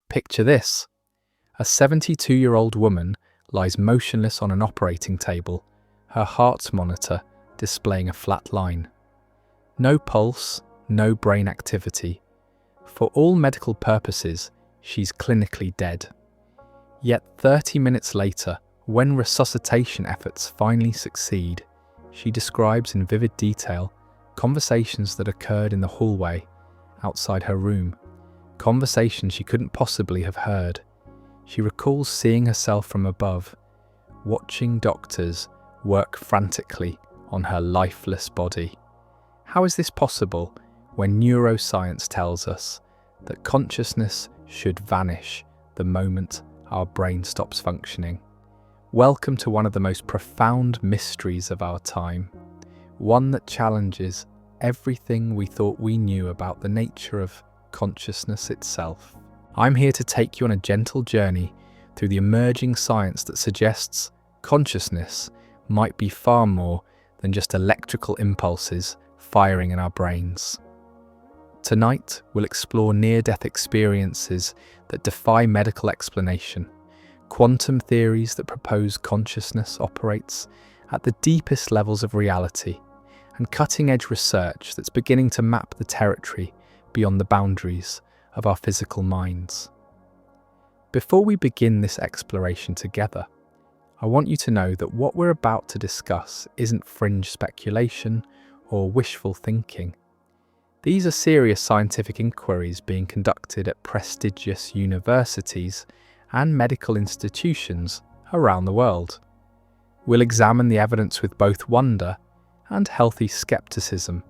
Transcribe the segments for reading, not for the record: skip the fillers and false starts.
Picture this. A 72-year-old woman lies motionless on an operating table, her heart monitor displaying a flat line. No pulse, no brain activity. For all medical purposes, she's clinically dead. Yet 30 minutes later, when resuscitation efforts finally succeed, she describes in vivid detail conversations that occurred in the hallway outside her room, conversations she couldn't possibly have heard. She recalls seeing herself from above, watching doctors work frantically on her lifeless body. How is this possible when neuroscience tells us that consciousness should vanish the moment our brain stops functioning? Welcome to one of the most profound mysteries of our time, one that challenges everything we thought we knew about the nature of consciousness itself. I'm here to take you on a gentle journey through the emerging science that suggests consciousness might be far more than just electrical impulses firing in our brains. Tonight, we'll explore near-death experiences that defy medical explanation, quantum theories that propose consciousness operates at the deepest levels of reality, and cutting-edge research that's beginning to map the territory beyond the boundaries of our physical minds. Before we begin this exploration together, I want you to know that what we're about to discuss isn't fringe speculation or wishful thinking. These are serious scientific inquiries being conducted at prestigious universities and medical institutions around the world. We'll examine the evidence with both wonder and healthy skepticism,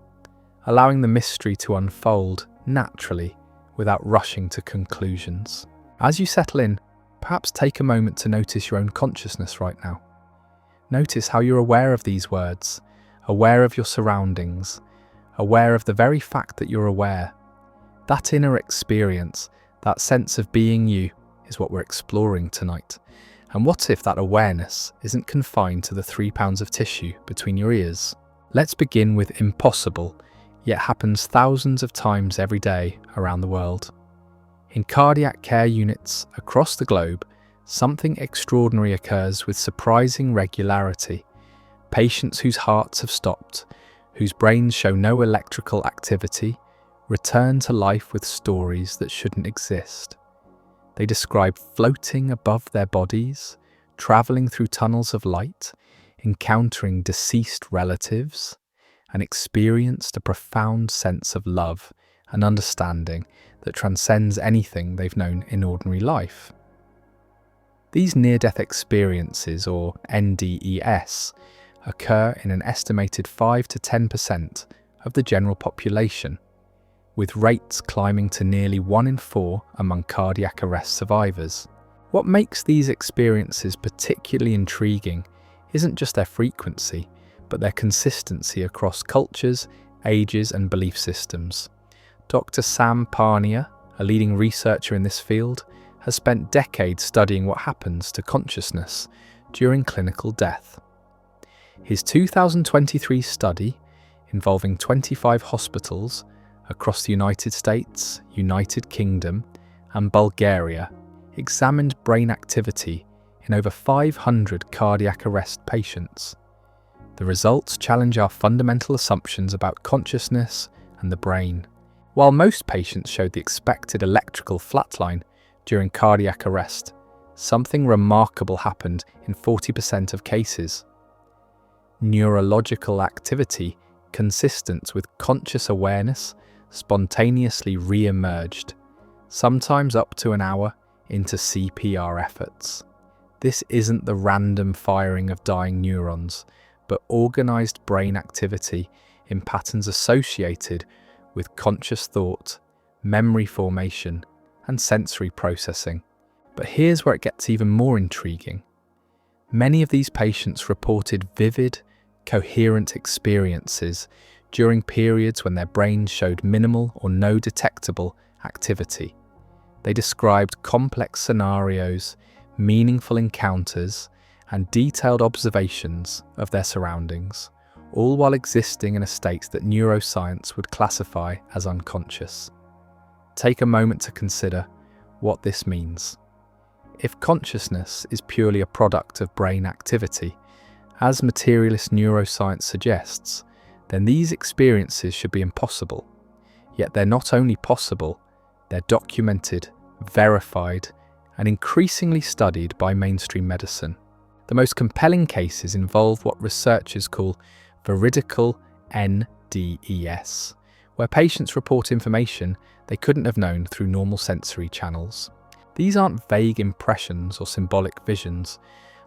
allowing the mystery to unfold naturally without rushing to conclusions. As you settle in, perhaps take a moment to notice your own consciousness right now. Notice how you're aware of these words, aware of your surroundings, aware of the very fact that you're aware. That inner experience, that sense of being you, is what we're exploring tonight. And what if that awareness isn't confined to the 3 pounds of tissue between your ears? Let's begin with impossible, yet happens thousands of times every day around the world. In cardiac care units across the globe, something extraordinary occurs with surprising regularity. Patients whose hearts have stopped, whose brains show no electrical activity, return to life with stories that shouldn't exist. They describe floating above their bodies, travelling through tunnels of light, encountering deceased relatives, and experienced a profound sense of love and understanding that transcends anything they've known in ordinary life. These near-death experiences, or NDES, occur in an estimated 5 to 10% of the general population, with rates climbing to nearly 1 in 4 among cardiac arrest survivors. What makes these experiences particularly intriguing isn't just their frequency, but their consistency across cultures, ages, and belief systems. Dr. Sam Parnia, a leading researcher in this field, has spent decades studying what happens to consciousness during clinical death. His 2023 study, involving 25 hospitals across the United States, United Kingdom, and Bulgaria, examined brain activity in over 500 cardiac arrest patients. The results challenge our fundamental assumptions about consciousness and the brain. While most patients showed the expected electrical flatline during cardiac arrest, something remarkable happened in 40% of cases. Neurological activity consistent with conscious awareness spontaneously re-emerged, sometimes up to an hour into CPR efforts. This isn't the random firing of dying neurons, but organised brain activity in patterns associated with conscious thought, memory formation, and sensory processing. But here's where it gets even more intriguing. Many of these patients reported vivid, coherent experiences during periods when their brains showed minimal or no detectable activity. They described complex scenarios, meaningful encounters, and detailed observations of their surroundings, all while existing in a state that neuroscience would classify as unconscious. Take a moment to consider, what this means. If consciousness is purely a product of brain activity, as materialist neuroscience suggests, then these experiences should be impossible. Yet they're not only possible, they're documented, verified, and increasingly studied by mainstream medicine. The most compelling cases involve what researchers call veridical NDES, where patients report information they couldn't have known through normal sensory channels. These aren't vague impressions or symbolic visions,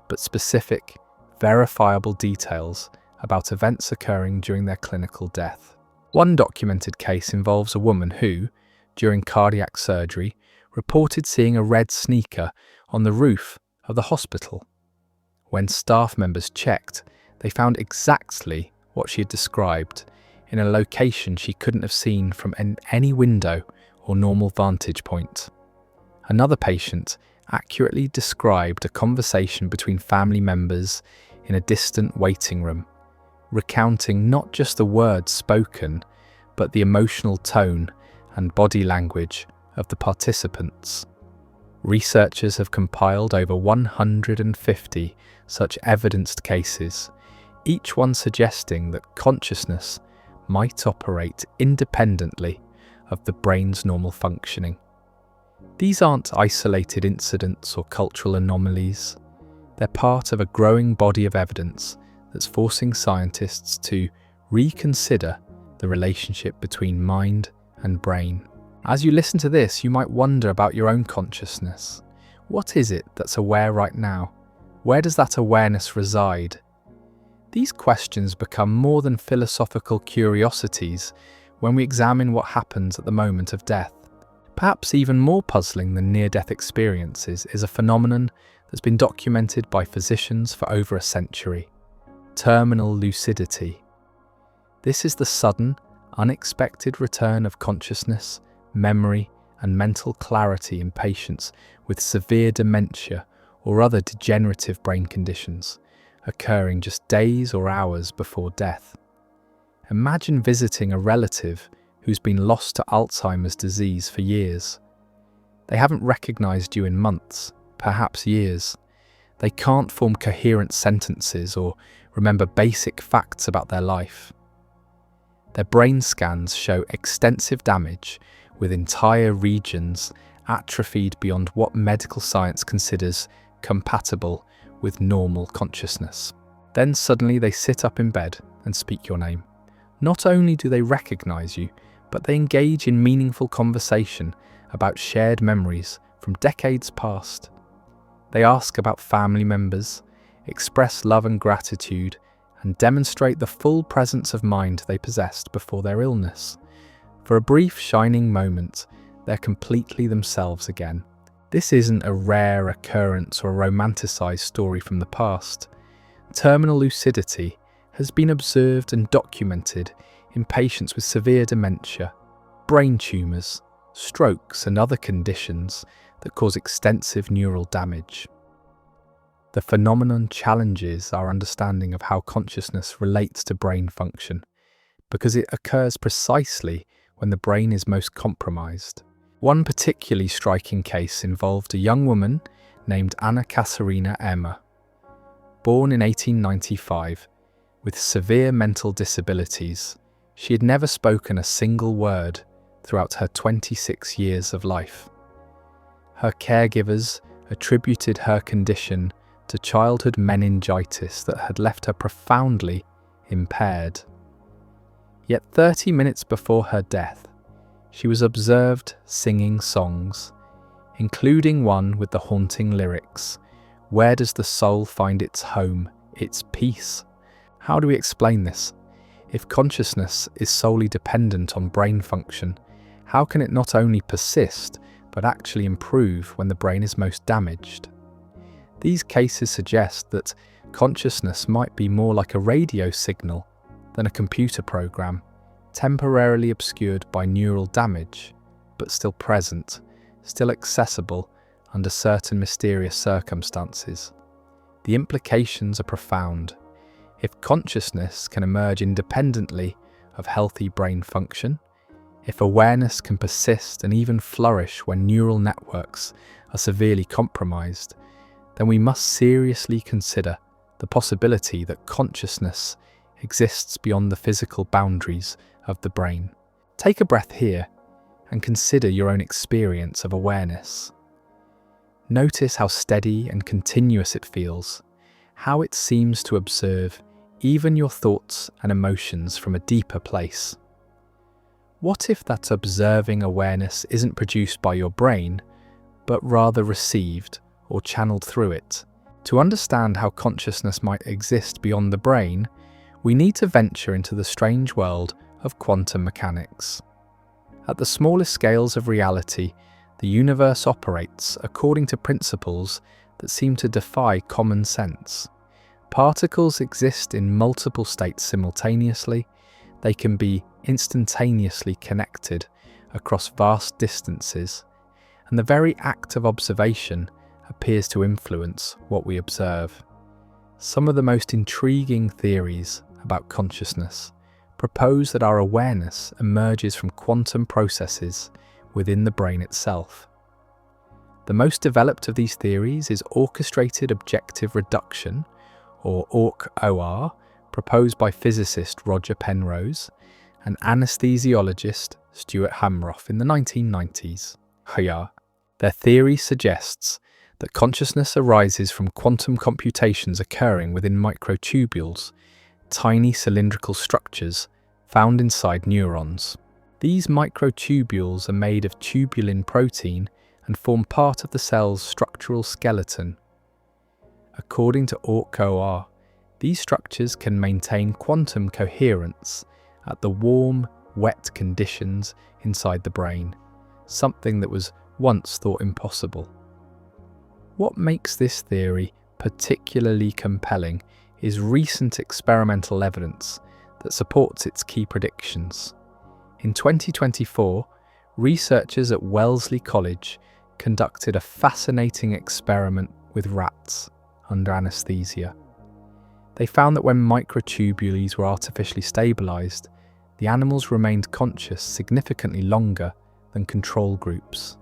but specific, verifiable details about events occurring during their clinical death. One documented case involves a woman who, during cardiac surgery, reported seeing a red sneaker on the roof of the hospital. When staff members checked, they found exactly what she had described in a location she couldn't have seen from any window or normal vantage point. Another patient accurately described a conversation between family members in a distant waiting room, recounting not just the words spoken, but the emotional tone and body language of the participants. Researchers have compiled over 150 such evidenced cases, each one suggesting that consciousness might operate independently of the brain's normal functioning. These aren't isolated incidents or cultural anomalies. They're part of a growing body of evidence that's forcing scientists to reconsider the relationship between mind and brain. As you listen to this, you might wonder about your own consciousness. What is it that's aware right now? Where does that awareness reside? These questions become more than philosophical curiosities when we examine what happens at the moment of death. Perhaps even more puzzling than near-death experiences is a phenomenon that's been documented by physicians for over a century: terminal lucidity. This is the sudden, unexpected return of consciousness, memory, and mental clarity in patients with severe dementia or other degenerative brain conditions, occurring just days or hours before death. Imagine visiting a relative who's been lost to Alzheimer's disease for years. They haven't recognized you in months, perhaps years. They can't form coherent sentences or remember basic facts about their life. Their brain scans show extensive damage, with entire regions atrophied beyond what medical science considers compatible with normal consciousness. Then suddenly they sit up in bed and speak your name. Not only do they recognize you, but they engage in meaningful conversation about shared memories from decades past. They ask about family members, express love and gratitude, and demonstrate the full presence of mind they possessed before their illness. For a brief shining moment, they're completely themselves again. This isn't a rare occurrence or a romanticized story from the past. Terminal lucidity has been observed and documented in patients with severe dementia, brain tumours, strokes, and other conditions that cause extensive neural damage. The phenomenon challenges our understanding of how consciousness relates to brain function, because it occurs precisely when the brain is most compromised. One particularly striking case involved a young woman named Anna Katerina Emmer, born in 1895, with severe mental disabilities. She had never spoken a single word throughout her 26 years of life. Her caregivers attributed her condition to childhood meningitis that had left her profoundly impaired. Yet 30 minutes before her death, she was observed singing songs, including one with the haunting lyrics, "Where does the soul find its home, its peace?" How do we explain this? If consciousness is solely dependent on brain function, how can it not only persist, but actually improve when the brain is most damaged? These cases suggest that consciousness might be more like a radio signal than a computer program, temporarily obscured by neural damage, but still present, still accessible under certain mysterious circumstances. The implications are profound. If consciousness can emerge independently of healthy brain function, If awareness can persist and even flourish when neural networks are severely compromised, then we must seriously consider the possibility that consciousness exists beyond the physical boundaries of the brain. Take a breath here and consider your own experience of awareness. Notice how steady and continuous it feels, how it seems to observe even your thoughts and emotions from a deeper place. What if that observing awareness isn't produced by your brain, but rather received or channeled through it? To understand how consciousness might exist beyond the brain, we need to venture into the strange world of quantum mechanics. At the smallest scales of reality, the universe operates according to principles that seem to defy common sense. Particles exist in multiple states simultaneously. They can be instantaneously connected across vast distances, and the very act of observation appears to influence what we observe. Some of the most intriguing theories about consciousness propose that our awareness emerges from quantum processes within the brain itself. The most developed of these theories is orchestrated objective reduction, or OR, proposed by physicist Roger Penrose and anesthesiologist Stuart Hamroff in the 1990s. Their theory suggests that consciousness arises from quantum computations occurring within microtubules, tiny cylindrical structures found inside neurons. These microtubules are made of tubulin protein and form part of the cell's structural skeleton. According to OR, these structures can maintain quantum coherence at the warm, wet conditions inside the brain, something that was once thought impossible. What makes this theory particularly compelling is recent experimental evidence that supports its key predictions. In 2024, researchers at Wellesley College conducted a fascinating experiment with rats under anesthesia. They found that when microtubules were artificially stabilized, the animals remained conscious significantly longer than control groups.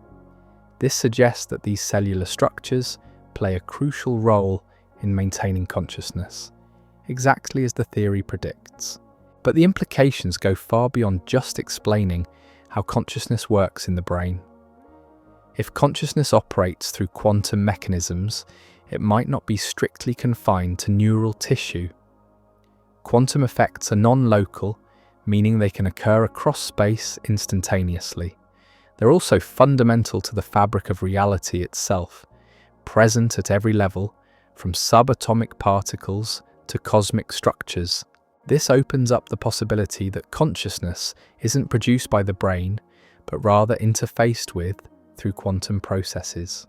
This suggests that these cellular structures play a crucial role in maintaining consciousness, exactly as the theory predicts. But the implications go far beyond just explaining how consciousness works in the brain. If consciousness operates through quantum mechanisms, it might not be strictly confined to neural tissue. Quantum effects are non-local, meaning they can occur across space instantaneously. They're also fundamental to the fabric of reality itself, present at every level, from subatomic particles to cosmic structures. This opens up the possibility that consciousness isn't produced by the brain, but rather interfaced with through quantum processes.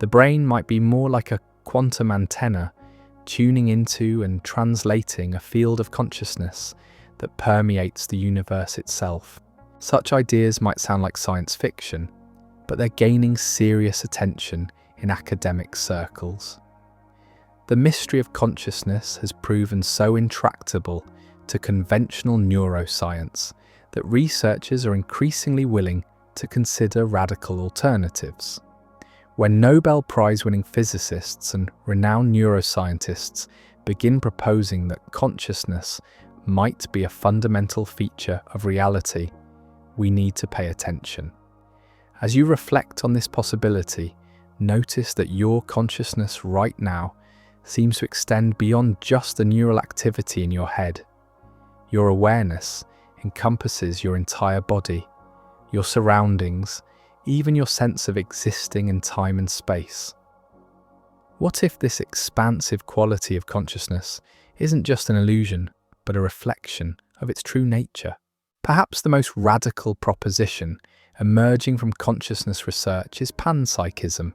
The brain might be more like a quantum antenna, tuning into and translating a field of consciousness that permeates the universe itself. Such ideas might sound like science fiction, but they're gaining serious attention in academic circles. The mystery of consciousness has proven so intractable to conventional neuroscience that researchers are increasingly willing to consider radical alternatives. When Nobel Prize-winning physicists and renowned neuroscientists begin proposing that consciousness might be a fundamental feature of reality, we need to pay attention. As you reflect on this possibility, notice that your consciousness right now seems to extend beyond just the neural activity in your head. Your awareness encompasses your entire body, your surroundings, even your sense of existing in time and space. What if this expansive quality of consciousness isn't just an illusion, but a reflection of its true nature? Perhaps the most radical proposition emerging from consciousness research is panpsychism,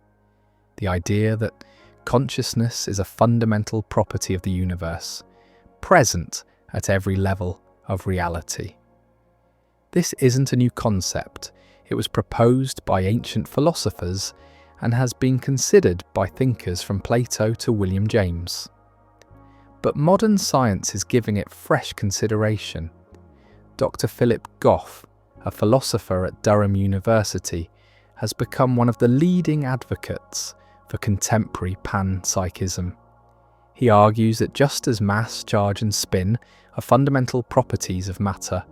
the idea that consciousness is a fundamental property of the universe, present at every level of reality. This isn't a new concept. It was proposed by ancient philosophers and has been considered by thinkers from Plato to William James. But modern science is giving it fresh consideration. Dr. Philip Goff, a philosopher at Durham University, has become one of the leading advocates for contemporary panpsychism. He argues that just as mass, charge and spin are fundamental properties of matter,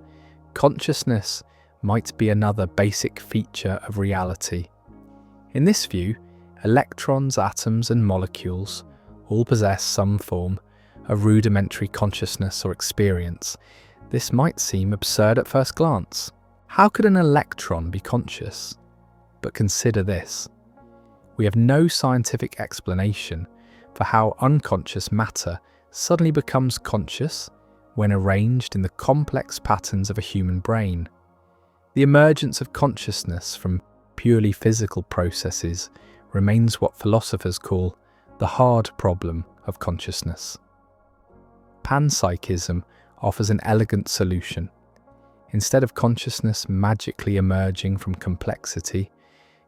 consciousness might be another basic feature of reality. In this view, electrons, atoms and molecules all possess some form of rudimentary consciousness or experience. This might seem absurd at first glance. How could an electron be conscious? But consider this. We have no scientific explanation for how unconscious matter suddenly becomes conscious when arranged in the complex patterns of a human brain. The emergence of consciousness from purely physical processes remains what philosophers call the hard problem of consciousness. Panpsychism offers an elegant solution. Instead of consciousness magically emerging from complexity,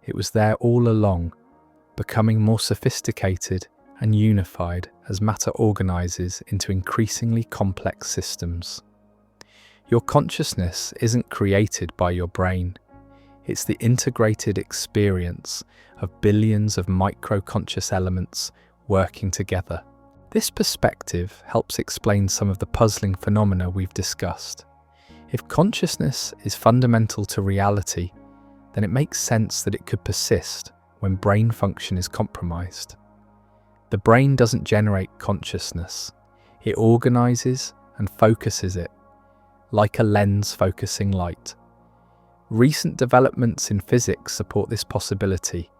it was there all along, becoming more sophisticated and unified as matter organizes into increasingly complex systems. Your consciousness isn't created by your brain. It's the integrated experience of billions of micro-conscious elements working together. This perspective helps explain some of the puzzling phenomena we've discussed. If consciousness is fundamental to reality, then it makes sense that it could persist when brain function is compromised. The brain doesn't generate consciousness. It organizes and focuses it, like a lens focusing light. Recent developments in physics support this possibility.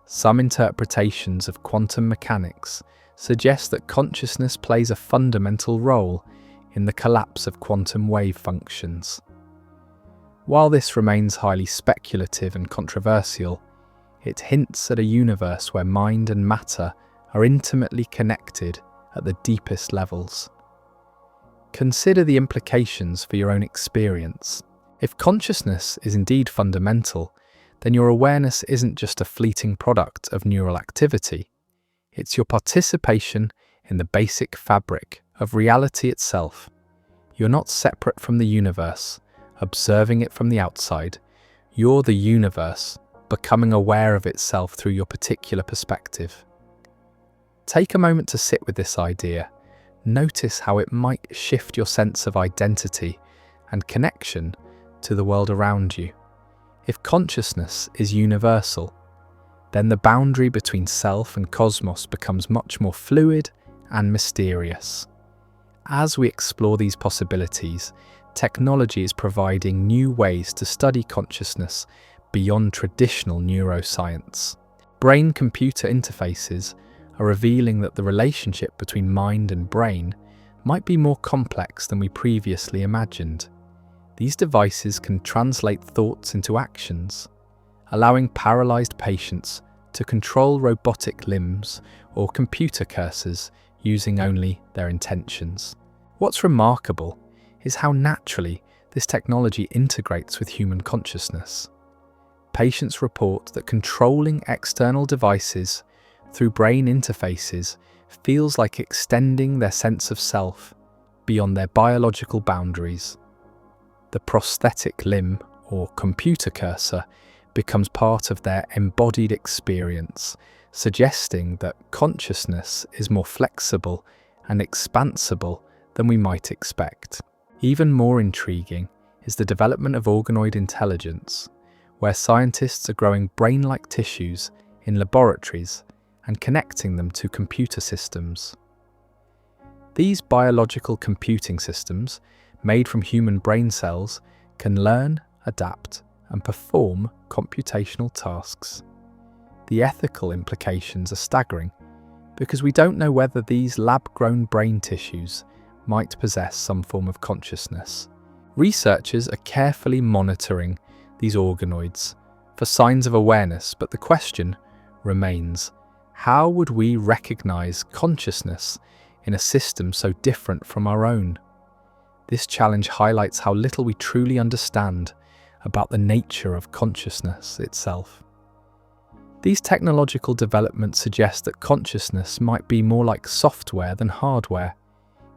Some interpretations of quantum mechanics suggest that consciousness plays a fundamental role in the collapse of quantum wave functions. While this remains highly speculative and controversial, it hints at a universe where mind and matter are intimately connected at the deepest levels. Consider the implications for your own experience. If consciousness is indeed fundamental, then your awareness isn't just a fleeting product of neural activity. It's your participation in the basic fabric of reality itself. You're not separate from the universe, observing it from the outside. You're the universe, becoming aware of itself through your particular perspective. Take a moment to sit with this idea. Notice how it might shift your sense of identity and connection to the world around you. If consciousness is universal, then the boundary between self and cosmos becomes much more fluid and mysterious. As we explore these possibilities, technology is providing new ways to study consciousness beyond traditional neuroscience. Brain-computer interfaces are revealing that the relationship between mind and brain might be more complex than we previously imagined. These devices can translate thoughts into actions, allowing paralyzed patients to control robotic limbs or computer cursors using only their intentions. What's remarkable is how naturally this technology integrates with human consciousness. Patients report that controlling external devices through brain interfaces feels like extending their sense of self beyond their biological boundaries. The prosthetic limb or computer cursor becomes part of their embodied experience, suggesting that consciousness is more flexible and expansible than we might expect. Even more intriguing is the development of organoid intelligence, where scientists are growing brain-like tissues in laboratories and connecting them to computer systems. These biological computing systems, made from human brain cells, can learn, adapt, and perform computational tasks. The ethical implications are staggering, because we don't know whether these lab-grown brain tissues might possess some form of consciousness. Researchers are carefully monitoring these organoids for signs of awareness, but the question remains: how would we recognize consciousness in a system so different from our own? This challenge highlights how little we truly understand about the nature of consciousness itself. These technological developments suggest that consciousness might be more like software than hardware,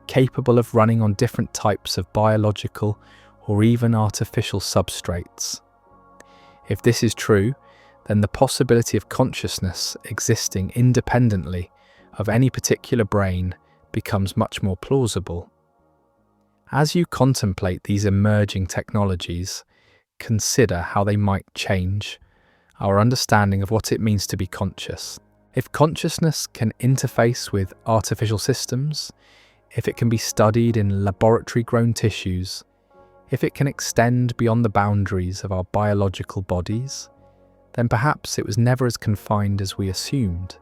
capable of running on different types of biological or even artificial substrates. If this is true, then the possibility of consciousness existing independently of any particular brain becomes much more plausible. As you contemplate these emerging technologies, consider how they might change our understanding of what it means to be conscious. If consciousness can interface with artificial systems, if it can be studied in laboratory-grown tissues, if it can extend beyond the boundaries of our biological bodies, then perhaps it was never as confined as we assumed.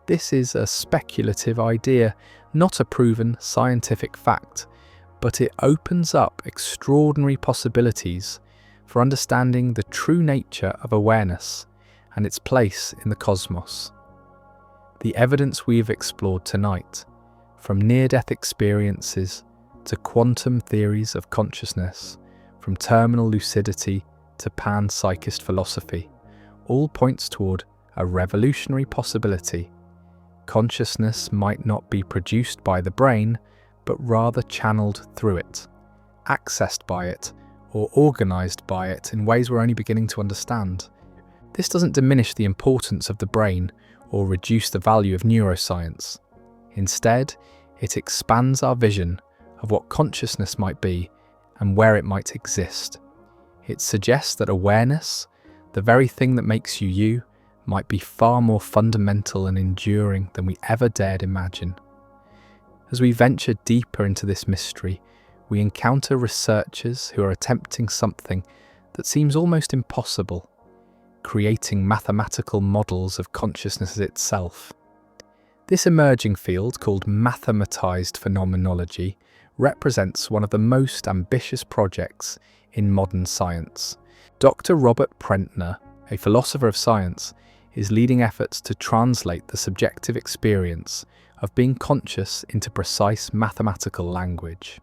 This is a speculative idea, not a proven scientific fact, but it opens up extraordinary possibilities for understanding the true nature of awareness and its place in the cosmos. The evidence we've explored tonight, from near-death experiences to quantum theories of consciousness, from terminal lucidity to panpsychist philosophy, all points toward a revolutionary possibility. Consciousness might not be produced by the brain, but rather channeled through it, accessed by it, or organized by it in ways we're only beginning to understand. This doesn't diminish the importance of the brain or reduce the value of neuroscience. Instead, it expands our vision of what consciousness might be and where it might exist. It suggests that awareness, the very thing that makes you you, might be far more fundamental and enduring than we ever dared imagine. As we venture deeper into this mystery, we encounter researchers who are attempting something that seems almost impossible, creating mathematical models of consciousness itself. This emerging field, called mathematized phenomenology, represents one of the most ambitious projects in modern science. Dr. Robert Prentner, a philosopher of science, is leading efforts to translate the subjective experience of being conscious into precise mathematical language.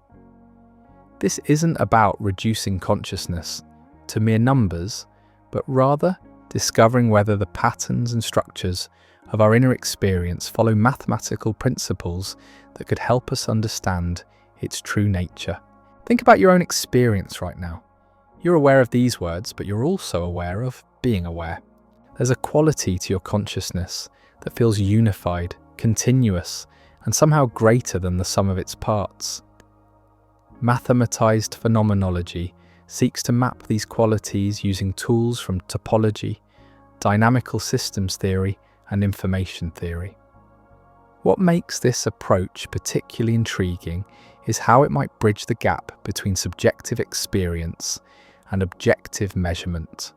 This isn't about reducing consciousness to mere numbers, but rather discovering whether the patterns and structures of our inner experience follow mathematical principles that could help us understand its true nature. Think about your own experience right now. You're aware of these words, but you're also aware of being aware. There's a quality to your consciousness that feels unified, continuous, and somehow greater than the sum of its parts. Mathematized phenomenology seeks to map these qualities using tools from topology, dynamical systems theory, and information theory. What makes this approach particularly intriguing is how it might bridge the gap between subjective experience and objective measurement.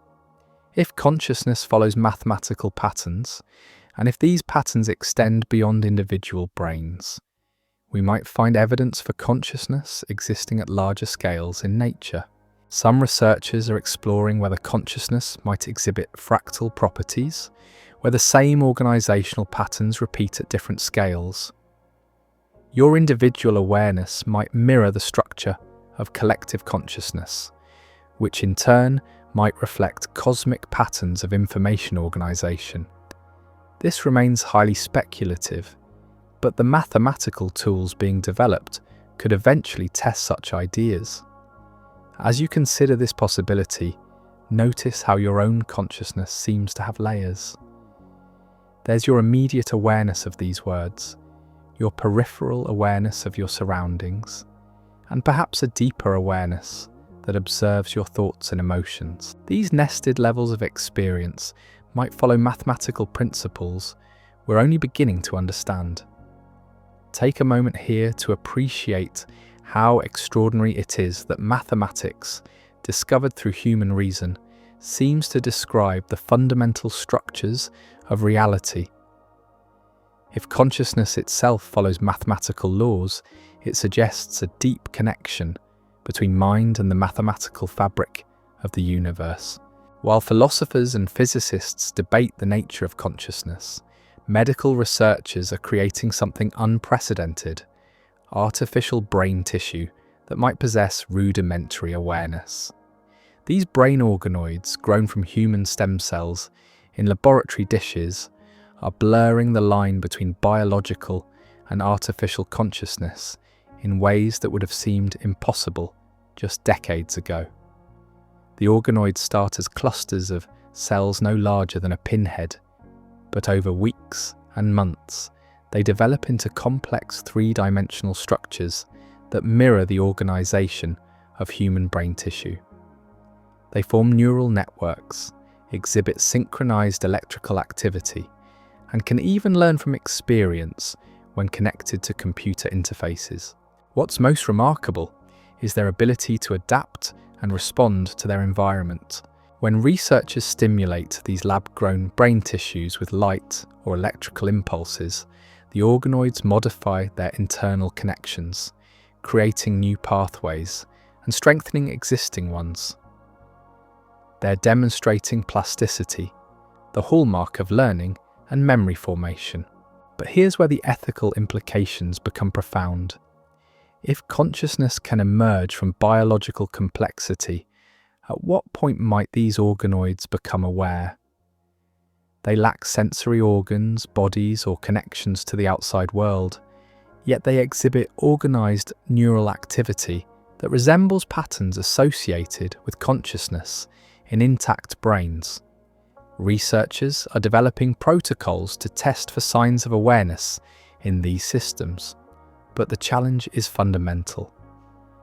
If consciousness follows mathematical patterns, and if these patterns extend beyond individual brains, we might find evidence for consciousness existing at larger scales in nature. Some researchers are exploring whether consciousness might exhibit fractal properties, where the same organizational patterns repeat at different scales. Your individual awareness might mirror the structure of collective consciousness, which in turn might reflect cosmic patterns of information organization. This remains highly speculative, but the mathematical tools being developed could eventually test such ideas. As you consider this possibility, notice how your own consciousness seems to have layers. There's your immediate awareness of these words, your peripheral awareness of your surroundings, and perhaps a deeper awareness that observes your thoughts and emotions. These nested levels of experience might follow mathematical principles we're only beginning to understand. Take a moment here to appreciate how extraordinary it is that mathematics, discovered through human reason, seems to describe the fundamental structures of reality. If consciousness itself follows mathematical laws, it suggests a deep connection between mind and the mathematical fabric of the universe. While philosophers and physicists debate the nature of consciousness, medical researchers are creating something unprecedented: artificial brain tissue that might possess rudimentary awareness. These brain organoids, grown from human stem cells in laboratory dishes, are blurring the line between biological and artificial consciousness in ways that would have seemed impossible just decades ago. The organoids start as clusters of cells no larger than a pinhead, but over weeks and months, they develop into complex three-dimensional structures that mirror the organization of human brain tissue. They form neural networks, exhibit synchronized electrical activity, and can even learn from experience when connected to computer interfaces. What's most remarkable is their ability to adapt and respond to their environment. When researchers stimulate these lab-grown brain tissues with light or electrical impulses, the organoids modify their internal connections, creating new pathways and strengthening existing ones. They're demonstrating plasticity, the hallmark of learning and memory formation. But here's where the ethical implications become profound. If consciousness can emerge from biological complexity, at what point might these organoids become aware? They lack sensory organs, bodies, or connections to the outside world, yet they exhibit organized neural activity that resembles patterns associated with consciousness in intact brains. Researchers are developing protocols to test for signs of awareness in these systems, but the challenge is fundamental.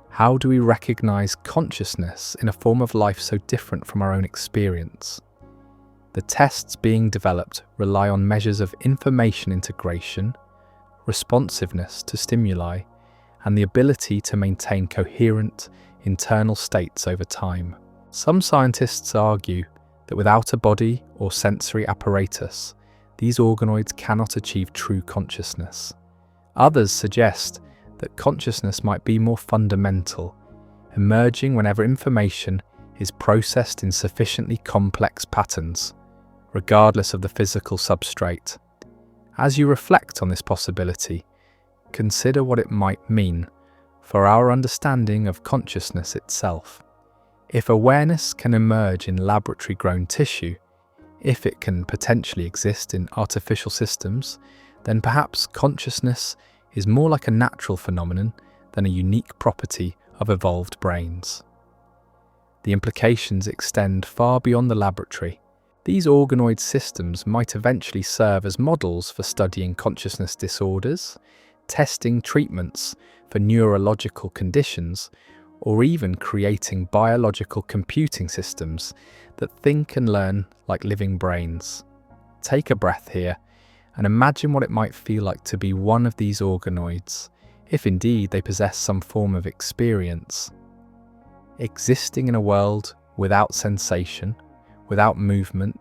How do we recognize consciousness in a form of life so different from our own experience? The tests being developed rely on measures of information integration, responsiveness to stimuli, and the ability to maintain coherent internal states over time. Some scientists argue that without a body or sensory apparatus, these organoids cannot achieve true consciousness. Others suggest that consciousness might be more fundamental, emerging whenever information is processed in sufficiently complex patterns, regardless of the physical substrate. As you reflect on this possibility, consider what it might mean for our understanding of consciousness itself. If awareness can emerge in laboratory-grown tissue, if it can potentially exist in artificial systems, then perhaps consciousness is more like a natural phenomenon than a unique property of evolved brains. The implications extend far beyond the laboratory. These organoid systems might eventually serve as models for studying consciousness disorders, testing treatments for neurological conditions, or even creating biological computing systems that think and learn like living brains. Take a breath here and imagine what it might feel like to be one of these organoids, if indeed they possess some form of experience. Existing in a world without sensation, without movement,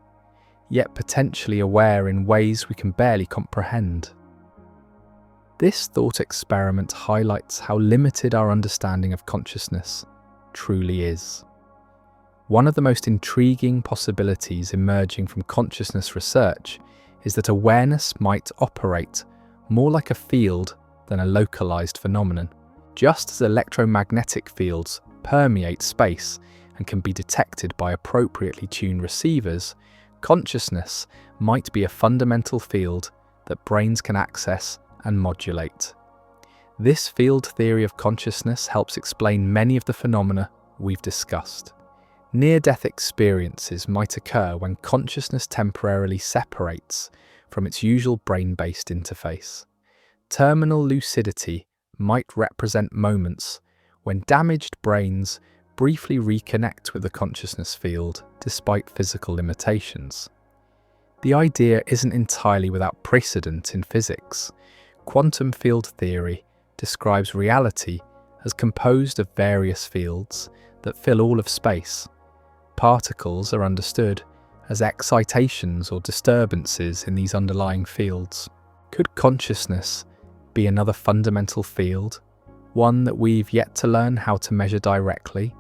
yet potentially aware in ways we can barely comprehend. This thought experiment highlights how limited our understanding of consciousness truly is. One of the most intriguing possibilities emerging from consciousness research is that awareness might operate more like a field than a localized phenomenon. Just as electromagnetic fields permeate space and can be detected by appropriately tuned receivers, consciousness might be a fundamental field that brains can access and modulate. This field theory of consciousness helps explain many of the phenomena we've discussed. Near-death experiences might occur when consciousness temporarily separates from its usual brain-based interface. Terminal lucidity might represent moments when damaged brains briefly reconnect with the consciousness field despite physical limitations. The idea isn't entirely without precedent in physics. Quantum field theory describes reality as composed of various fields that fill all of space. Particles are understood as excitations or disturbances in these underlying fields. Could consciousness be another fundamental field, one that we've yet to learn how to measure directly?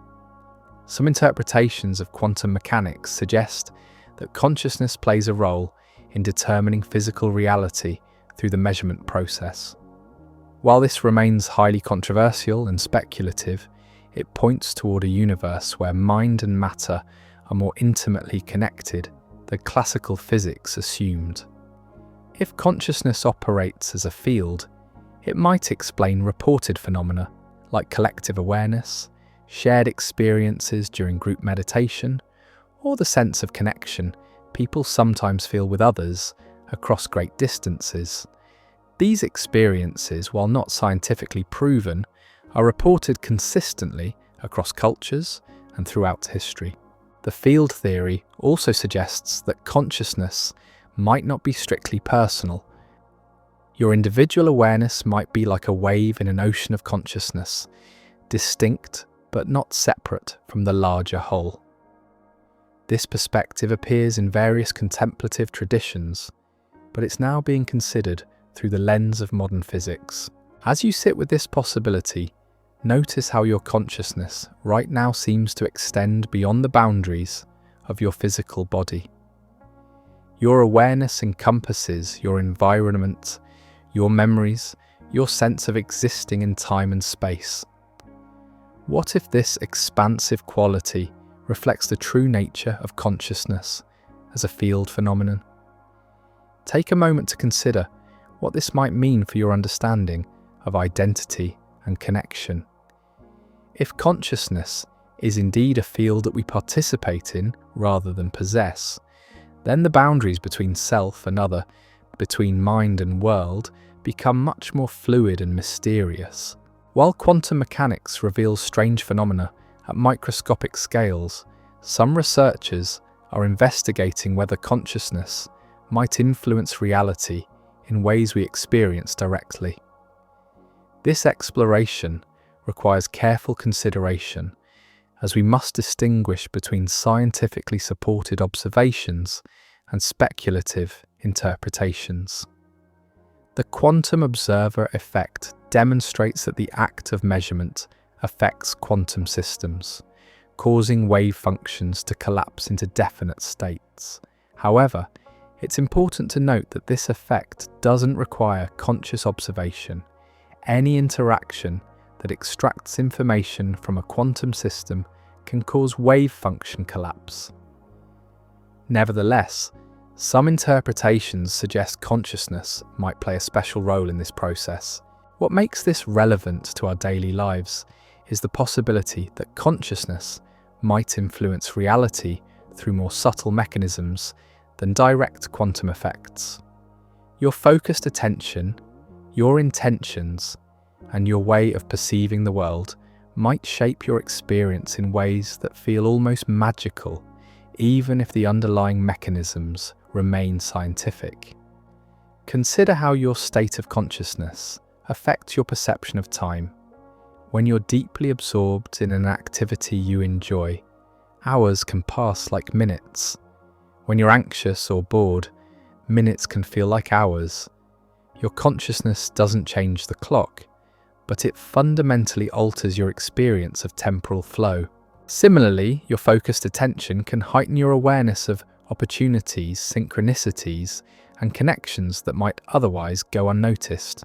Some interpretations of quantum mechanics suggest that consciousness plays a role in determining physical reality through the measurement process. While this remains highly controversial and speculative, it points toward a universe where mind and matter are more intimately connected than classical physics assumed. If consciousness operates as a field, it might explain reported phenomena like collective awareness, shared experiences during group meditation, or the sense of connection people sometimes feel with others across great distances. These experiences, while not scientifically proven, are reported consistently across cultures and throughout history. The field theory also suggests that consciousness might not be strictly personal. Your individual awareness might be like a wave in an ocean of consciousness, distinct but not separate from the larger whole. This perspective appears in various contemplative traditions, but it's now being considered through the lens of modern physics. As you sit with this possibility, notice how your consciousness right now seems to extend beyond the boundaries of your physical body. Your awareness encompasses your environment, your memories, your sense of existing in time and space. What if this expansive quality reflects the true nature of consciousness as a field phenomenon? Take a moment to consider what this might mean for your understanding of identity and connection. If consciousness is indeed a field that we participate in rather than possess, then the boundaries between self and other, between mind and world, become much more fluid and mysterious. While quantum mechanics reveals strange phenomena at microscopic scales, some researchers are investigating whether consciousness might influence reality in ways we experience directly. This exploration requires careful consideration, as we must distinguish between scientifically supported observations and speculative interpretations. The quantum observer effect demonstrates that the act of measurement affects quantum systems, causing wave functions to collapse into definite states. However, it's important to note that this effect doesn't require conscious observation. Any interaction that extracts information from a quantum system can cause wave function collapse. Nevertheless, some interpretations suggest consciousness might play a special role in this process. What makes this relevant to our daily lives is the possibility that consciousness might influence reality through more subtle mechanisms than direct quantum effects. Your focused attention, your intentions, and your way of perceiving the world might shape your experience in ways that feel almost magical, even if the underlying mechanisms remain scientific. Consider how your state of consciousness affects your perception of time. When you're deeply absorbed in an activity you enjoy, hours can pass like minutes. When you're anxious or bored, minutes can feel like hours. Your consciousness doesn't change the clock, but it fundamentally alters your experience of temporal flow. Similarly, your focused attention can heighten your awareness of opportunities, synchronicities, and connections that might otherwise go unnoticed.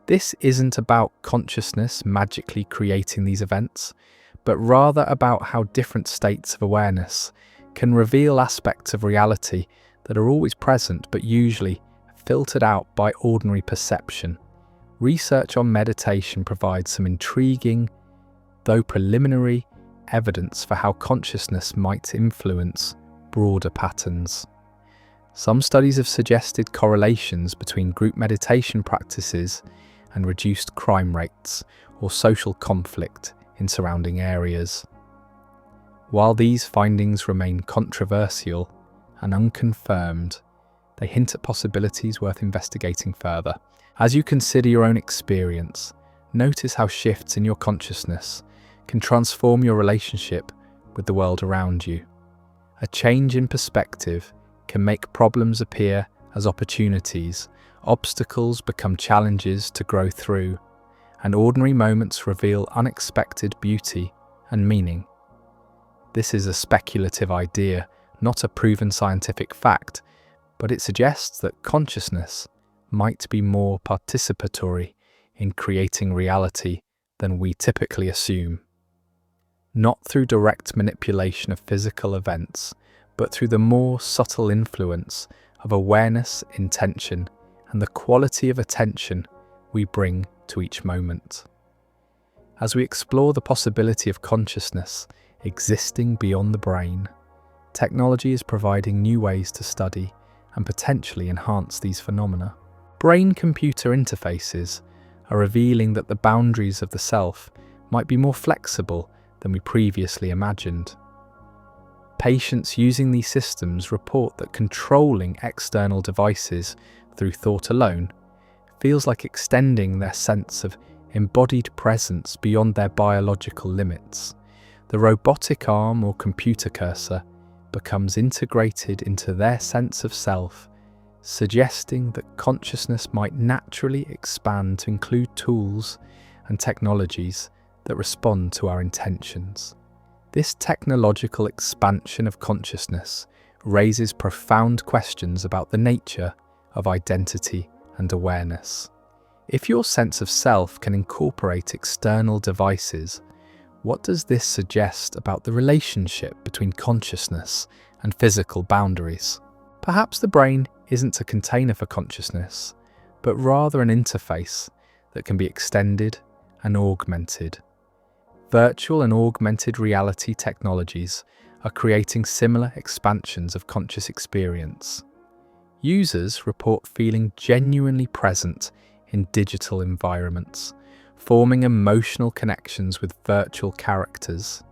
This isn't about consciousness magically creating these events, but rather about how different states of awareness can reveal aspects of reality that are always present but usually filtered out by ordinary perception. Research on meditation provides some intriguing, though preliminary, evidence for how consciousness might influence broader patterns. Some studies have suggested correlations between group meditation practices and reduced crime rates or social conflict in surrounding areas. While these findings remain controversial and unconfirmed, they hint at possibilities worth investigating further. As you consider your own experience, notice how shifts in your consciousness can transform your relationship with the world around you. A change in perspective can make problems appear as opportunities, obstacles become challenges to grow through, and ordinary moments reveal unexpected beauty and meaning. This is a speculative idea, not a proven scientific fact, but it suggests that consciousness might be more participatory in creating reality than we typically assume. Not through direct manipulation of physical events, but through the more subtle influence of awareness, intention, and the quality of attention we bring to each moment. as we explore the possibility of consciousness existing beyond the brain. Technology is providing new ways to study and potentially enhance these phenomena. Brain-computer interfaces are revealing that the boundaries of the self might be more flexible than we previously imagined. Patients using these systems report that controlling external devices through thought alone feels like extending their sense of embodied presence beyond their biological limits. The robotic arm or computer cursor becomes integrated into their sense of self, suggesting that consciousness might naturally expand to include tools and technologies that respond to our intentions. This technological expansion of consciousness raises profound questions about the nature of identity and awareness. If your sense of self can incorporate external devices, what does this suggest about the relationship between consciousness and physical boundaries? Perhaps the brain isn't a container for consciousness, but rather an interface that can be extended and augmented. Virtual and augmented reality technologies are creating similar expansions of conscious experience. Users report feeling genuinely present in digital environments, forming emotional connections with virtual characters,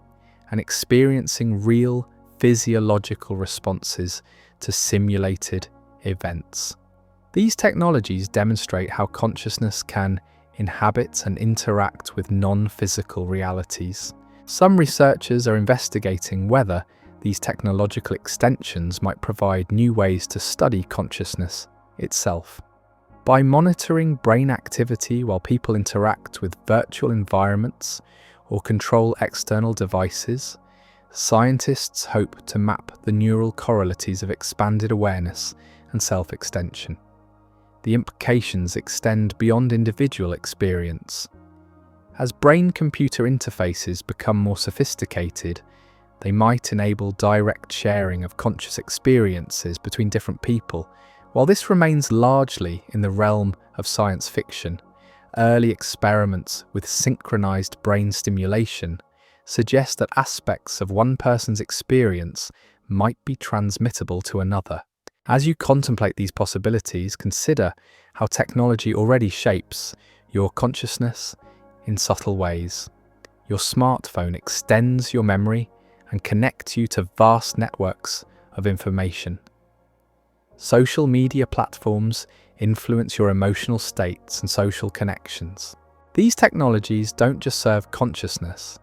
and experiencing real physiological responses to simulated events. These technologies demonstrate how consciousness can inhabit and interact with non-physical realities. Some researchers are investigating whether these technological extensions might provide new ways to study consciousness itself. By monitoring brain activity while people interact with virtual environments or control external devices, scientists hope to map the neural correlates of expanded awareness and self-extension. The implications extend beyond individual experience. As brain-computer interfaces become more sophisticated, they might enable direct sharing of conscious experiences between different people. While this remains largely in the realm of science fiction, early experiments with synchronized brain stimulation suggest that aspects of one person's experience might be transmittable to another. As you contemplate these possibilities, consider how technology already shapes your consciousness in subtle ways. Your smartphone extends your memory and connects you to vast networks of information. Social media platforms influence your emotional states and social connections. These technologies don't just serve consciousness,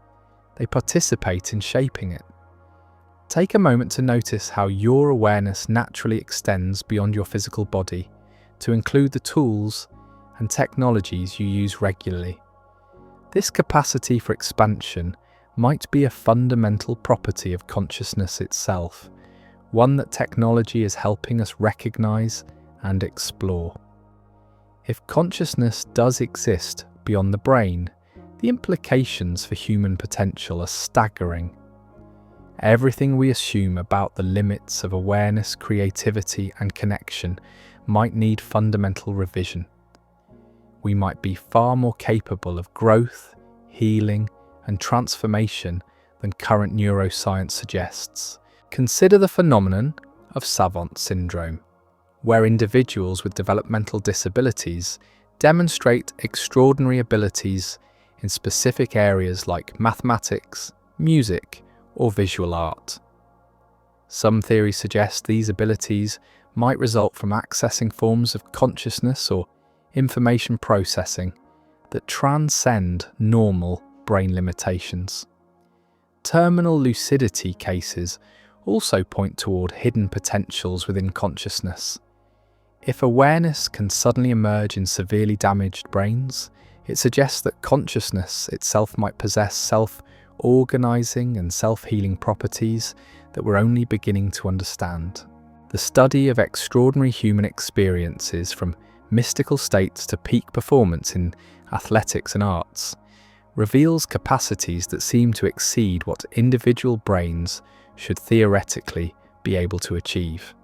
they participate in shaping it. Take a moment to notice how your awareness naturally extends beyond your physical body to include the tools and technologies you use regularly. This capacity for expansion might be a fundamental property of consciousness itself, one that technology is helping us recognize and explore. If consciousness does exist beyond the brain, the implications for human potential are staggering. Everything we assume about the limits of awareness, creativity, and connection might need fundamental revision. We might be far more capable of growth, healing, and transformation than current neuroscience suggests. Consider the phenomenon of savant syndrome, where individuals with developmental disabilities demonstrate extraordinary abilities in specific areas like mathematics, music, or visual art. Some theories suggest these abilities might result from accessing forms of consciousness or information processing that transcend normal brain limitations. Terminal lucidity cases also point toward hidden potentials within consciousness. If awareness can suddenly emerge in severely damaged brains, it suggests that consciousness itself might possess self-organizing and self-healing properties that we're only beginning to understand. The study of extraordinary human experiences, from mystical states to peak performance in athletics and arts, reveals capacities that seem to exceed what individual brains should theoretically be able to achieve.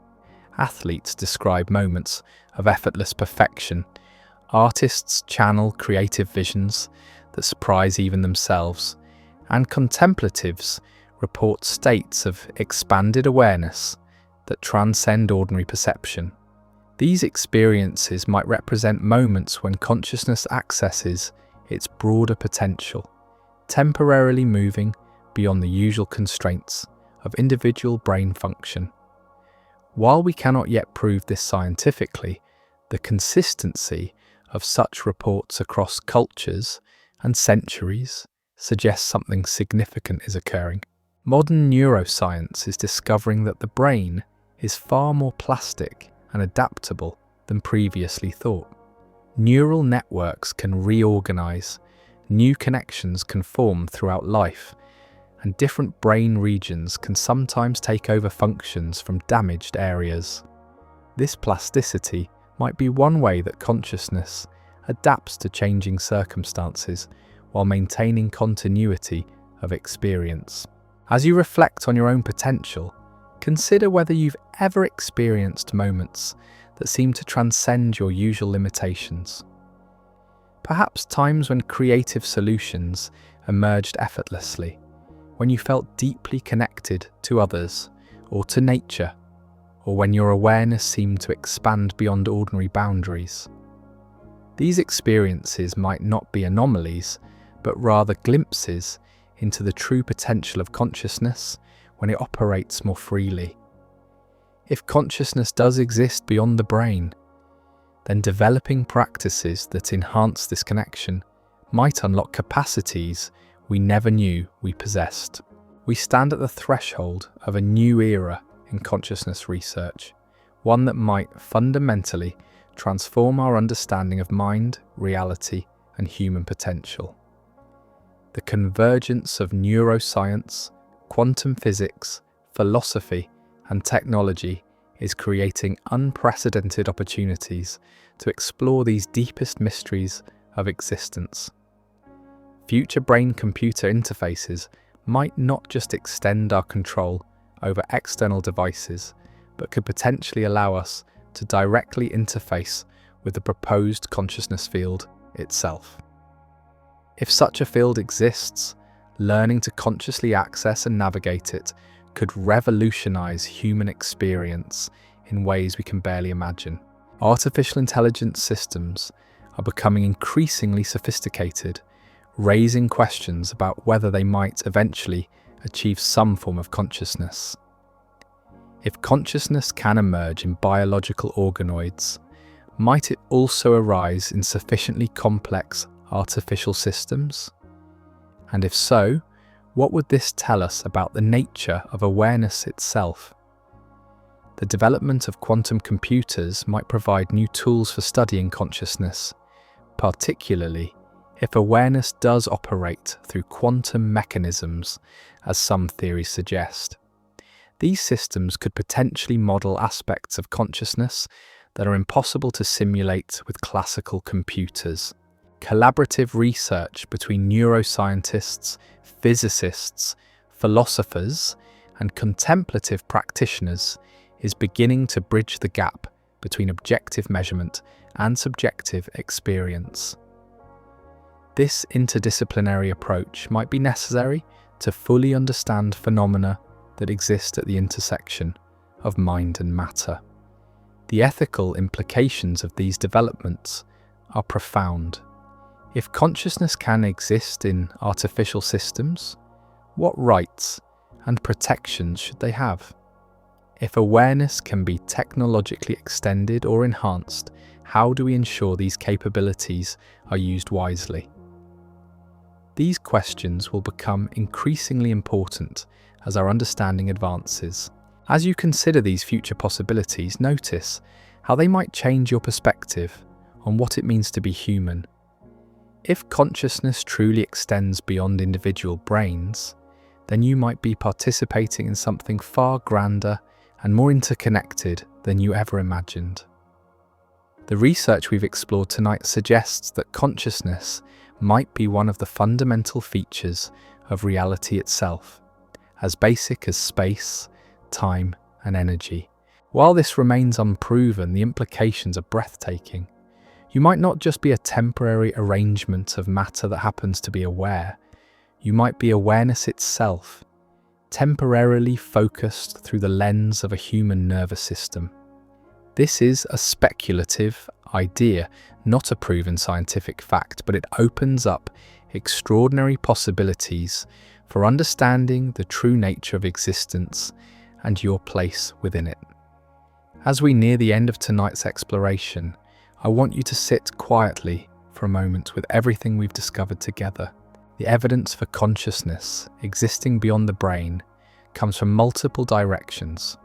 Athletes describe moments of effortless perfection. Artists channel creative visions that surprise even themselves, and contemplatives report states of expanded awareness that transcend ordinary perception. These experiences might represent moments when consciousness accesses its broader potential, temporarily moving beyond the usual constraints of individual brain function. While we cannot yet prove this scientifically, the consistency of such reports across cultures and centuries suggests something significant is occurring. Modern neuroscience is discovering that the brain is far more plastic and adaptable than previously thought. Neural networks can reorganize, new connections can form throughout life, and different brain regions can sometimes take over functions from damaged areas. This plasticity might be one way that consciousness adapts to changing circumstances while maintaining continuity of experience. As you reflect on your own potential, consider whether you've ever experienced moments that seem to transcend your usual limitations. Perhaps times when creative solutions emerged effortlessly, when you felt deeply connected to others or to nature, or when your awareness seemed to expand beyond ordinary boundaries. These experiences might not be anomalies, but rather glimpses into the true potential of consciousness when it operates more freely. If consciousness does exist beyond the brain, then developing practices that enhance this connection might unlock capacities we never knew we possessed. We stand at the threshold of a new era in consciousness research, one that might fundamentally transform our understanding of mind, reality, and human potential. The convergence of neuroscience, quantum physics, philosophy, and technology is creating unprecedented opportunities to explore these deepest mysteries of existence. Future brain-computer interfaces might not just extend our control over external devices, but could potentially allow us to directly interface with the proposed consciousness field itself. If such a field exists, learning to consciously access and navigate it could revolutionize human experience in ways we can barely imagine. Artificial intelligence systems are becoming increasingly sophisticated, raising questions about whether they might eventually achieve some form of consciousness. If consciousness can emerge in biological organoids, might it also arise in sufficiently complex artificial systems? And if so, what would this tell us about the nature of awareness itself? The development of quantum computers might provide new tools for studying consciousness, particularly if awareness does operate through quantum mechanisms, as some theories suggest. These systems could potentially model aspects of consciousness that are impossible to simulate with classical computers. Collaborative research between neuroscientists, physicists, philosophers, and contemplative practitioners is beginning to bridge the gap between objective measurement and subjective experience. This interdisciplinary approach might be necessary to fully understand phenomena that exist at the intersection of mind and matter. The ethical implications of these developments are profound. If consciousness can exist in artificial systems, what rights and protections should they have? If awareness can be technologically extended or enhanced, how do we ensure these capabilities are used wisely? These questions will become increasingly important as our understanding advances. As you consider these future possibilities, notice how they might change your perspective on what it means to be human. If consciousness truly extends beyond individual brains, then you might be participating in something far grander and more interconnected than you ever imagined. The research we've explored tonight suggests that consciousness might be one of the fundamental features of reality itself, as basic as space, time, and energy. While this remains unproven, the implications are breathtaking. You might not just be a temporary arrangement of matter that happens to be aware. You might be awareness itself, temporarily focused through the lens of a human nervous system. This is a speculative idea, not a proven scientific fact, but it opens up extraordinary possibilities for understanding the true nature of existence and your place within it. As we near the end of tonight's exploration, I want you to sit quietly for a moment with everything we've discovered together. The evidence for consciousness existing beyond the brain comes from multiple directions: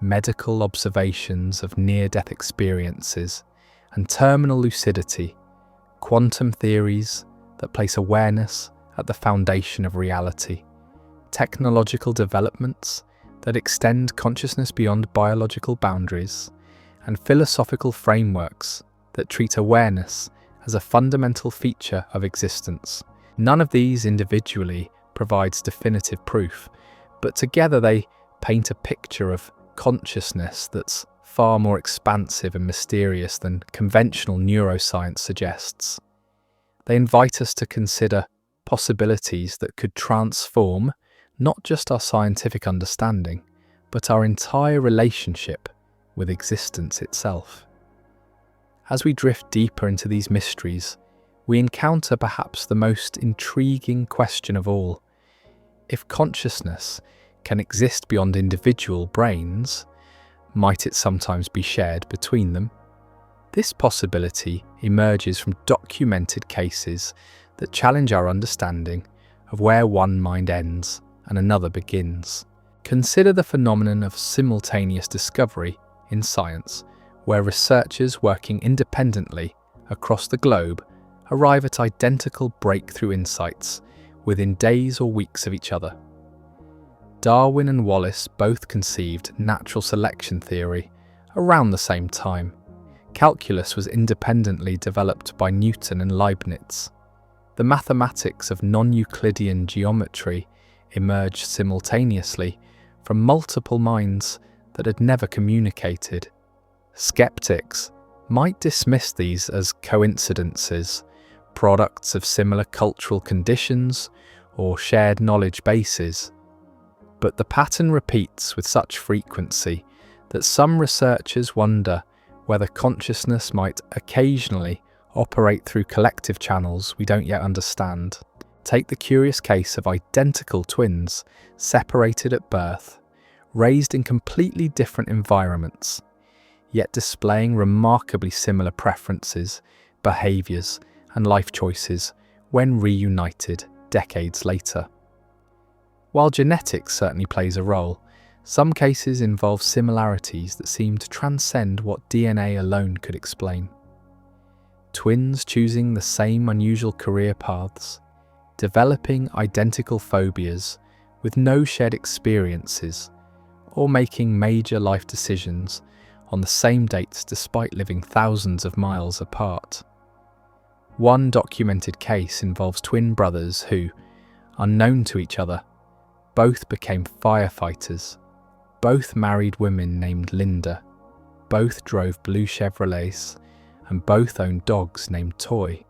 medical observations of near-death experiences and terminal lucidity, quantum theories that place awareness at the foundation of reality, technological developments that extend consciousness beyond biological boundaries, and philosophical frameworks that treat awareness as a fundamental feature of existence. None of these individually provides definitive proof, but together they paint a picture of consciousness that's far more expansive and mysterious than conventional neuroscience suggests. They invite us to consider possibilities that could transform not just our scientific understanding, but our entire relationship with existence itself. As we drift deeper into these mysteries, we encounter perhaps the most intriguing question of all. If consciousness can exist beyond individual brains, might it sometimes be shared between them? This possibility emerges from documented cases that challenge our understanding of where one mind ends and another begins. Consider the phenomenon of simultaneous discovery in science, where researchers working independently across the globe arrive at identical breakthrough insights within days or weeks of each other. Darwin and Wallace both conceived natural selection theory around the same time. Calculus was independently developed by Newton and Leibniz. The mathematics of non-Euclidean geometry emerged simultaneously from multiple minds that had never communicated. Skeptics might dismiss these as coincidences, products of similar cultural conditions or shared knowledge bases. But the pattern repeats with such frequency that some researchers wonder whether consciousness might occasionally operate through collective channels we don't yet understand. Take the curious case of identical twins separated at birth, raised in completely different environments, yet displaying remarkably similar preferences, behaviours, and life choices when reunited decades later. While genetics certainly plays a role, some cases involve similarities that seem to transcend what DNA alone could explain. Twins choosing the same unusual career paths, developing identical phobias with no shared experiences, or making major life decisions on the same dates despite living thousands of miles apart. One documented case involves twin brothers who, unknown to each other, both became firefighters. Both married women named Linda, both drove blue Chevrolets, and both owned dogs named Toy.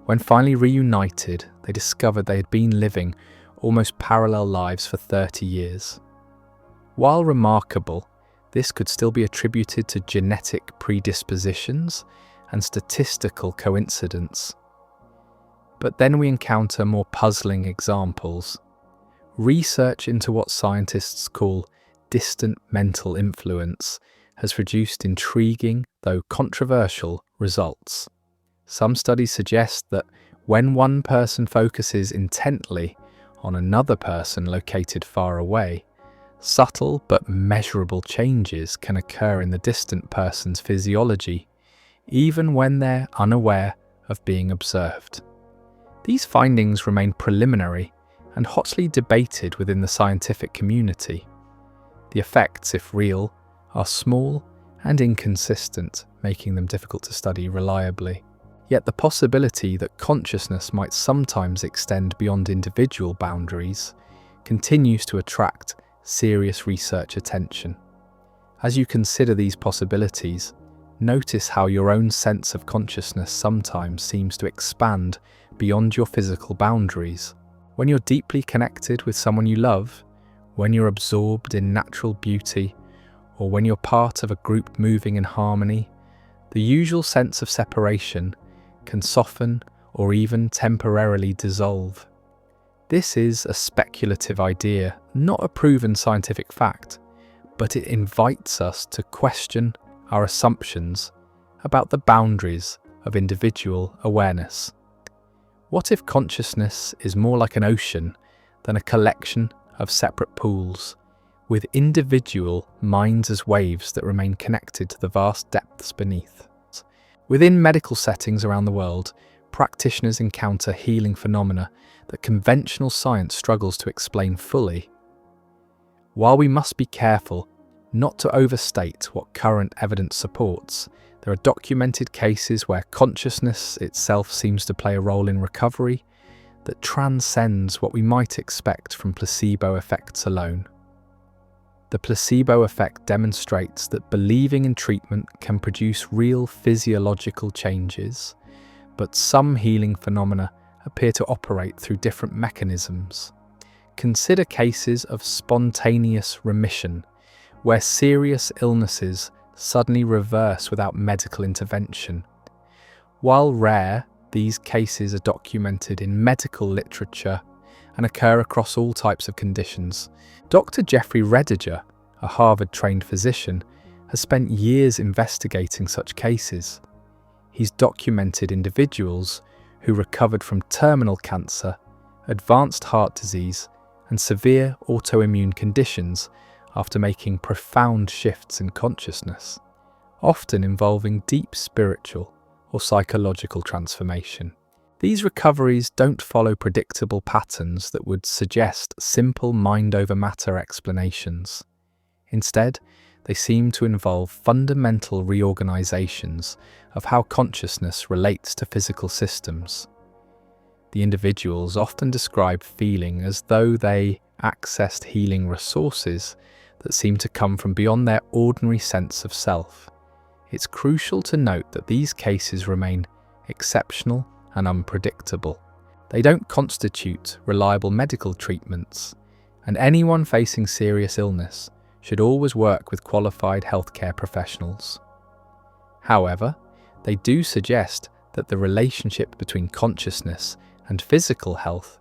When finally reunited, they discovered they had been living almost parallel lives for 30 years. While remarkable, this could still be attributed to genetic predispositions and statistical coincidence. But then we encounter more puzzling examples. Research into what scientists call distant mental influence has produced intriguing, though controversial, results. Some studies suggest that when one person focuses intently on another person located far away, subtle but measurable changes can occur in the distant person's physiology, even when they're unaware of being observed. These findings remain preliminary and hotly debated within the scientific community. The effects, if real, are small and inconsistent, making them difficult to study reliably. Yet the possibility that consciousness might sometimes extend beyond individual boundaries continues to attract serious research attention. As you consider these possibilities, Notice how your own sense of consciousness sometimes seems to expand beyond your physical boundaries. When you're deeply connected with someone you love, when you're absorbed in natural beauty, or when you're part of a group moving in harmony, the usual sense of separation can soften or even temporarily dissolve. This is a speculative idea, not a proven scientific fact, but it invites us to question our assumptions about the boundaries of individual awareness. What if consciousness is more like an ocean than a collection of separate pools, with individual minds as waves that remain connected to the vast depths beneath? Within medical settings around the world, practitioners encounter healing phenomena that conventional science struggles to explain fully. While we must be careful not to overstate what current evidence supports, there are documented cases where consciousness itself seems to play a role in recovery that transcends what we might expect from placebo effects alone. The placebo effect demonstrates that believing in treatment can produce real physiological changes, but some healing phenomena appear to operate through different mechanisms. Consider cases of spontaneous remission, where serious illnesses suddenly reverse without medical intervention. While rare, these cases are documented in medical literature and occur across all types of conditions. Dr. Jeffrey Rediger, a Harvard-trained physician, has spent years investigating such cases. He's documented individuals who recovered from terminal cancer, advanced heart disease, and severe autoimmune conditions after making profound shifts in consciousness, often involving deep spiritual or psychological transformation. These recoveries don't follow predictable patterns that would suggest simple mind-over-matter explanations. Instead, they seem to involve fundamental reorganizations of how consciousness relates to physical systems. The individuals often describe feeling as though they accessed healing resources that seem to come from beyond their ordinary sense of self. It's crucial to note that these cases remain exceptional and unpredictable. They don't constitute reliable medical treatments, and anyone facing serious illness should always work with qualified healthcare professionals. However, they do suggest that the relationship between consciousness and physical health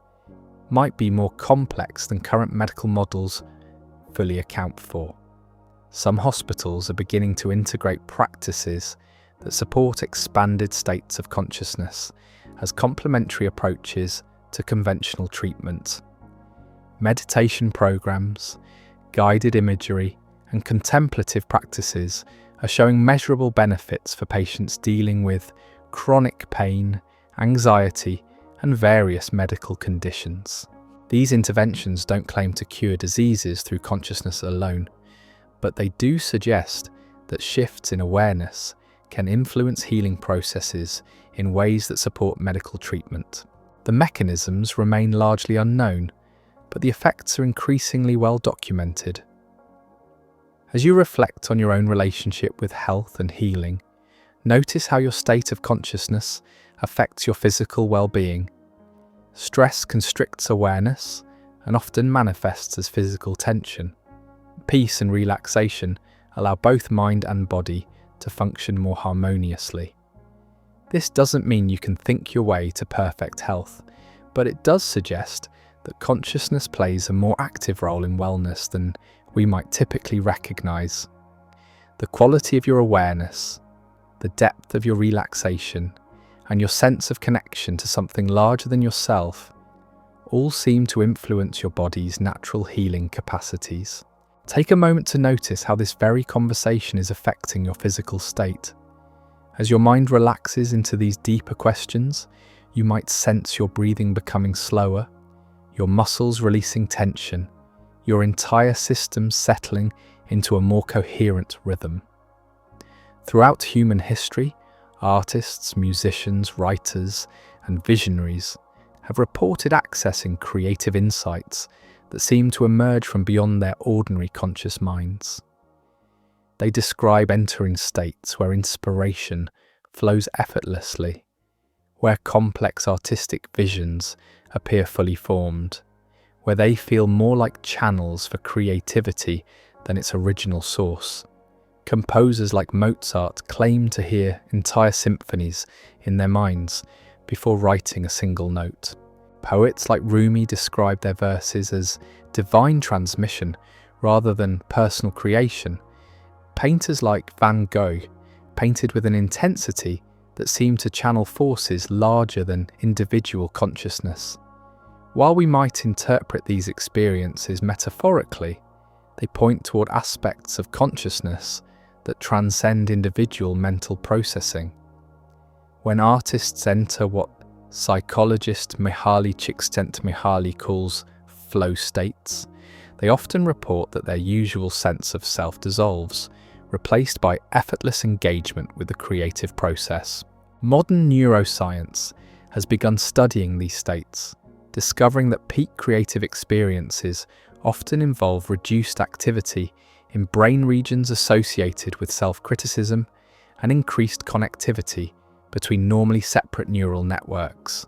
might be more complex than current medical models fully account for. Some hospitals are beginning to integrate practices that support expanded states of consciousness as complementary approaches to conventional treatment. Meditation programs, guided imagery, and contemplative practices are showing measurable benefits for patients dealing with chronic pain, anxiety, and various medical conditions. These interventions don't claim to cure diseases through consciousness alone, but they do suggest that shifts in awareness can influence healing processes in ways that support medical treatment. The mechanisms remain largely unknown, but the effects are increasingly well documented. As you reflect on your own relationship with health and healing, notice how your state of consciousness affects your physical well-being. Stress constricts awareness and often manifests as physical tension. Peace and relaxation allow both mind and body to function more harmoniously. This doesn't mean you can think your way to perfect health, but it does suggest that consciousness plays a more active role in wellness than we might typically recognize. The quality of your awareness, the depth of your relaxation, and your sense of connection to something larger than yourself all seem to influence your body's natural healing capacities. Take a moment to notice how this very conversation is affecting your physical state. As your mind relaxes into these deeper questions, you might sense your breathing becoming slower, your muscles releasing tension, your entire system settling into a more coherent rhythm. Throughout human history, artists, musicians, writers, and visionaries have reported accessing creative insights that seem to emerge from beyond their ordinary conscious minds. They describe entering states where inspiration flows effortlessly, where complex artistic visions appear fully formed, where they feel more like channels for creativity than its original source. Composers like Mozart claim to hear entire symphonies in their minds before writing a single note. Poets like Rumi describe their verses as divine transmission rather than personal creation. Painters like Van Gogh painted with an intensity that seemed to channel forces larger than individual consciousness. While we might interpret these experiences metaphorically, they point toward aspects of consciousness that transcend individual mental processing. When artists enter what psychologist Mihaly Csikszentmihalyi calls flow states, they often report that their usual sense of self dissolves, replaced by effortless engagement with the creative process. Modern neuroscience has begun studying these states, discovering that peak creative experiences often involve reduced activity in brain regions associated with self-criticism and increased connectivity between normally separate neural networks.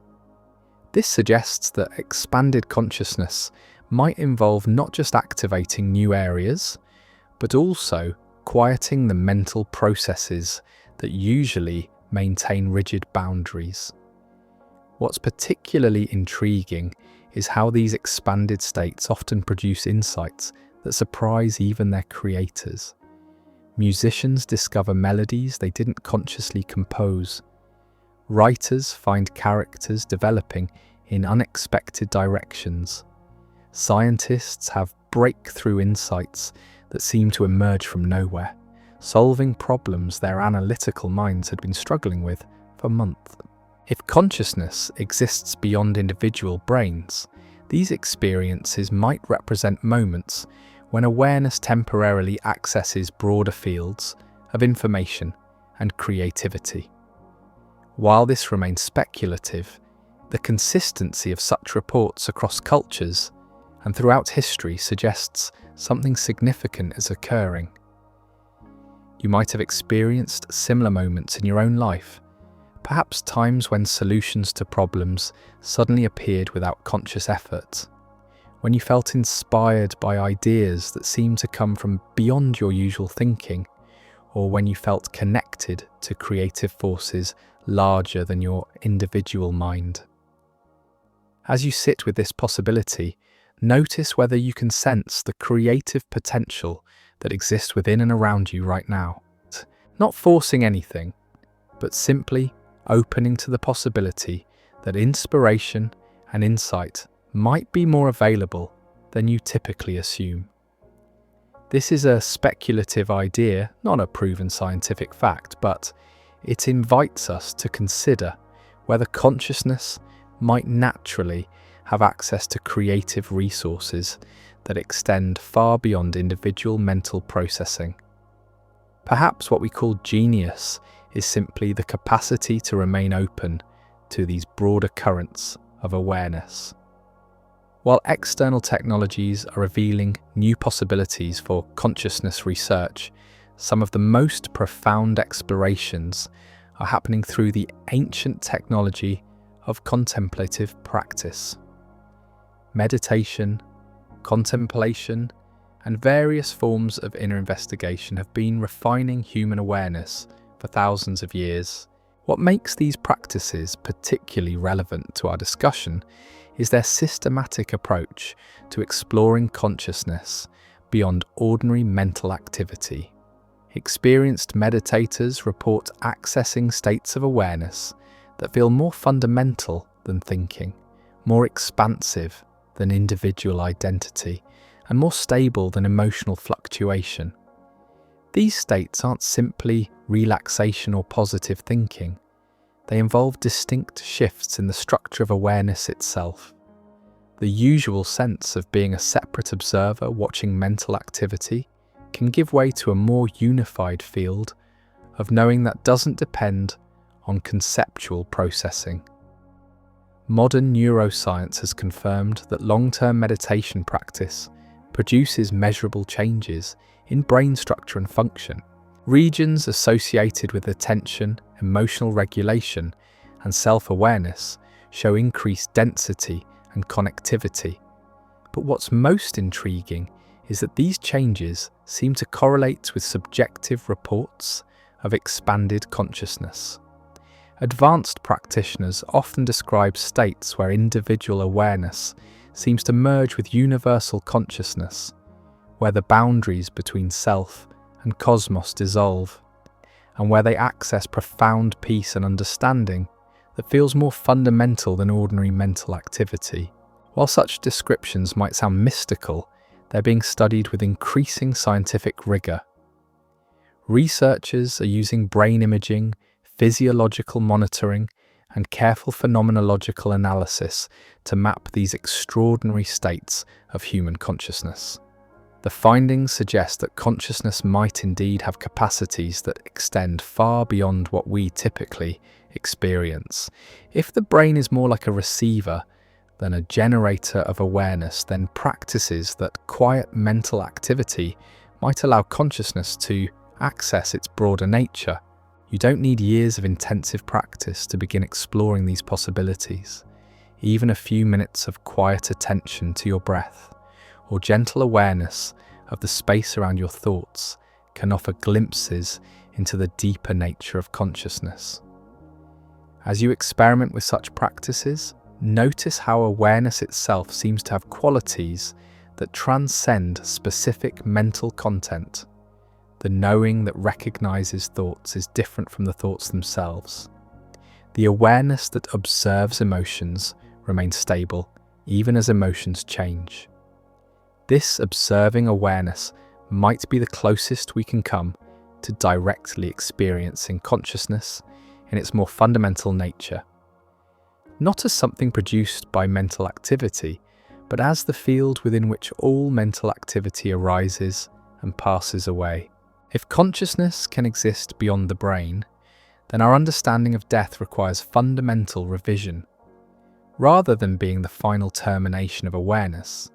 This suggests that expanded consciousness might involve not just activating new areas, but also quieting the mental processes that usually maintain rigid boundaries. What's particularly intriguing is how these expanded states often produce insights that surprise even their creators. Musicians discover melodies they didn't consciously compose. Writers find characters developing in unexpected directions. Scientists have breakthrough insights that seem to emerge from nowhere, solving problems their analytical minds had been struggling with for months. If consciousness exists beyond individual brains, these experiences might represent moments when awareness temporarily accesses broader fields of information and creativity. While this remains speculative, the consistency of such reports across cultures and throughout history suggests something significant is occurring. You might have experienced similar moments in your own life, perhaps times when solutions to problems suddenly appeared without conscious effort, when you felt inspired by ideas that seemed to come from beyond your usual thinking, or when you felt connected to creative forces larger than your individual mind. As you sit with this possibility, notice whether you can sense the creative potential that exists within and around you right now. Not forcing anything, but simply opening to the possibility that inspiration and insight might be more available than you typically assume. This is a speculative idea, not a proven scientific fact, but it invites us to consider whether consciousness might naturally have access to creative resources that extend far beyond individual mental processing. Perhaps what we call genius is simply the capacity to remain open to these broader currents of awareness. While external technologies are revealing new possibilities for consciousness research, some of the most profound explorations are happening through the ancient technology of contemplative practice. Meditation, contemplation, and various forms of inner investigation have been refining human awareness for thousands of years. What makes these practices particularly relevant to our discussion is their systematic approach to exploring consciousness beyond ordinary mental activity. Experienced meditators report accessing states of awareness that feel more fundamental than thinking, more expansive than individual identity, and more stable than emotional fluctuation. These states aren't simply relaxation or positive thinking. They involve distinct shifts in the structure of awareness itself. The usual sense of being a separate observer watching mental activity can give way to a more unified field of knowing that doesn't depend on conceptual processing. Modern neuroscience has confirmed that long-term meditation practice produces measurable changes in brain structure and function. Regions associated with attention, emotional regulation, and self-awareness show increased density and connectivity. But what's most intriguing is that these changes seem to correlate with subjective reports of expanded consciousness. Advanced practitioners often describe states where individual awareness seems to merge with universal consciousness, where the boundaries between self and cosmos dissolve, and where they access profound peace and understanding that feels more fundamental than ordinary mental activity. While such descriptions might sound mystical, they're being studied with increasing scientific rigor. Researchers are using brain imaging, physiological monitoring, and careful phenomenological analysis to map these extraordinary states of human consciousness. The findings suggest that consciousness might indeed have capacities that extend far beyond what we typically experience. If the brain is more like a receiver than a generator of awareness, then practices that quiet mental activity might allow consciousness to access its broader nature. You don't need years of intensive practice to begin exploring these possibilities. Even a few minutes of quiet attention to your breath or gentle awareness of the space around your thoughts can offer glimpses into the deeper nature of consciousness. As you experiment with such practices, notice how awareness itself seems to have qualities that transcend specific mental content. The knowing that recognizes thoughts is different from the thoughts themselves. The awareness that observes emotions remains stable, even as emotions change. This observing awareness might be the closest we can come to directly experiencing consciousness in its more fundamental nature. Not as something produced by mental activity, but as the field within which all mental activity arises and passes away. If consciousness can exist beyond the brain, then our understanding of death requires fundamental revision. Rather than being the final termination of awareness,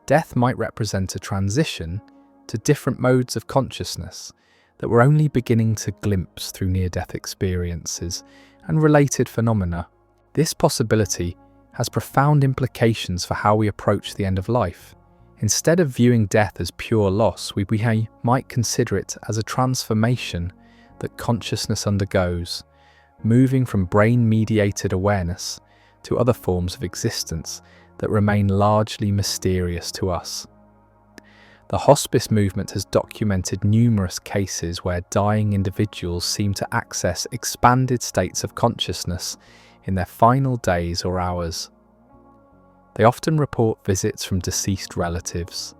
death might represent a transition to different modes of consciousness that we're only beginning to glimpse through near-death experiences and related phenomena. This possibility has profound implications for how we approach the end of life. Instead of viewing death as pure loss, we might consider it as a transformation that consciousness undergoes, moving from brain-mediated awareness to other forms of existence that remain largely mysterious to us. The hospice movement has documented numerous cases where dying individuals seem to access expanded states of consciousness in their final days or hours. They often report visits from deceased relatives,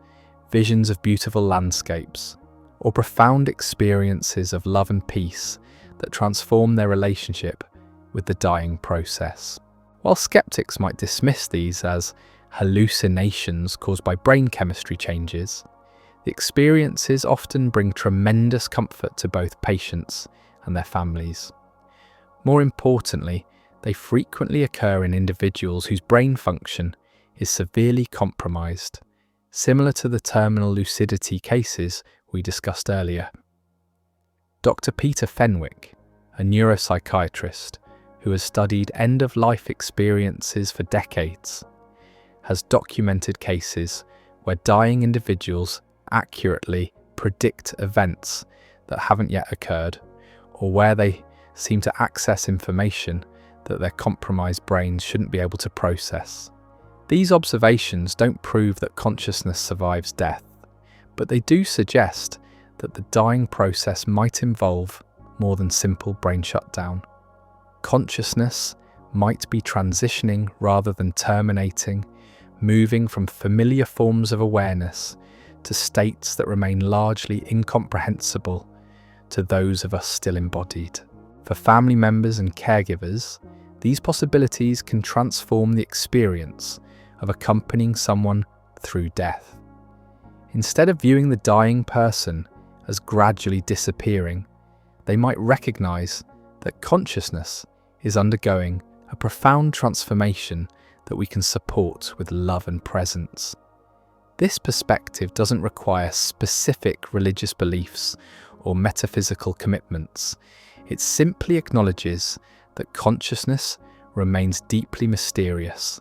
visions of beautiful landscapes, or profound experiences of love and peace that transform their relationship with the dying process. While skeptics might dismiss these as hallucinations caused by brain chemistry changes, the experiences often bring tremendous comfort to both patients and their families. More importantly, they frequently occur in individuals whose brain function is severely compromised, similar to the terminal lucidity cases we discussed earlier. Dr. Peter Fenwick, a neuropsychiatrist who has studied end-of-life experiences for decades, has documented cases where dying individuals accurately predict events that haven't yet occurred, or where they seem to access information that their compromised brains shouldn't be able to process. These observations don't prove that consciousness survives death, but they do suggest that the dying process might involve more than simple brain shutdown. Consciousness might be transitioning rather than terminating, moving from familiar forms of awareness to states that remain largely incomprehensible to those of us still embodied. For family members and caregivers, these possibilities can transform the experience of accompanying someone through death. Instead of viewing the dying person as gradually disappearing, they might recognize that consciousness is undergoing a profound transformation that we can support with love and presence. This perspective doesn't require specific religious beliefs or metaphysical commitments. It simply acknowledges that consciousness remains deeply mysterious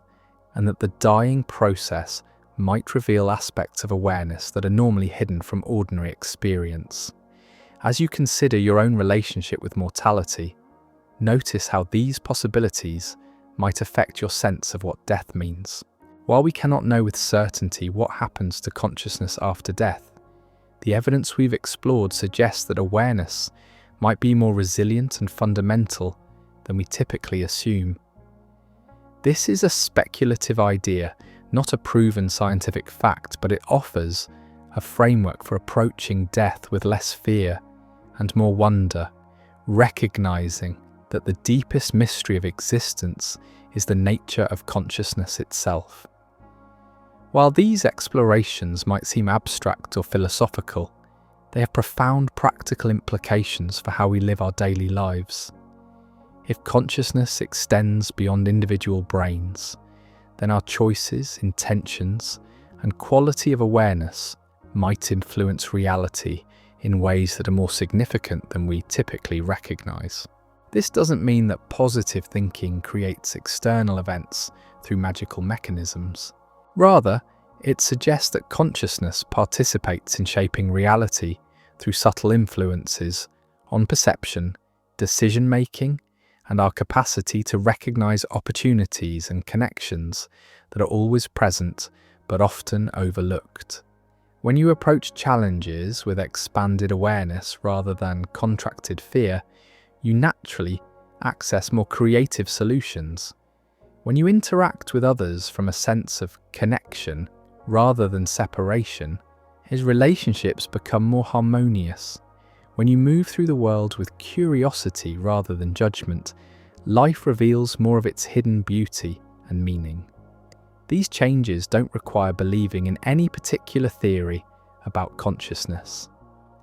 and that the dying process might reveal aspects of awareness that are normally hidden from ordinary experience. As you consider your own relationship with mortality, notice how these possibilities might affect your sense of what death means. While we cannot know with certainty what happens to consciousness after death, the evidence we've explored suggests that awareness might be more resilient and fundamental than we typically assume. This is a speculative idea, not a proven scientific fact, but it offers a framework for approaching death with less fear and more wonder, recognizing that the deepest mystery of existence is the nature of consciousness itself. While these explorations might seem abstract or philosophical, they have profound practical implications for how we live our daily lives. If consciousness extends beyond individual brains, then our choices, intentions, and quality of awareness might influence reality in ways that are more significant than we typically recognize. This doesn't mean that positive thinking creates external events through magical mechanisms. Rather, it suggests that consciousness participates in shaping reality through subtle influences on perception, decision-making, and our capacity to recognize opportunities and connections that are always present but often overlooked. When you approach challenges with expanded awareness rather than contracted fear, you naturally access more creative solutions. When you interact with others from a sense of connection rather than separation, his relationships become more harmonious. When you move through the world with curiosity rather than judgment, life reveals more of its hidden beauty and meaning. These changes don't require believing in any particular theory about consciousness.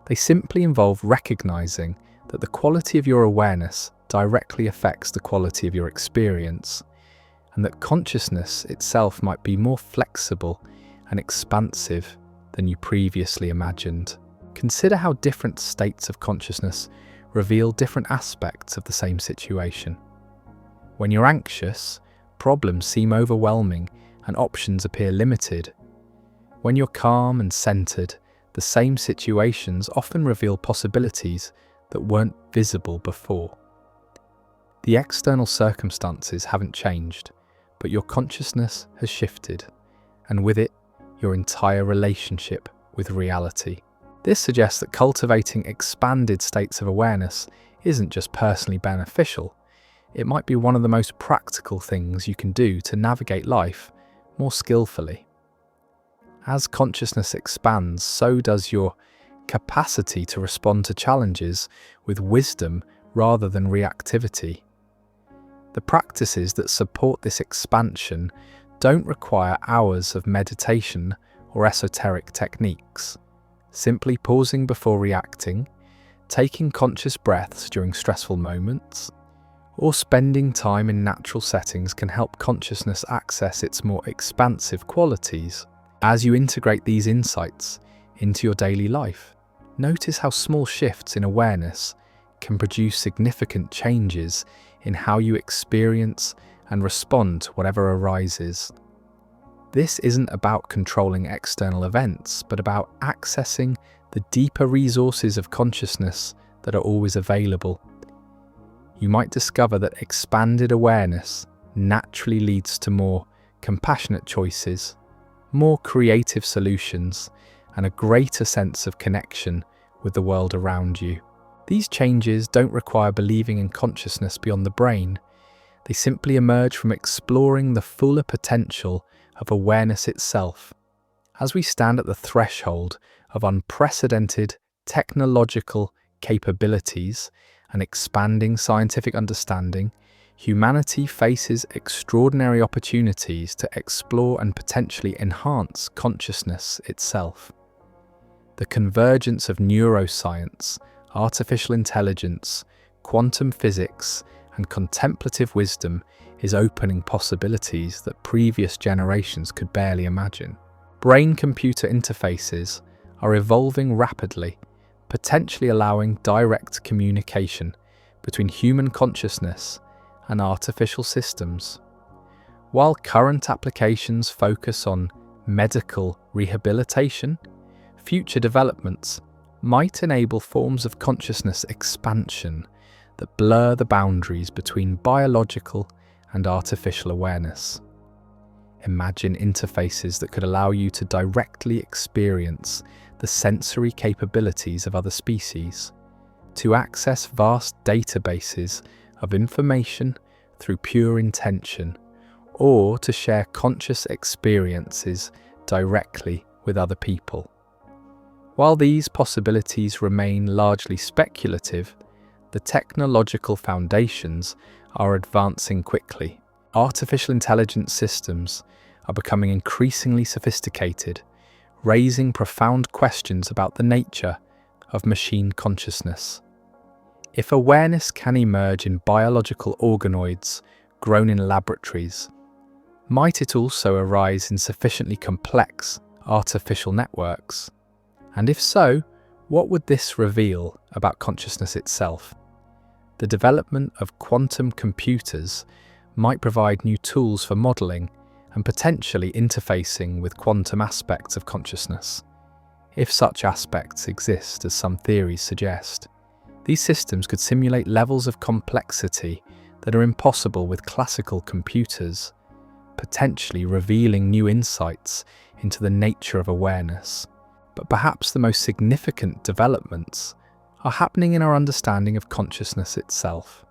They simply involve recognizing that the quality of your awareness directly affects the quality of your experience, and that consciousness itself might be more flexible and expansive than you previously imagined. Consider how different states of consciousness reveal different aspects of the same situation. When you're anxious, problems seem overwhelming and options appear limited. When you're calm and centered, the same situations often reveal possibilities that weren't visible before. The external circumstances haven't changed, but your consciousness has shifted, and with it, your entire relationship with reality. This suggests that cultivating expanded states of awareness isn't just personally beneficial, it might be one of the most practical things you can do to navigate life more skillfully. As consciousness expands, so does your capacity to respond to challenges with wisdom rather than reactivity. The practices that support this expansion don't require hours of meditation or esoteric techniques. Simply pausing before reacting, taking conscious breaths during stressful moments, or spending time in natural settings can help consciousness access its more expansive qualities. As you integrate these insights into your daily life, notice how small shifts in awareness can produce significant changes in how you experience and respond to whatever arises. This isn't about controlling external events, but about accessing the deeper resources of consciousness that are always available. You might discover that expanded awareness naturally leads to more compassionate choices, more creative solutions, and a greater sense of connection with the world around you. These changes don't require believing in consciousness beyond the brain. They simply emerge from exploring the fuller potential of awareness itself. As we stand at the threshold of unprecedented technological capabilities and expanding scientific understanding, humanity faces extraordinary opportunities to explore and potentially enhance consciousness itself. The convergence of neuroscience, artificial intelligence, quantum physics, and contemplative wisdom is opening possibilities that previous generations could barely imagine. Brain-computer interfaces are evolving rapidly, potentially allowing direct communication between human consciousness and artificial systems. While current applications focus on medical rehabilitation, future developments might enable forms of consciousness expansion that blur the boundaries between biological and artificial awareness. Imagine interfaces that could allow you to directly experience the sensory capabilities of other species, to access vast databases of information through pure intention, or to share conscious experiences directly with other people. While these possibilities remain largely speculative, the technological foundations are advancing quickly. Artificial intelligence systems are becoming increasingly sophisticated, raising profound questions about the nature of machine consciousness. If awareness can emerge in biological organoids grown in laboratories, might it also arise in sufficiently complex artificial networks? And if so, what would this reveal about consciousness itself? The development of quantum computers might provide new tools for modeling and potentially interfacing with quantum aspects of consciousness, if such aspects exist, as some theories suggest. These systems could simulate levels of complexity that are impossible with classical computers, potentially revealing new insights into the nature of awareness. But perhaps the most significant developments are happening in our understanding of consciousness itself.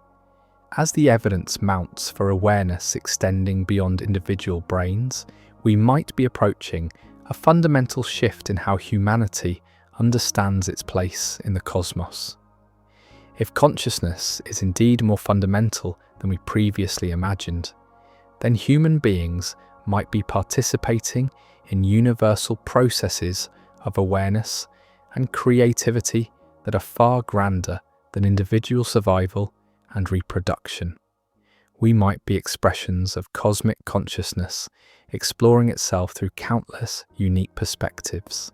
As the evidence mounts for awareness extending beyond individual brains, we might be approaching a fundamental shift in how humanity understands its place in the cosmos. If consciousness is indeed more fundamental than we previously imagined, then human beings might be participating in universal processes of awareness and creativity that are far grander than individual survival and reproduction. We might be expressions of cosmic consciousness exploring itself through countless unique perspectives.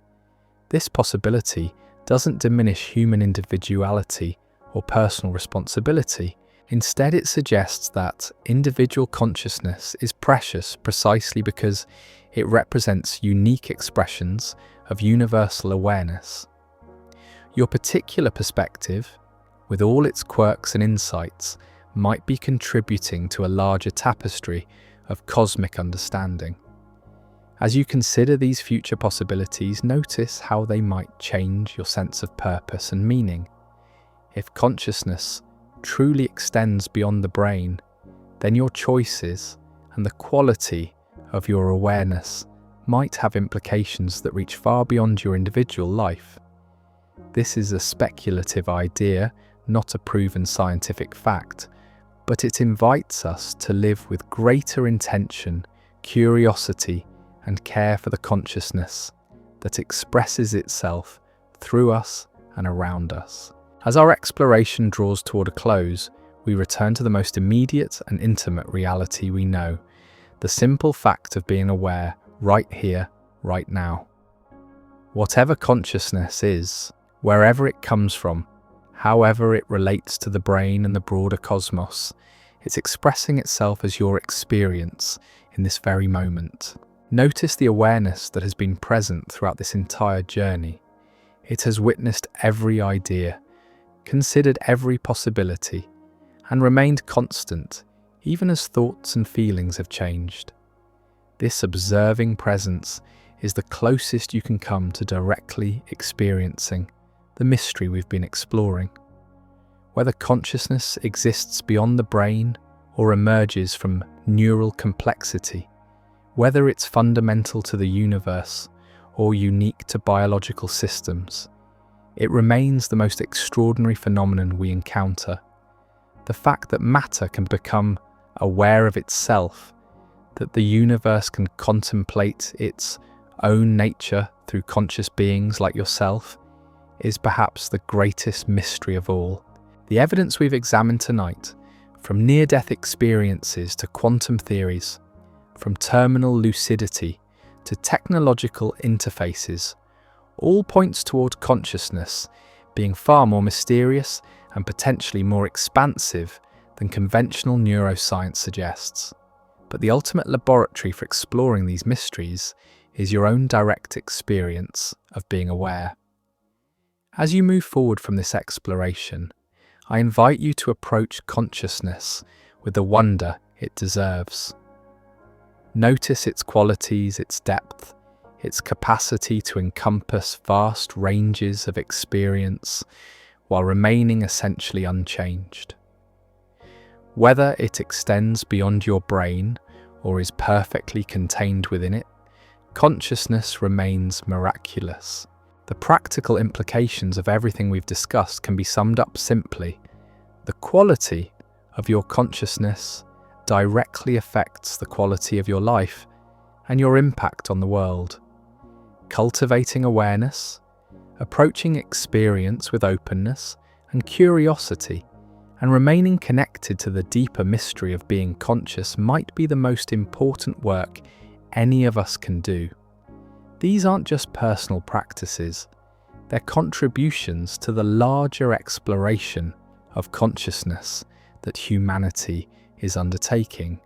This possibility doesn't diminish human individuality or personal responsibility. Instead, it suggests that individual consciousness is precious precisely because it represents unique expressions of universal awareness. Your particular perspective, with all its quirks and insights, might be contributing to a larger tapestry of cosmic understanding. As you consider these future possibilities, notice how they might change your sense of purpose and meaning. If consciousness truly extends beyond the brain, then your choices and the quality of your awareness might have implications that reach far beyond your individual life. This is a speculative idea, not a proven scientific fact, but it invites us to live with greater intention, curiosity, and care for the consciousness that expresses itself through us and around us. As our exploration draws toward a close, we return to the most immediate and intimate reality we know, the simple fact of being aware right here, right now. Whatever consciousness is, wherever it comes from, however it relates to the brain and the broader cosmos, it's expressing itself as your experience in this very moment. Notice the awareness that has been present throughout this entire journey. It has witnessed every idea, considered every possibility, and remained constant even as thoughts and feelings have changed. This observing presence is the closest you can come to directly experiencing the mystery we've been exploring. Whether consciousness exists beyond the brain or emerges from neural complexity, whether it's fundamental to the universe or unique to biological systems, it remains the most extraordinary phenomenon we encounter. The fact that matter can become aware of itself, that the universe can contemplate its own nature through conscious beings like yourself, is perhaps the greatest mystery of all. The evidence we've examined tonight, from near-death experiences to quantum theories, from terminal lucidity to technological interfaces, all points toward consciousness being far more mysterious and potentially more expansive than conventional neuroscience suggests. But the ultimate laboratory for exploring these mysteries is your own direct experience of being aware. As you move forward from this exploration, I invite you to approach consciousness with the wonder it deserves. Notice its qualities, its depth, its capacity to encompass vast ranges of experience while remaining essentially unchanged. Whether it extends beyond your brain or is perfectly contained within it, consciousness remains miraculous. The practical implications of everything we've discussed can be summed up simply. The quality of your consciousness directly affects the quality of your life and your impact on the world. Cultivating awareness, approaching experience with openness and curiosity, and remaining connected to the deeper mystery of being conscious might be the most important work any of us can do. These aren't just personal practices, they're contributions to the larger exploration of consciousness that humanity is undertaking.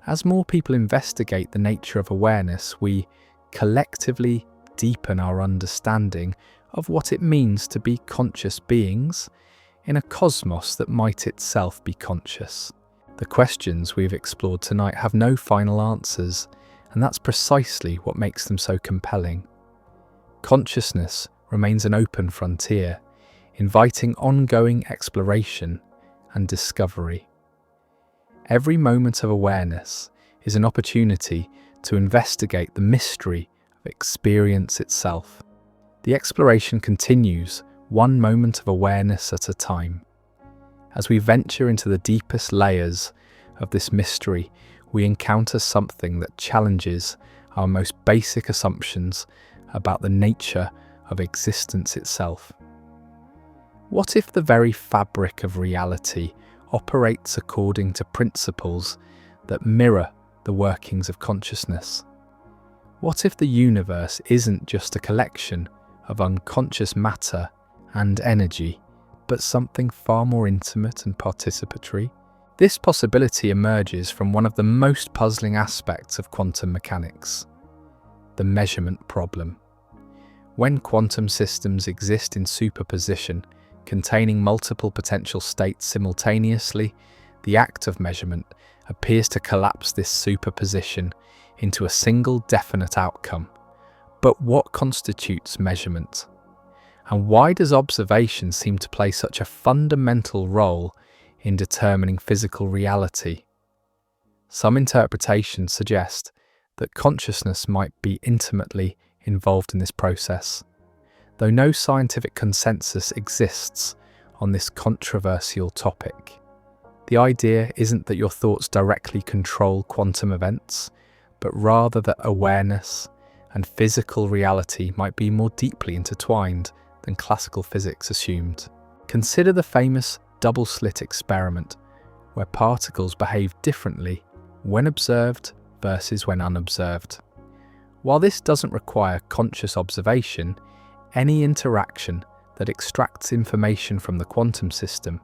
As more people investigate the nature of awareness, we collectively deepen our understanding of what it means to be conscious beings in a cosmos that might itself be conscious. The questions we've explored tonight have no final answers, and that's precisely what makes them so compelling. Consciousness remains an open frontier, inviting ongoing exploration and discovery. Every moment of awareness is an opportunity to investigate the mystery of experience itself. The exploration continues, one moment of awareness at a time. As we venture into the deepest layers of this mystery, we encounter something that challenges our most basic assumptions about the nature of existence itself. What if the very fabric of reality operates according to principles that mirror the workings of consciousness? What if the universe isn't just a collection of unconscious matter and energy, but something far more intimate and participatory? This possibility emerges from one of the most puzzling aspects of quantum mechanics, the measurement problem. When quantum systems exist in superposition, containing multiple potential states simultaneously, the act of measurement appears to collapse this superposition into a single definite outcome. But what constitutes measurement? And why does observation seem to play such a fundamental role in determining physical reality? Some interpretations suggest that consciousness might be intimately involved in this process, though no scientific consensus exists on this controversial topic. The idea isn't that your thoughts directly control quantum events, but rather that awareness and physical reality might be more deeply intertwined than classical physics assumed. Consider the famous double-slit experiment, where particles behave differently when observed versus when unobserved. While this doesn't require conscious observation, any interaction that extracts information from the quantum system,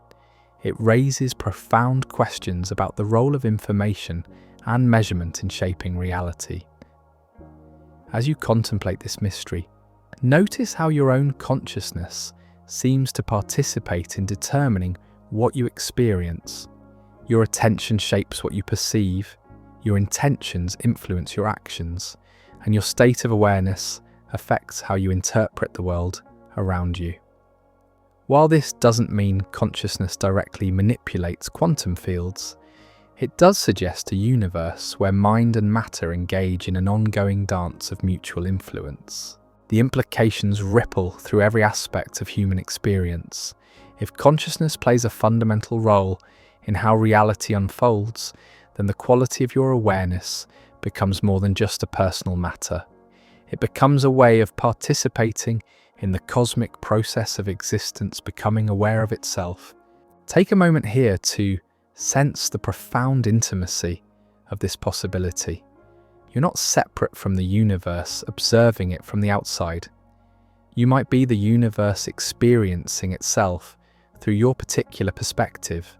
it raises profound questions about the role of information and measurement in shaping reality. As you contemplate this mystery, notice how your own consciousness seems to participate in determining what you experience. Your attention shapes what you perceive, your intentions influence your actions, and your state of awareness affects how you interpret the world around you. While this doesn't mean consciousness directly manipulates quantum fields, it does suggest a universe where mind and matter engage in an ongoing dance of mutual influence. The implications ripple through every aspect of human experience. If consciousness plays a fundamental role in how reality unfolds, then the quality of your awareness becomes more than just a personal matter. It becomes a way of participating in the cosmic process of existence, becoming aware of itself. Take a moment here to sense the profound intimacy of this possibility. You're not separate from the universe, observing it from the outside. You might be the universe experiencing itself through your particular perspective,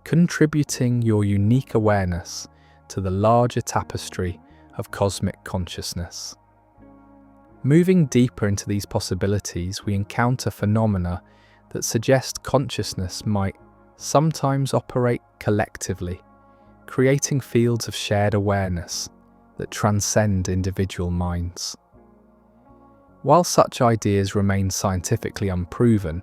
contributing your unique awareness to the larger tapestry of cosmic consciousness. Moving deeper into these possibilities, we encounter phenomena that suggest consciousness might sometimes operate collectively, creating fields of shared awareness that transcend individual minds. While such ideas remain scientifically unproven,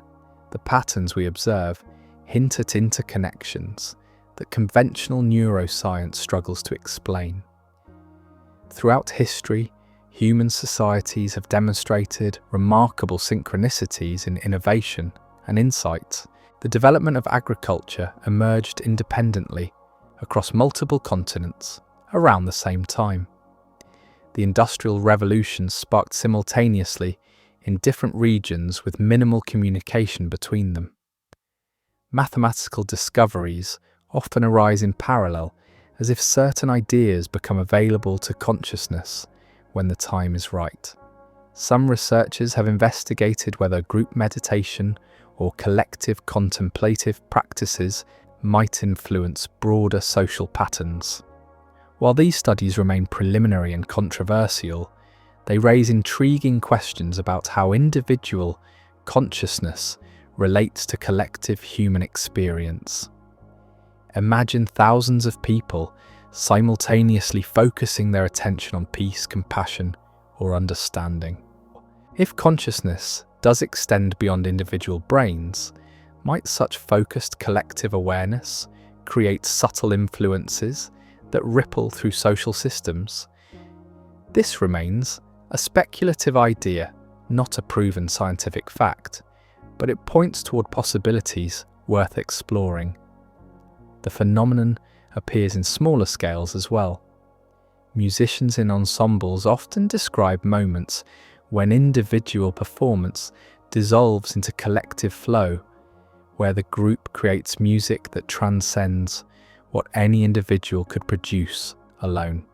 the patterns we observe hint at interconnections that conventional neuroscience struggles to explain. Throughout history, human societies have demonstrated remarkable synchronicities in innovation and insight. The development of agriculture emerged independently across multiple continents around the same time. The Industrial Revolution sparked simultaneously in different regions with minimal communication between them. Mathematical discoveries often arise in parallel, as if certain ideas become available to consciousness when the time is right. Some researchers have investigated whether group meditation or collective contemplative practices might influence broader social patterns. While these studies remain preliminary and controversial, they raise intriguing questions about how individual consciousness relates to collective human experience. Imagine thousands of people simultaneously focusing their attention on peace, compassion, or understanding. If consciousness does extend beyond individual brains, might such focused collective awareness create subtle influences that ripple through social systems? This remains a speculative idea, not a proven scientific fact, but it points toward possibilities worth exploring. The phenomenon appears in smaller scales as well. Musicians in ensembles often describe moments when individual performance dissolves into collective flow, where the group creates music that transcends what any individual could produce alone.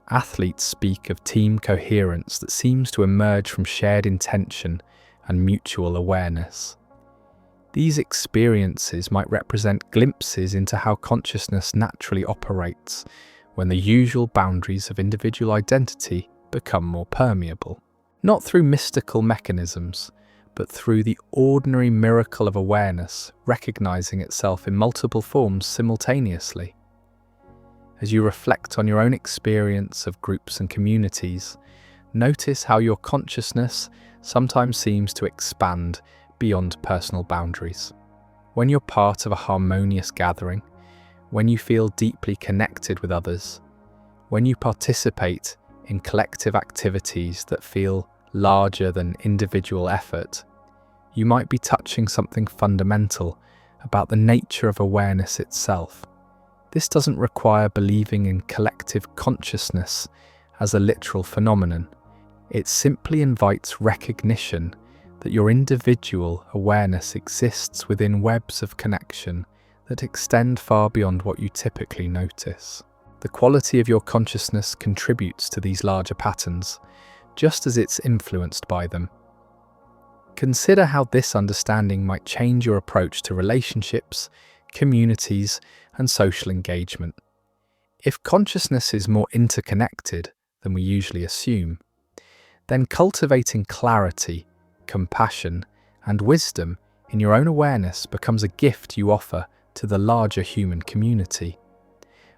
Athletes speak of team coherence that seems to emerge from shared intention and mutual awareness. These experiences might represent glimpses into how consciousness naturally operates when the usual boundaries of individual identity become more permeable. Not through mystical mechanisms, but through the ordinary miracle of awareness recognizing itself in multiple forms simultaneously. As you reflect on your own experience of groups and communities, notice how your consciousness sometimes seems to expand beyond personal boundaries. When you're part of a harmonious gathering, when you feel deeply connected with others, when you participate in collective activities that feel larger than individual effort, you might be touching something fundamental about the nature of awareness itself. This doesn't require believing in collective consciousness as a literal phenomenon. It simply invites recognition that your individual awareness exists within webs of connection that extend far beyond what you typically notice. The quality of your consciousness contributes to these larger patterns, just as it's influenced by them. Consider how this understanding might change your approach to relationships, communities, and social engagement. If consciousness is more interconnected than we usually assume, then cultivating clarity, compassion, and wisdom in your own awareness becomes a gift you offer to the larger human community.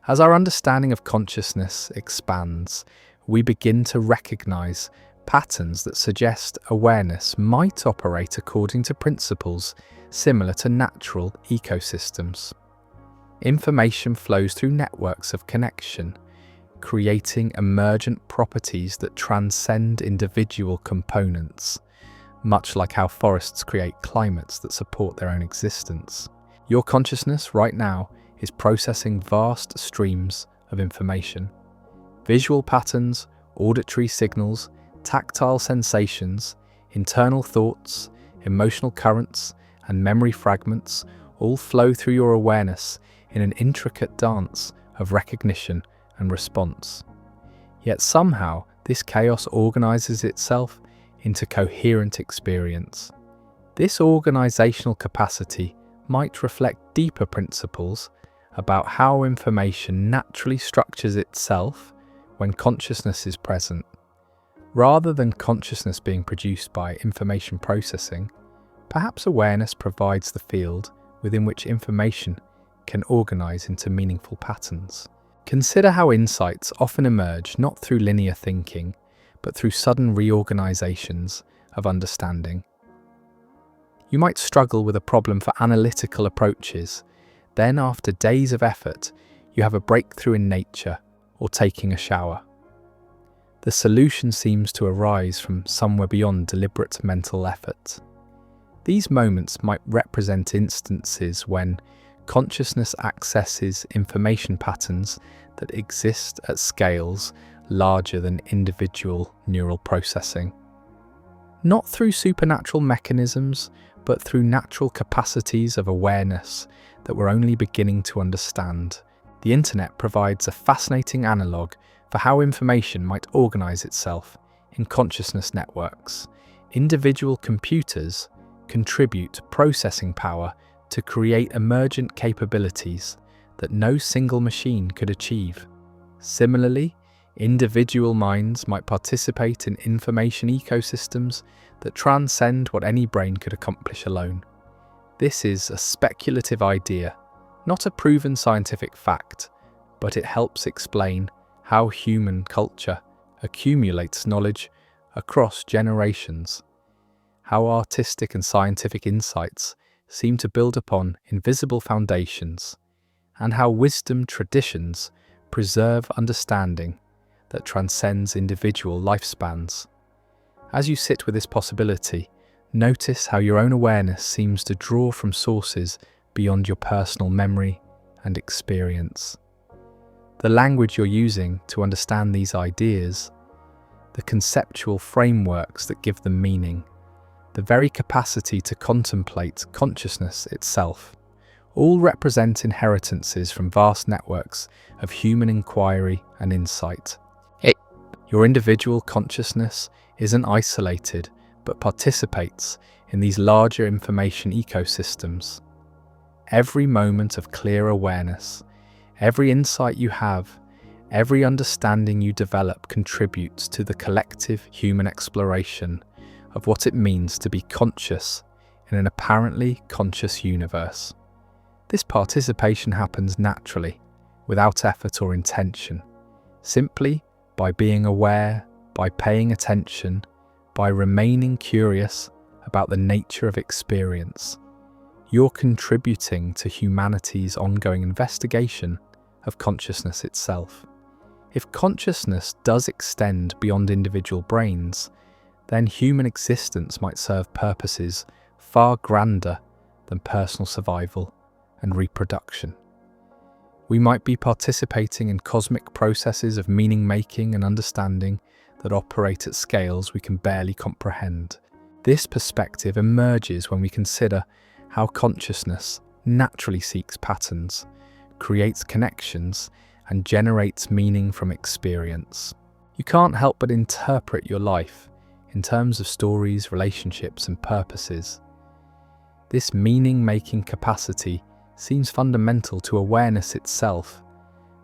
As our understanding of consciousness expands, we begin to recognize patterns that suggest awareness might operate according to principles similar to natural ecosystems. Information flows through networks of connection, creating emergent properties that transcend individual components, much like how forests create climates that support their own existence. Your consciousness right now is processing vast streams of information. Visual patterns, auditory signals, tactile sensations, internal thoughts, emotional currents, and memory fragments all flow through your awareness in an intricate dance of recognition and response. Yet somehow this chaos organizes itself into coherent experience. This organizational capacity might reflect deeper principles about how information naturally structures itself when consciousness is present. Rather than consciousness being produced by information processing, perhaps awareness provides the field within which information can organize into meaningful patterns. Consider how insights often emerge not through linear thinking, but through sudden reorganizations of understanding. You might struggle with a problem for analytical approaches. Then, after days of effort, you have a breakthrough in nature or taking a shower. The solution seems to arise from somewhere beyond deliberate mental effort. These moments might represent instances when consciousness accesses information patterns that exist at scales larger than individual neural processing. Not through supernatural mechanisms, but through natural capacities of awareness that we're only beginning to understand. The internet provides a fascinating analogue for how information might organize itself in consciousness networks. Individual computers contribute processing power to create emergent capabilities that no single machine could achieve. Similarly, individual minds might participate in information ecosystems that transcend what any brain could accomplish alone. This is a speculative idea, not a proven scientific fact, but it helps explain how human culture accumulates knowledge across generations, how artistic and scientific insights seem to build upon invisible foundations, and how wisdom traditions preserve understanding that transcends individual lifespans. As you sit with this possibility, notice how your own awareness seems to draw from sources beyond your personal memory and experience. The language you're using to understand these ideas, the conceptual frameworks that give them meaning, the very capacity to contemplate consciousness itself, all represent inheritances from vast networks of human inquiry and insight. Your individual consciousness isn't isolated, but participates in these larger information ecosystems. Every moment of clear awareness, every insight you have, every understanding you develop contributes to the collective human exploration of what it means to be conscious in an apparently conscious universe. This participation happens naturally, without effort or intention, simply by being aware, by paying attention, by remaining curious about the nature of experience. You're contributing to humanity's ongoing investigation of consciousness itself. If consciousness does extend beyond individual brains, then human existence might serve purposes far grander than personal survival and reproduction. We might be participating in cosmic processes of meaning-making and understanding that operate at scales we can barely comprehend. This perspective emerges when we consider how consciousness naturally seeks patterns, creates connections, and generates meaning from experience. You can't help but interpret your life in terms of stories, relationships, and purposes. This meaning-making capacity seems fundamental to awareness itself,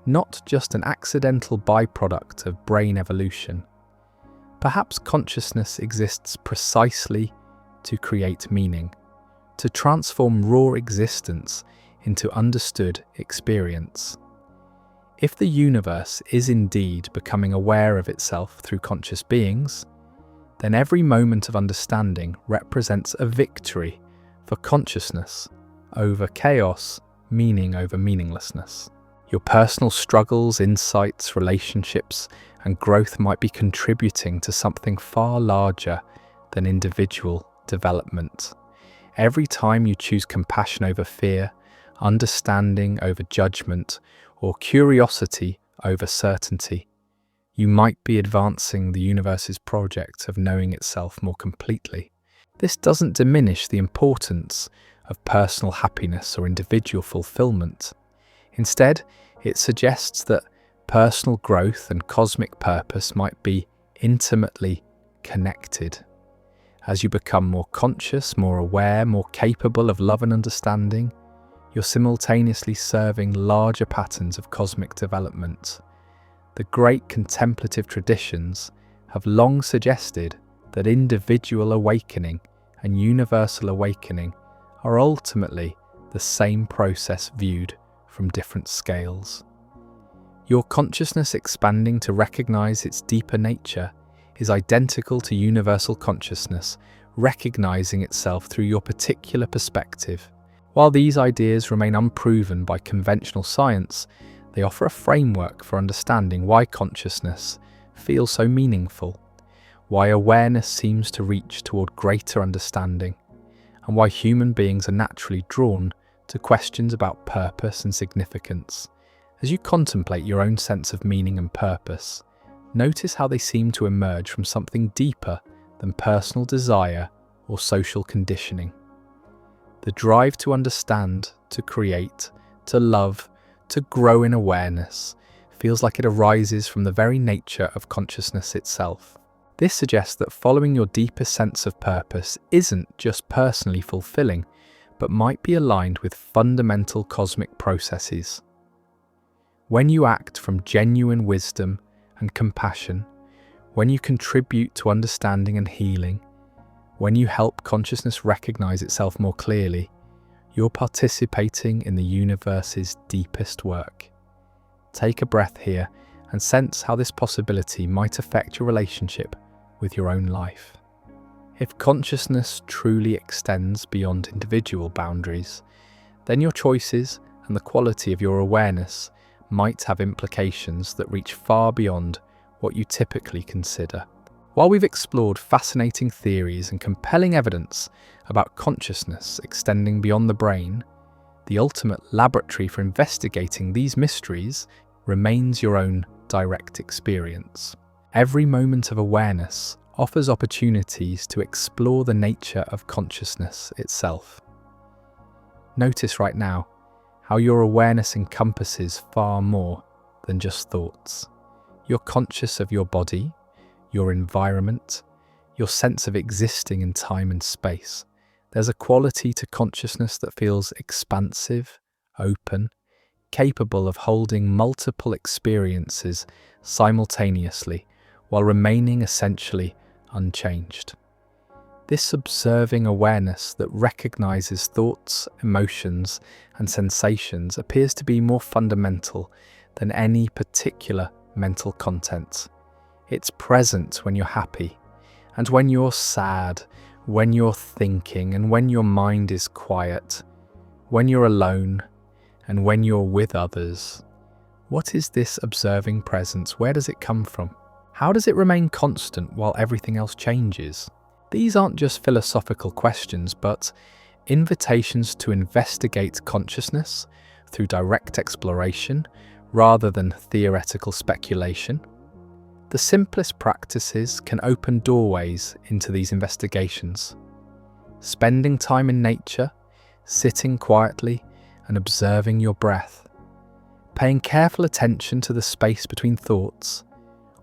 not just an accidental byproduct of brain evolution. Perhaps consciousness exists precisely to create meaning, to transform raw existence into understood experience. If the universe is indeed becoming aware of itself through conscious beings, then every moment of understanding represents a victory for consciousness over chaos, meaning over meaninglessness. Your personal struggles, insights, relationships, and growth might be contributing to something far larger than individual development. Every time you choose compassion over fear, understanding over judgment, or curiosity over certainty, you might be advancing the universe's project of knowing itself more completely. This doesn't diminish the importance of personal happiness or individual fulfillment. Instead, it suggests that Personal growth and cosmic purpose might be intimately connected. As you become more conscious, more aware, more capable of love and understanding, you're simultaneously serving larger patterns of cosmic development. The great contemplative traditions have long suggested that individual awakening and universal awakening are ultimately the same process viewed from different scales. Your consciousness expanding to recognize its deeper nature is identical to universal consciousness recognizing itself through your particular perspective. While these ideas remain unproven by conventional science, they offer a framework for understanding why consciousness feels so meaningful, why awareness seems to reach toward greater understanding, and why human beings are naturally drawn to questions about purpose and significance. As you contemplate your own sense of meaning and purpose, notice how they seem to emerge from something deeper than personal desire or social conditioning. The drive to understand, to create, to love, to grow in awareness feels like it arises from the very nature of consciousness itself. This suggests that following your deepest sense of purpose isn't just personally fulfilling, but might be aligned with fundamental cosmic processes. When you act from genuine wisdom and compassion, when you contribute to understanding and healing, when you help consciousness recognize itself more clearly, you're participating in the universe's deepest work. Take a breath here and sense how this possibility might affect your relationship with your own life. If consciousness truly extends beyond individual boundaries, then your choices and the quality of your awareness might have implications that reach far beyond what you typically consider. While we've explored fascinating theories and compelling evidence about consciousness extending beyond the brain, the ultimate laboratory for investigating these mysteries remains your own direct experience. Every moment of awareness offers opportunities to explore the nature of consciousness itself. Notice right now how your awareness encompasses far more than just thoughts. You're conscious of your body, your environment, your sense of existing in time and space. There's a quality to consciousness that feels expansive, open, capable of holding multiple experiences simultaneously while remaining essentially unchanged. This observing awareness that recognizes thoughts, emotions, and sensations appears to be more fundamental than any particular mental content. It's present when you're happy, and when you're sad, when you're thinking, and when your mind is quiet, when you're alone, and when you're with others. What is this observing presence? Where does it come from? How does it remain constant while everything else changes? These aren't just philosophical questions, but invitations to investigate consciousness through direct exploration rather than theoretical speculation. The simplest practices can open doorways into these investigations. Spending time in nature, sitting quietly, and observing your breath. Paying careful attention to the space between thoughts,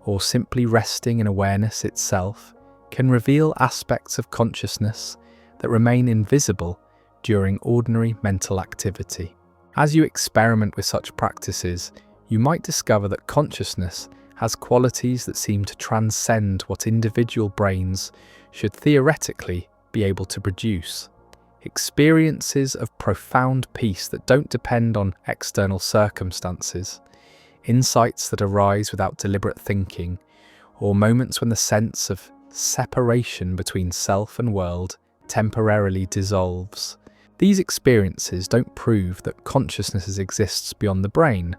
or simply resting in awareness itself, can reveal aspects of consciousness that remain invisible during ordinary mental activity. As you experiment with such practices, you might discover that consciousness has qualities that seem to transcend what individual brains should theoretically be able to produce. Experiences of profound peace that don't depend on external circumstances, insights that arise without deliberate thinking, or moments when the sense of separation between self and world temporarily dissolves. These experiences don't prove that consciousness exists beyond the brain,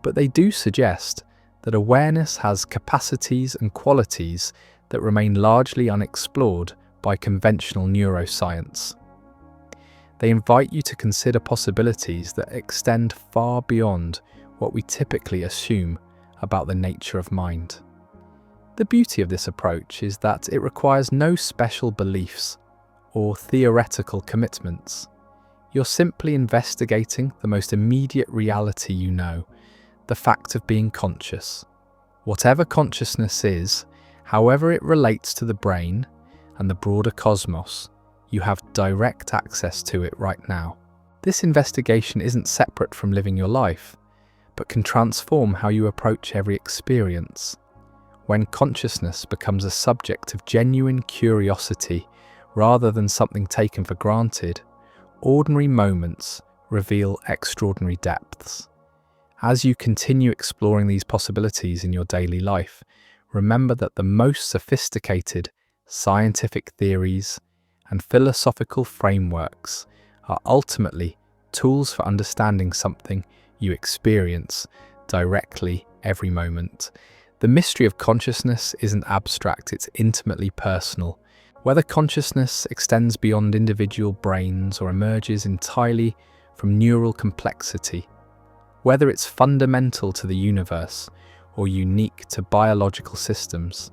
but they do suggest that awareness has capacities and qualities that remain largely unexplored by conventional neuroscience. They invite you to consider possibilities that extend far beyond what we typically assume about the nature of mind. The beauty of this approach is that it requires no special beliefs or theoretical commitments. You're simply investigating the most immediate reality you know, the fact of being conscious. Whatever consciousness is, however it relates to the brain and the broader cosmos, you have direct access to it right now. This investigation isn't separate from living your life, but can transform how you approach every experience. When consciousness becomes a subject of genuine curiosity rather than something taken for granted, ordinary moments reveal extraordinary depths. As you continue exploring these possibilities in your daily life, remember that the most sophisticated scientific theories and philosophical frameworks are ultimately tools for understanding something you experience directly every moment. The mystery of consciousness isn't abstract, it's intimately personal. Whether consciousness extends beyond individual brains or emerges entirely from neural complexity, whether it's fundamental to the universe or unique to biological systems,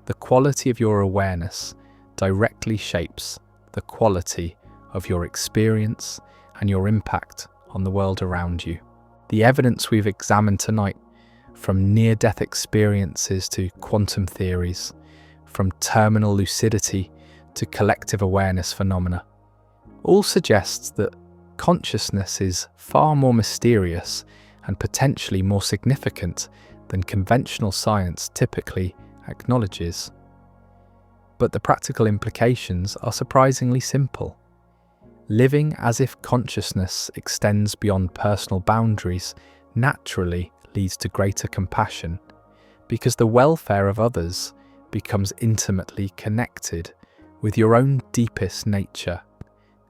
the quality of your awareness directly shapes the quality of your experience and your impact on the world around you. The evidence we've examined tonight, from near-death experiences to quantum theories, from terminal lucidity to collective awareness phenomena, all suggests that consciousness is far more mysterious and potentially more significant than conventional science typically acknowledges. But the practical implications are surprisingly simple. Living as if consciousness extends beyond personal boundaries naturally leads to greater compassion, because the welfare of others becomes intimately connected with your own deepest nature.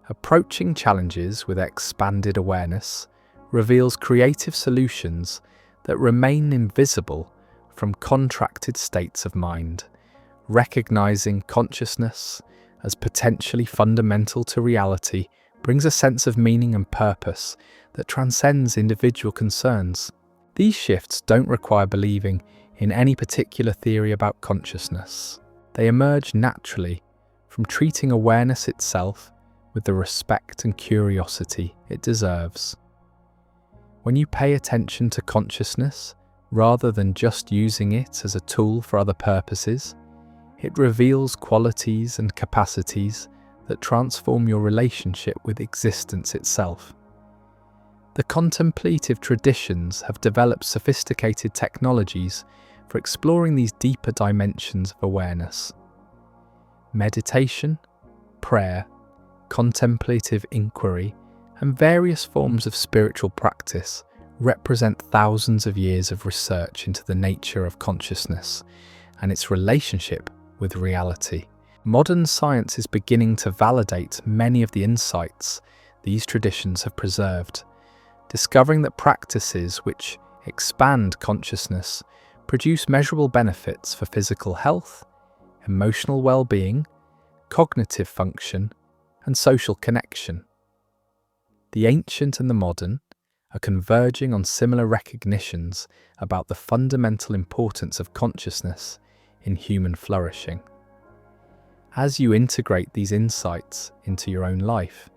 Approaching challenges with expanded awareness reveals creative solutions that remain invisible from contracted states of mind. Recognizing consciousness as potentially fundamental to reality brings a sense of meaning and purpose that transcends individual concerns. These shifts don't require believing in any particular theory about consciousness. They emerge naturally from treating awareness itself with the respect and curiosity it deserves. When you pay attention to consciousness, rather than just using it as a tool for other purposes, it reveals qualities and capacities that transform your relationship with existence itself. The contemplative traditions have developed sophisticated technologies for exploring these deeper dimensions of awareness. Meditation, prayer, contemplative inquiry, and various forms of spiritual practice represent thousands of years of research into the nature of consciousness and its relationship with reality. Modern science is beginning to validate many of the insights these traditions have preserved, discovering that practices which expand consciousness produce measurable benefits for physical health, emotional well-being, cognitive function, and social connection. The ancient and the modern are converging on similar recognitions about the fundamental importance of consciousness in human flourishing. As you integrate these insights into your own life,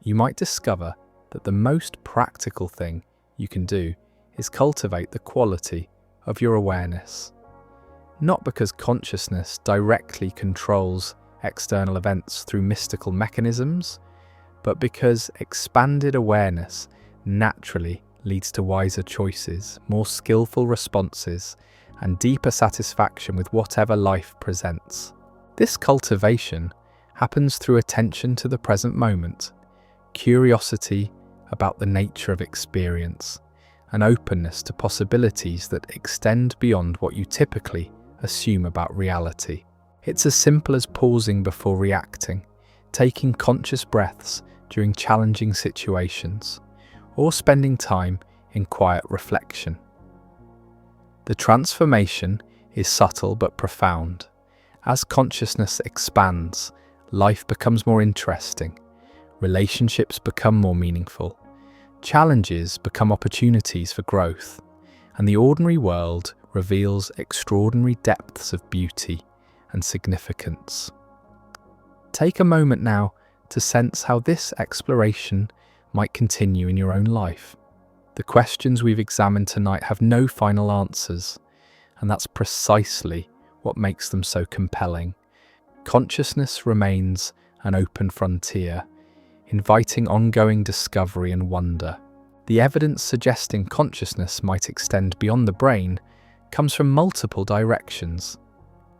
you might discover that the most practical thing you can do is cultivate the quality of your awareness. Not because consciousness directly controls external events through mystical mechanisms, but because expanded awareness naturally leads to wiser choices, more skillful responses, and deeper satisfaction with whatever life presents. This cultivation happens through attention to the present moment, curiosity about the nature of experience, and openness to possibilities that extend beyond what you typically assume about reality. It's as simple as pausing before reacting, taking conscious breaths during challenging situations, or spending time in quiet reflection. The transformation is subtle but profound. As consciousness expands, life becomes more interesting, relationships become more meaningful, challenges become opportunities for growth, and the ordinary world reveals extraordinary depths of beauty and significance. Take a moment now to sense how this exploration might continue in your own life. The questions we've examined tonight have no final answers, and that's precisely what makes them so compelling. Consciousness remains an open frontier, inviting ongoing discovery and wonder. The evidence suggesting consciousness might extend beyond the brain comes from multiple directions: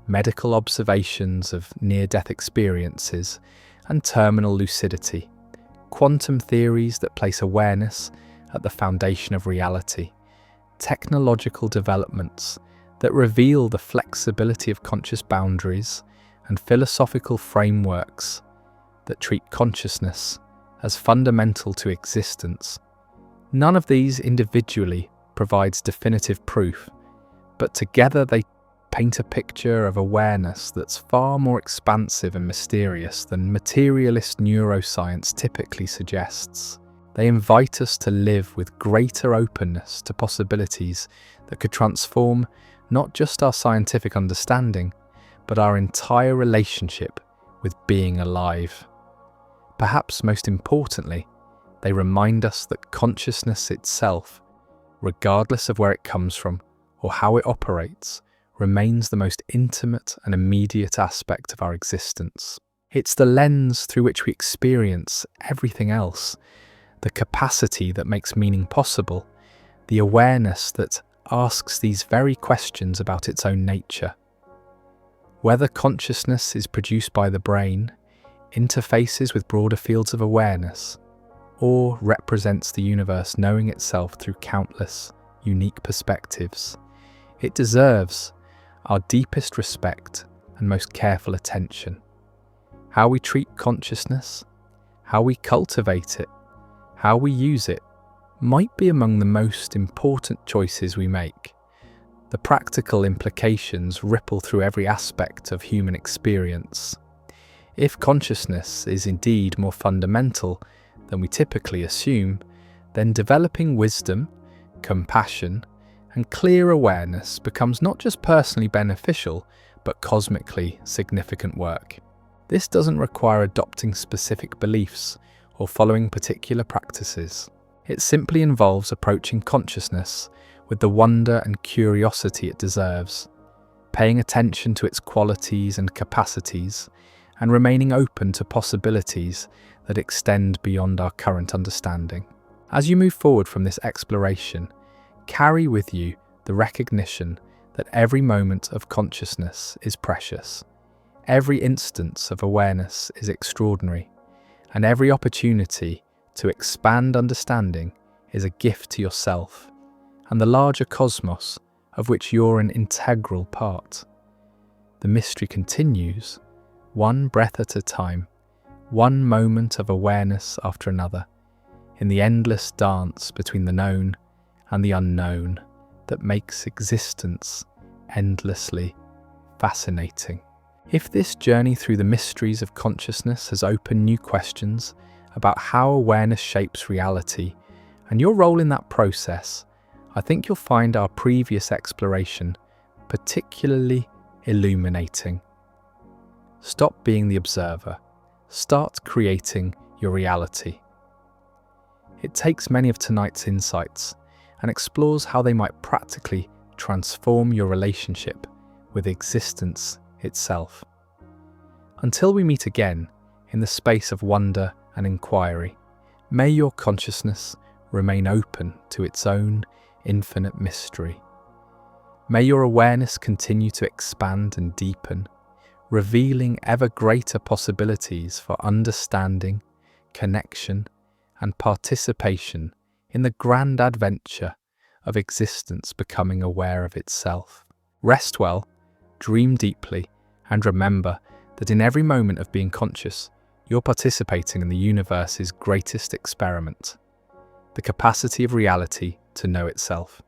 medical observations of near-death experiences and terminal lucidity, quantum theories that place awareness at the foundation of reality, technological developments that reveal the flexibility of conscious boundaries, and philosophical frameworks that treat consciousness as fundamental to existence. None of these individually provides definitive proof, but together they paint a picture of awareness that's far more expansive and mysterious than materialist neuroscience typically suggests. They invite us to live with greater openness to possibilities that could transform not just our scientific understanding, but our entire relationship with being alive. Perhaps most importantly, they remind us that consciousness itself, regardless of where it comes from or how it operates, remains the most intimate and immediate aspect of our existence. It's the lens through which we experience everything else, the capacity that makes meaning possible, the awareness that asks these very questions about its own nature. Whether consciousness is produced by the brain, interfaces with broader fields of awareness, or represents the universe knowing itself through countless, unique perspectives, it deserves our deepest respect and most careful attention. How we treat consciousness, how we cultivate it, how we use it, might be among the most important choices we make. The practical implications ripple through every aspect of human experience. If consciousness is indeed more fundamental than we typically assume, then developing wisdom, compassion, and clear awareness becomes not just personally beneficial, but cosmically significant work. This doesn't require adopting specific beliefs or following particular practices. It simply involves approaching consciousness with the wonder and curiosity it deserves, paying attention to its qualities and capacities, and remaining open to possibilities that extend beyond our current understanding. As you move forward from this exploration, carry with you the recognition that every moment of consciousness is precious, every instance of awareness is extraordinary, and every opportunity to expand understanding is a gift to yourself and the larger cosmos of which you're an integral part. The mystery continues, one breath at a time, one moment of awareness after another, in the endless dance between the known and the unknown that makes existence endlessly fascinating. If this journey through the mysteries of consciousness has opened new questions about how awareness shapes reality and your role in that process, I think you'll find our previous exploration particularly illuminating. Stop being the observer. Start creating your reality. It takes many of tonight's insights and explores how they might practically transform your relationship with existence itself. Until we meet again in the space of wonder and inquiry, may your consciousness remain open to its own infinite mystery. May your awareness continue to expand and deepen, revealing ever greater possibilities for understanding, connection, and participation in the grand adventure of existence becoming aware of itself. Rest well, dream deeply, and remember that in every moment of being conscious, you're participating in the universe's greatest experiment, the capacity of reality to know itself.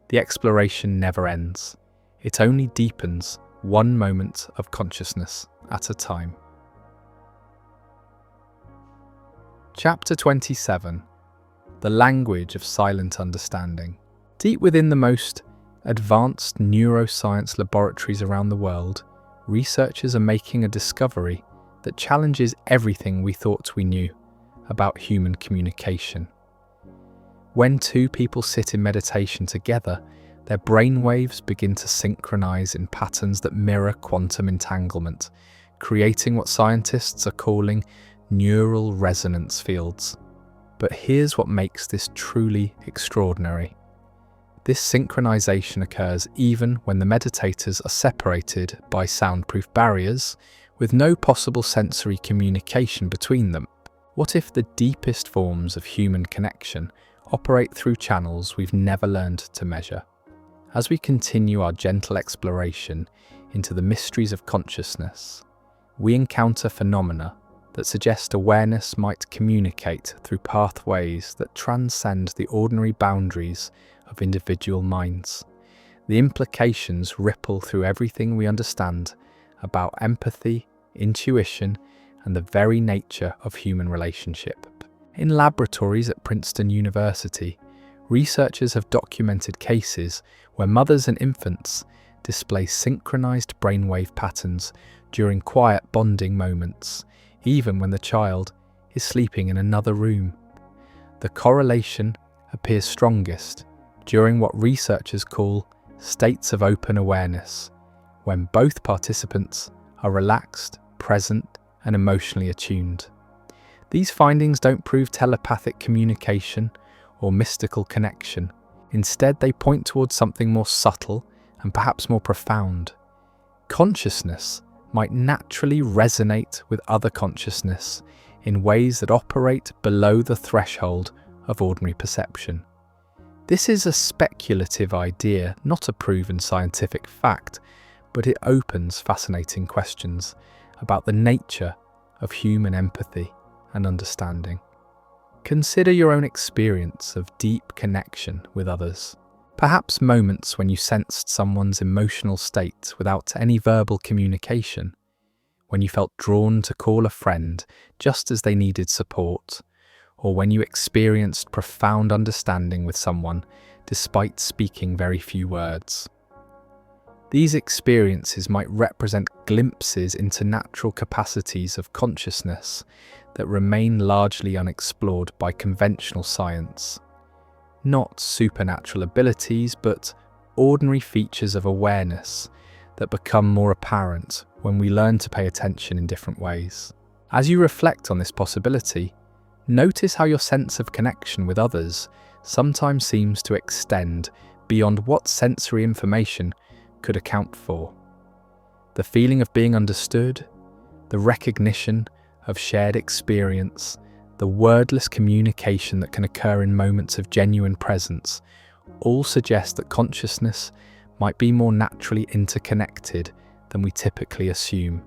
The exploration never ends. It only deepens one moment of consciousness at a time. Chapter 27. The Language of Silent Understanding. Deep within the most advanced neuroscience laboratories around the world, researchers are making a discovery that challenges everything we thought we knew about human communication. When two people sit in meditation together, their brainwaves begin to synchronize in patterns that mirror quantum entanglement, creating what scientists are calling neural resonance fields. But here's what makes this truly extraordinary. This synchronization occurs even when the meditators are separated by soundproof barriers, with no possible sensory communication between them. What if the deepest forms of human connection operate through channels we've never learned to measure? As we continue our gentle exploration into the mysteries of consciousness, we encounter phenomena that suggest awareness might communicate through pathways that transcend the ordinary boundaries of individual minds. The implications ripple through everything we understand about empathy, intuition, and the very nature of human relationship. In laboratories at Princeton University, researchers have documented cases where mothers and infants display synchronized brainwave patterns during quiet bonding moments, even when the child is sleeping in another room. The correlation appears strongest during what researchers call states of open awareness, when both participants are relaxed, present, and emotionally attuned. These findings don't prove telepathic communication or mystical connection. Instead, they point towards something more subtle and perhaps more profound. Consciousness might naturally resonate with other consciousness in ways that operate below the threshold of ordinary perception. This is a speculative idea, not a proven scientific fact, but it opens fascinating questions about the nature of human empathy and understanding. Consider your own experience of deep connection with others. Perhaps moments when you sensed someone's emotional state without any verbal communication, when you felt drawn to call a friend just as they needed support, or when you experienced profound understanding with someone despite speaking very few words. These experiences might represent glimpses into natural capacities of consciousness that remain largely unexplored by conventional science. Not supernatural abilities, but ordinary features of awareness that become more apparent when we learn to pay attention in different ways. As you reflect on this possibility, notice how your sense of connection with others sometimes seems to extend beyond what sensory information could account for. The feeling of being understood, the recognition of shared experience, the wordless communication that can occur in moments of genuine presence, all suggest that consciousness might be more naturally interconnected than we typically assume.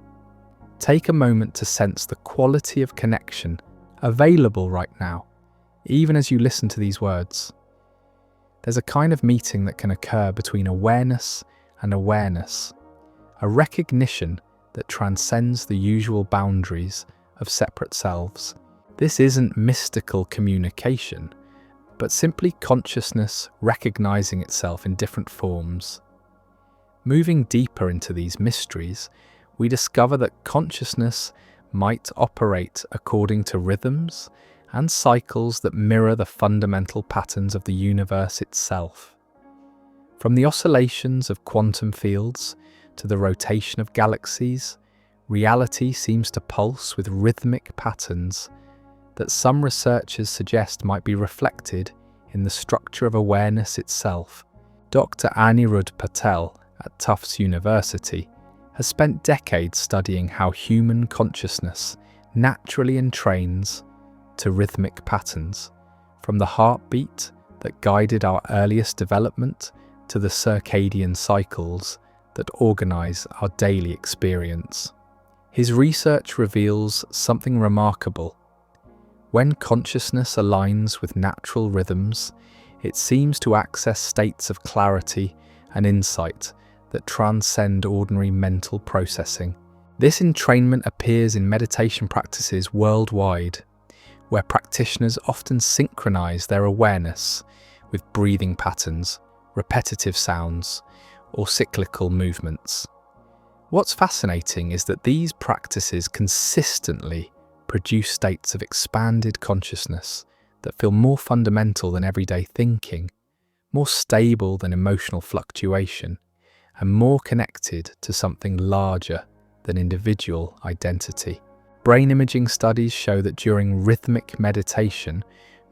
Take a moment to sense the quality of connection available right now, even as you listen to these words. There's a kind of meeting that can occur between awareness and awareness, a recognition that transcends the usual boundaries of separate selves. This isn't mystical communication, but simply consciousness recognizing itself in different forms. Moving deeper into these mysteries, we discover that consciousness might operate according to rhythms and cycles that mirror the fundamental patterns of the universe itself. From the oscillations of quantum fields to the rotation of galaxies, reality seems to pulse with rhythmic patterns that some researchers suggest might be reflected in the structure of awareness itself. Dr. Anirudh Patel at Tufts University has spent decades studying how human consciousness naturally entrains to rhythmic patterns, from the heartbeat that guided our earliest development to the circadian cycles that organize our daily experience. His research reveals something remarkable. When consciousness aligns with natural rhythms, it seems to access states of clarity and insight that transcend ordinary mental processing. This entrainment appears in meditation practices worldwide, where practitioners often synchronize their awareness with breathing patterns, repetitive sounds, or cyclical movements. What's fascinating is that these practices consistently produce states of expanded consciousness that feel more fundamental than everyday thinking, more stable than emotional fluctuation, and more connected to something larger than individual identity. Brain imaging studies show that during rhythmic meditation,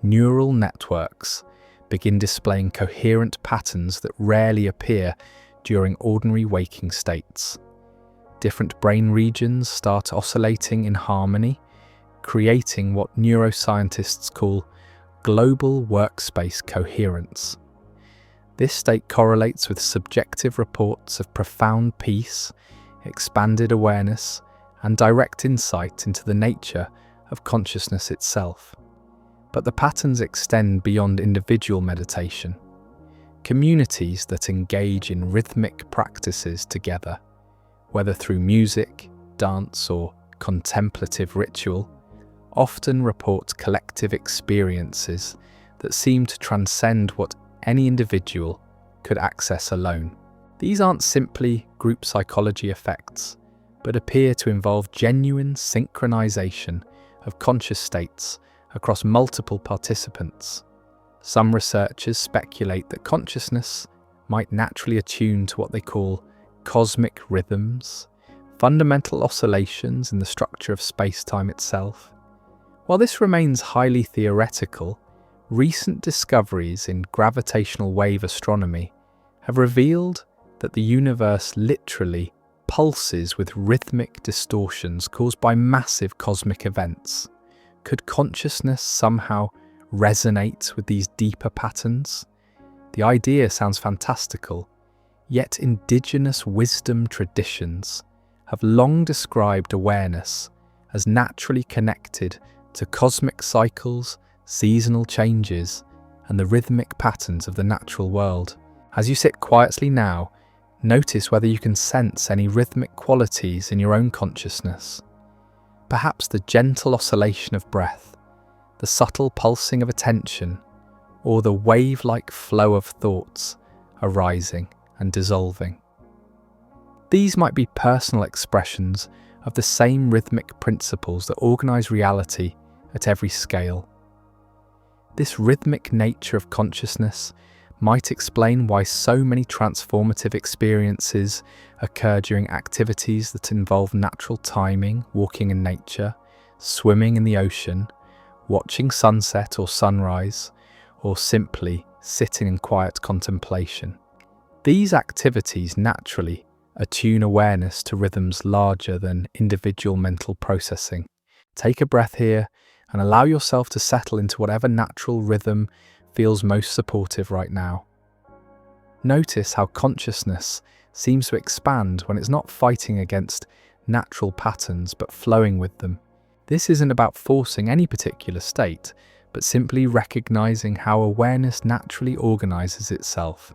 neural networks begin displaying coherent patterns that rarely appear during ordinary waking states. Different brain regions start oscillating in harmony, creating what neuroscientists call global workspace coherence. This state correlates with subjective reports of profound peace, expanded awareness, and direct insight into the nature of consciousness itself. But the patterns extend beyond individual meditation. Communities that engage in rhythmic practices together, whether through music, dance, or contemplative ritual, often report collective experiences that seem to transcend what any individual could access alone. These aren't simply group psychology effects, but appear to involve genuine synchronization of conscious states across multiple participants. Some researchers speculate that consciousness might naturally attune to what they call cosmic rhythms, fundamental oscillations in the structure of space-time itself. While this remains highly theoretical, recent discoveries in gravitational wave astronomy have revealed that the universe literally pulses with rhythmic distortions caused by massive cosmic events. Could consciousness somehow resonate with these deeper patterns? The idea sounds fantastical, yet indigenous wisdom traditions have long described awareness as naturally connected to cosmic cycles, seasonal changes, and the rhythmic patterns of the natural world. As you sit quietly now, notice whether you can sense any rhythmic qualities in your own consciousness. Perhaps the gentle oscillation of breath, the subtle pulsing of attention, or the wave-like flow of thoughts arising and dissolving. These might be personal expressions of the same rhythmic principles that organize reality at every scale. This rhythmic nature of consciousness might explain why so many transformative experiences occur during activities that involve natural timing, walking in nature, swimming in the ocean, watching sunset or sunrise, or simply sitting in quiet contemplation. These activities naturally attune awareness to rhythms larger than individual mental processing. Take a breath here and allow yourself to settle into whatever natural rhythm feels most supportive right now. Notice how consciousness seems to expand when it's not fighting against natural patterns but flowing with them. This isn't about forcing any particular state, but simply recognizing how awareness naturally organizes itself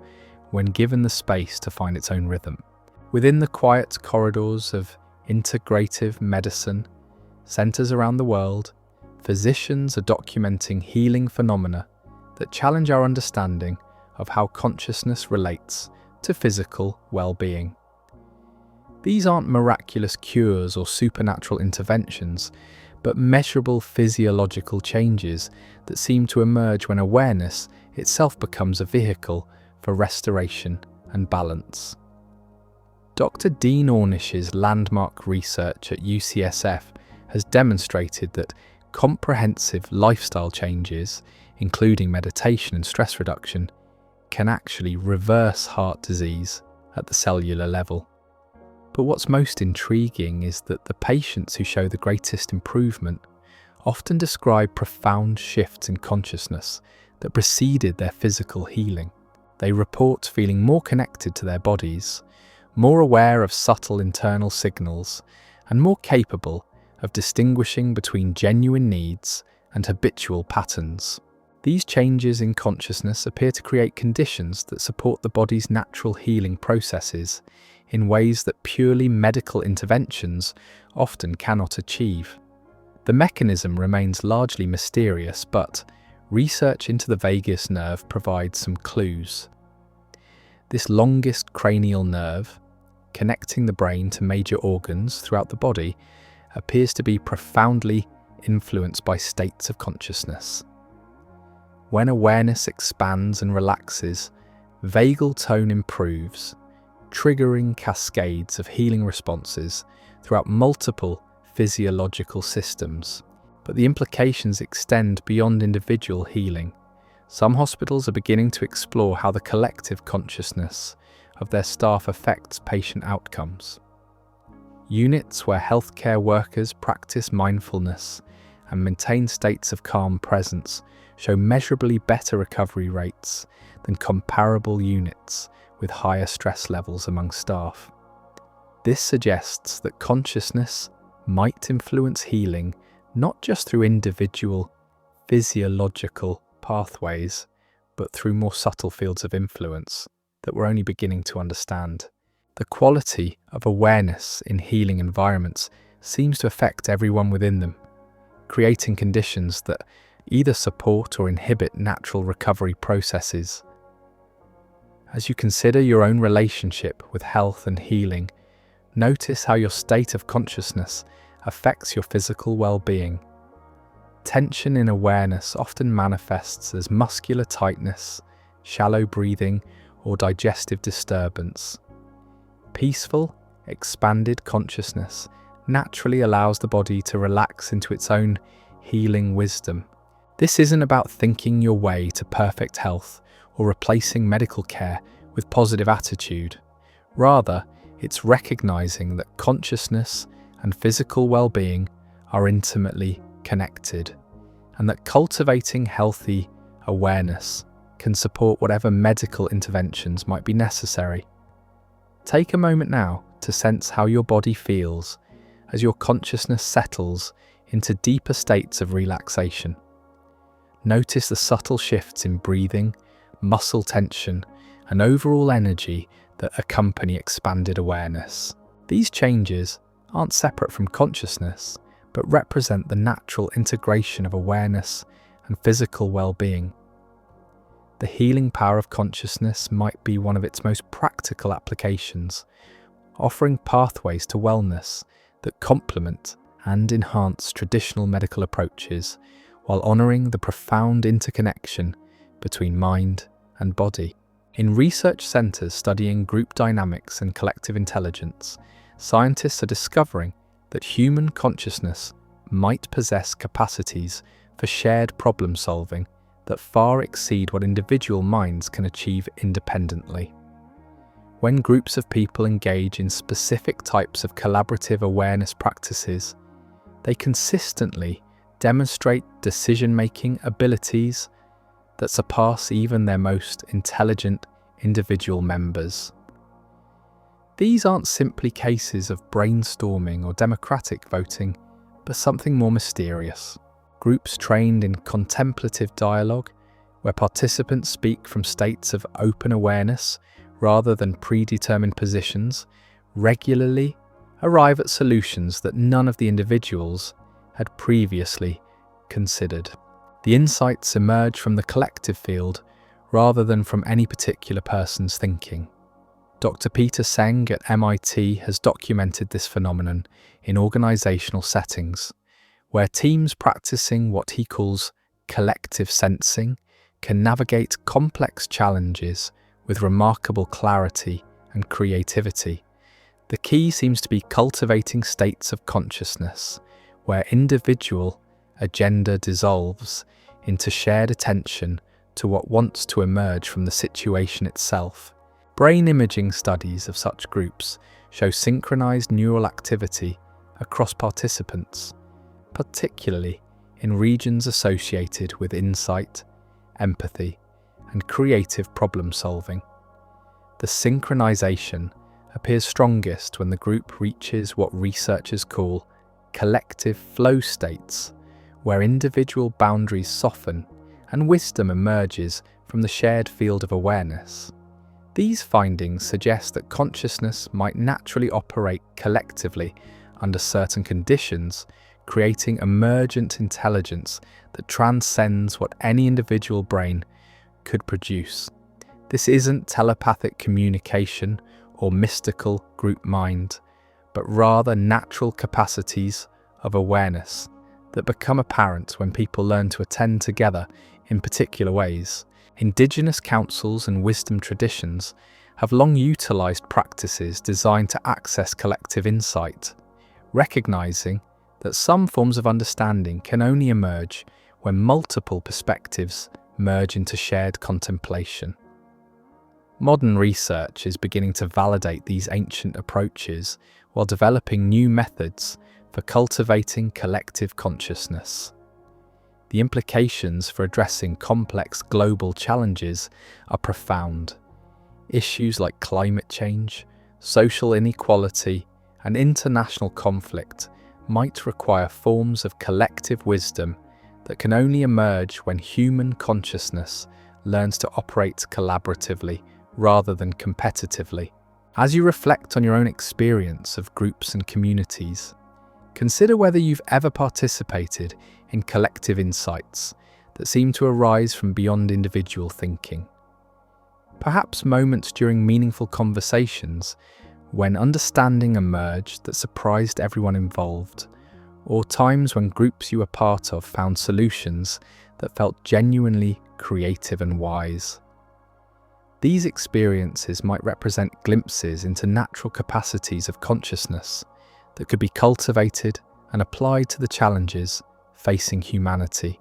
when given the space to find its own rhythm. Within the quiet corridors of integrative medicine, centers around the world, physicians are documenting healing phenomena that challenge our understanding of how consciousness relates to physical well-being. These aren't miraculous cures or supernatural interventions, but measurable physiological changes that seem to emerge when awareness itself becomes a vehicle for restoration and balance. Dr. Dean Ornish's landmark research at UCSF has demonstrated that comprehensive lifestyle changes, including meditation and stress reduction, can actually reverse heart disease at the cellular level. But what's most intriguing is that the patients who show the greatest improvement often describe profound shifts in consciousness that preceded their physical healing. They report feeling more connected to their bodies, more aware of subtle internal signals, and more capable of distinguishing between genuine needs and habitual patterns. These changes in consciousness appear to create conditions that support the body's natural healing processes in ways that purely medical interventions often cannot achieve. The mechanism remains largely mysterious, but research into the vagus nerve provides some clues. This longest cranial nerve, connecting the brain to major organs throughout the body, appears to be profoundly influenced by states of consciousness. When awareness expands and relaxes, vagal tone improves, triggering cascades of healing responses throughout multiple physiological systems. But the implications extend beyond individual healing. Some hospitals are beginning to explore how the collective consciousness of their staff affects patient outcomes. Units where healthcare workers practice mindfulness and maintain states of calm presence show measurably better recovery rates than comparable units with higher stress levels among staff. This suggests that consciousness might influence healing not just through individual physiological pathways, but through more subtle fields of influence that we're only beginning to understand. The quality of awareness in healing environments seems to affect everyone within them, creating conditions that either support or inhibit natural recovery processes. As you consider your own relationship with health and healing, notice how your state of consciousness affects your physical well-being. Tension in awareness often manifests as muscular tightness, shallow breathing, or digestive disturbance. Peaceful, expanded consciousness naturally allows the body to relax into its own healing wisdom. This isn't about thinking your way to perfect health or replacing medical care with positive attitude. Rather, it's recognizing that consciousness and physical well-being are intimately connected, and that cultivating healthy awareness can support whatever medical interventions might be necessary. Take a moment now to sense how your body feels as your consciousness settles into deeper states of relaxation. Notice the subtle shifts in breathing, muscle tension, and overall energy that accompany expanded awareness. These changes aren't separate from consciousness, but represent the natural integration of awareness and physical well-being. The healing power of consciousness might be one of its most practical applications, offering pathways to wellness that complement and enhance traditional medical approaches while honouring the profound interconnection between mind and body. In research centres studying group dynamics and collective intelligence, scientists are discovering that human consciousness might possess capacities for shared problem solving that far exceed what individual minds can achieve independently. When groups of people engage in specific types of collaborative awareness practices, they consistently demonstrate decision-making abilities that surpass even their most intelligent individual members. These aren't simply cases of brainstorming or democratic voting, but something more mysterious. Groups trained in contemplative dialogue, where participants speak from states of open awareness rather than predetermined positions, regularly arrive at solutions that none of the individuals had previously considered. The insights emerge from the collective field rather than from any particular person's thinking. Dr. Peter Seng at MIT has documented this phenomenon in organizational settings, where teams practicing what he calls collective sensing can navigate complex challenges with remarkable clarity and creativity. The key seems to be cultivating states of consciousness, where individual agenda dissolves into shared attention to what wants to emerge from the situation itself. Brain imaging studies of such groups show synchronized neural activity across participants, particularly in regions associated with insight, empathy, and creative problem-solving. The synchronization appears strongest when the group reaches what researchers call collective flow states, where individual boundaries soften and wisdom emerges from the shared field of awareness. These findings suggest that consciousness might naturally operate collectively under certain conditions, creating emergent intelligence that transcends what any individual brain could produce. This isn't telepathic communication or mystical group mind, but rather natural capacities of awareness that become apparent when people learn to attend together in particular ways. Indigenous councils and wisdom traditions have long utilized practices designed to access collective insight, recognizing that some forms of understanding can only emerge when multiple perspectives merge into shared contemplation. Modern research is beginning to validate these ancient approaches while developing new methods for cultivating collective consciousness. The implications for addressing complex global challenges are profound. Issues like climate change, social inequality, and international conflict might require forms of collective wisdom that can only emerge when human consciousness learns to operate collaboratively rather than competitively. As you reflect on your own experience of groups and communities, consider whether you've ever participated in collective insights that seem to arise from beyond individual thinking. Perhaps moments during meaningful conversations when understanding emerged that surprised everyone involved, or times when groups you were part of found solutions that felt genuinely creative and wise. These experiences might represent glimpses into natural capacities of consciousness that could be cultivated and applied to the challenges facing humanity.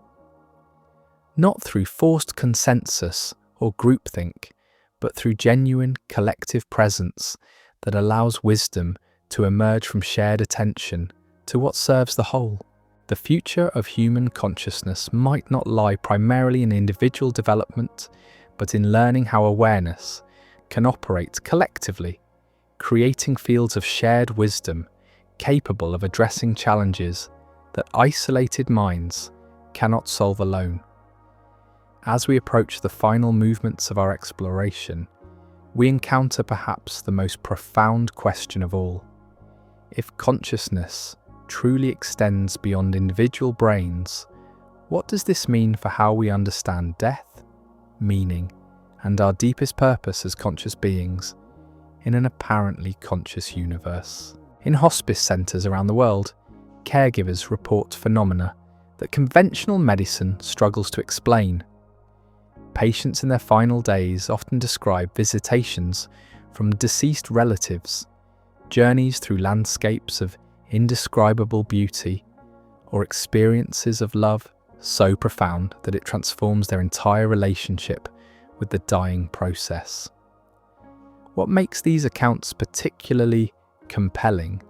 Not through forced consensus or groupthink, but through genuine collective presence that allows wisdom to emerge from shared attention to what serves the whole. The future of human consciousness might not lie primarily in individual development, but in learning how awareness can operate collectively, creating fields of shared wisdom capable of addressing challenges that isolated minds cannot solve alone. As we approach the final movements of our exploration, we encounter perhaps the most profound question of all. If consciousness truly extends beyond individual brains, what does this mean for how we understand death, meaning, and our deepest purpose as conscious beings in an apparently conscious universe? In hospice centres around the world, caregivers report phenomena that conventional medicine struggles to explain. Patients in their final days often describe visitations from deceased relatives, journeys through landscapes of indescribable beauty, or experiences of love so profound that it transforms their entire relationship with the dying process. What makes these accounts particularly compelling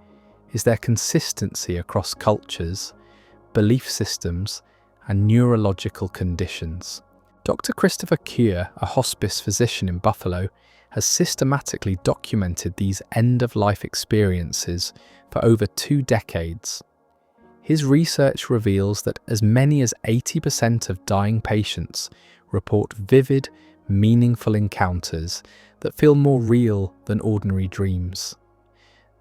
is their consistency across cultures, belief systems, and neurological conditions. Dr. Christopher Keir, a hospice physician in Buffalo, has systematically documented these end-of-life experiences for over 2 decades. His research reveals that as many as 80% of dying patients report vivid, meaningful encounters that feel more real than ordinary dreams.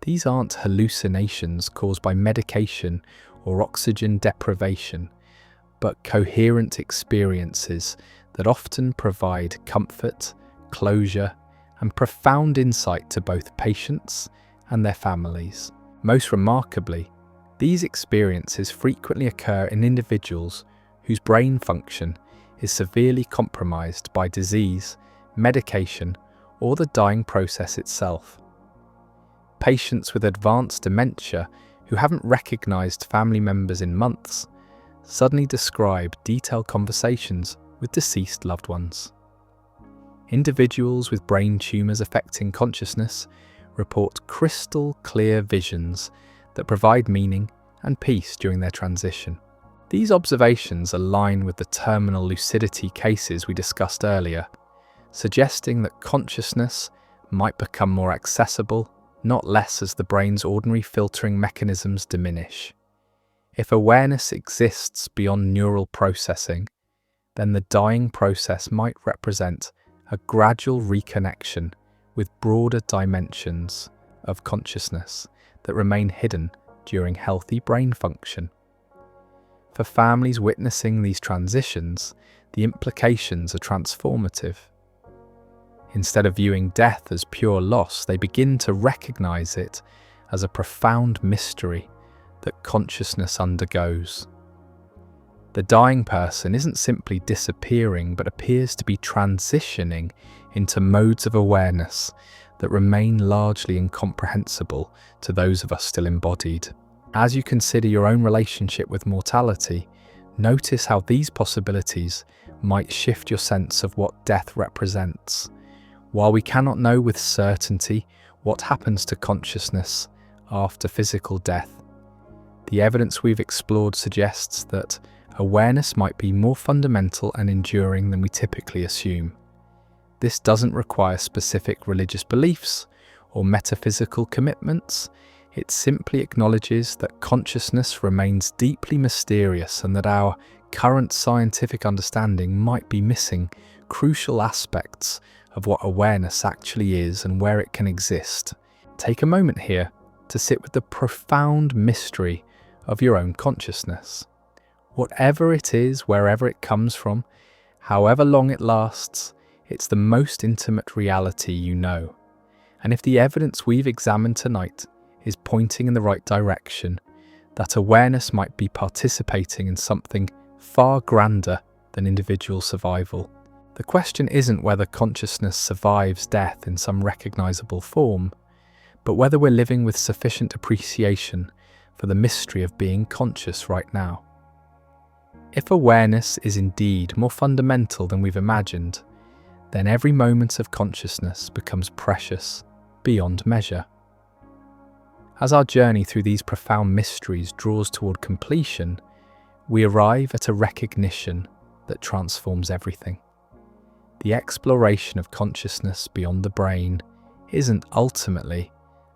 These aren't hallucinations caused by medication or oxygen deprivation, but coherent experiences that often provide comfort, closure, and profound insight to both patients and their families. Most remarkably, these experiences frequently occur in individuals whose brain function is severely compromised by disease, medication, or the dying process itself. Patients with advanced dementia who haven't recognized family members in months suddenly describe detailed conversations with deceased loved ones. Individuals with brain tumors affecting consciousness report crystal clear visions that provide meaning and peace during their transition. These observations align with the terminal lucidity cases we discussed earlier, suggesting that consciousness might become more accessible, not less, as the brain's ordinary filtering mechanisms diminish. If awareness exists beyond neural processing, then the dying process might represent a gradual reconnection with broader dimensions of consciousness that remain hidden during healthy brain function. For families witnessing these transitions, the implications are transformative. Instead of viewing death as pure loss, they begin to recognize it as a profound mystery that consciousness undergoes. The dying person isn't simply disappearing, but appears to be transitioning into modes of awareness that remain largely incomprehensible to those of us still embodied. As you consider your own relationship with mortality, notice how these possibilities might shift your sense of what death represents. While we cannot know with certainty what happens to consciousness after physical death, the evidence we've explored suggests that awareness might be more fundamental and enduring than we typically assume. This doesn't require specific religious beliefs or metaphysical commitments. It simply acknowledges that consciousness remains deeply mysterious and that our current scientific understanding might be missing crucial aspects of what awareness actually is and where it can exist. Take a moment here to sit with the profound mystery of your own consciousness. Whatever it is, wherever it comes from, however long it lasts, it's the most intimate reality you know. And if the evidence we've examined tonight is pointing in the right direction, that awareness might be participating in something far grander than individual survival. The question isn't whether consciousness survives death in some recognizable form, but whether we're living with sufficient appreciation for the mystery of being conscious right now. If awareness is indeed more fundamental than we've imagined, then every moment of consciousness becomes precious beyond measure. As our journey through these profound mysteries draws toward completion, we arrive at a recognition that transforms everything. The exploration of consciousness beyond the brain isn't ultimately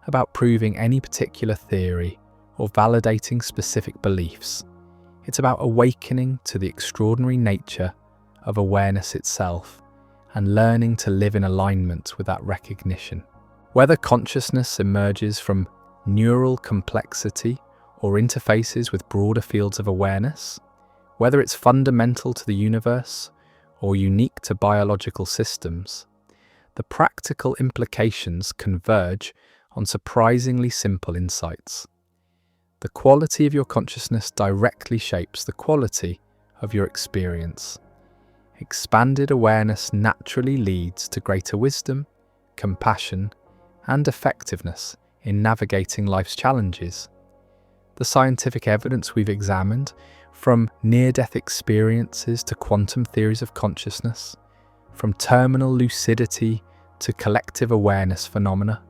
about proving any particular theory or validating specific beliefs. It's about awakening to the extraordinary nature of awareness itself and learning to live in alignment with that recognition. Whether consciousness emerges from neural complexity or interfaces with broader fields of awareness, whether it's fundamental to the universe or unique to biological systems, the practical implications converge on surprisingly simple insights. The quality of your consciousness directly shapes the quality of your experience. Expanded awareness naturally leads to greater wisdom, compassion, and effectiveness in navigating life's challenges. The scientific evidence we've examined, from near-death experiences to quantum theories of consciousness, from terminal lucidity to collective awareness phenomena,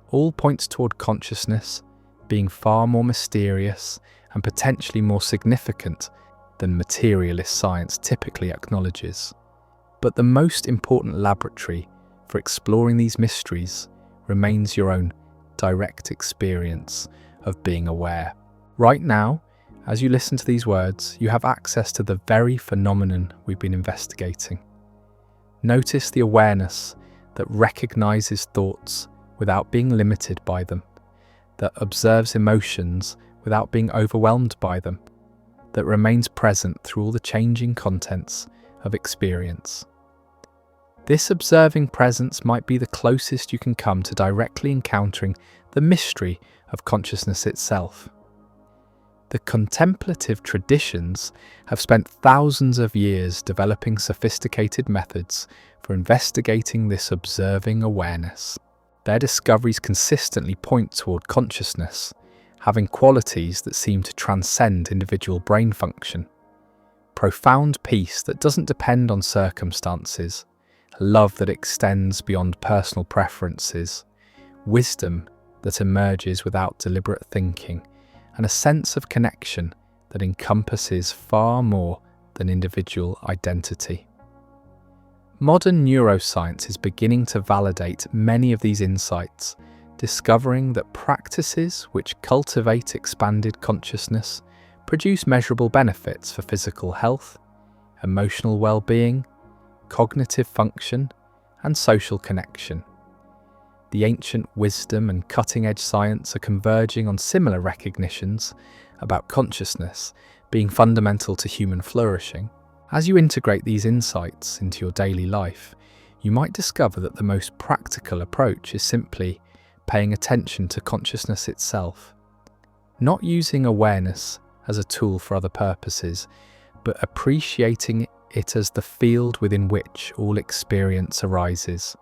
all points toward consciousness being far more mysterious and potentially more significant than materialist science typically acknowledges. But the most important laboratory for exploring these mysteries remains your own direct experience of being aware. Right now, as you listen to these words, you have access to the very phenomenon we've been investigating. Notice the awareness that recognizes thoughts without being limited by them, that observes emotions without being overwhelmed by them, that remains present through all the changing contents of experience. This observing presence might be the closest you can come to directly encountering the mystery of consciousness itself. The contemplative traditions have spent thousands of years developing sophisticated methods for investigating this observing awareness. Their discoveries consistently point toward consciousness having qualities that seem to transcend individual brain function. Profound peace that doesn't depend on circumstances, love that extends beyond personal preferences, wisdom that emerges without deliberate thinking, and a sense of connection that encompasses far more than individual identity. Modern neuroscience is beginning to validate many of these insights, discovering that practices which cultivate expanded consciousness produce measurable benefits for physical health, emotional well-being, cognitive function, and social connection. The ancient wisdom and cutting-edge science are converging on similar recognitions about consciousness being fundamental to human flourishing. As you integrate these insights into your daily life, you might discover that the most practical approach is simply paying attention to consciousness itself, not using awareness as a tool for other purposes, but appreciating it as the field within which all experience arises.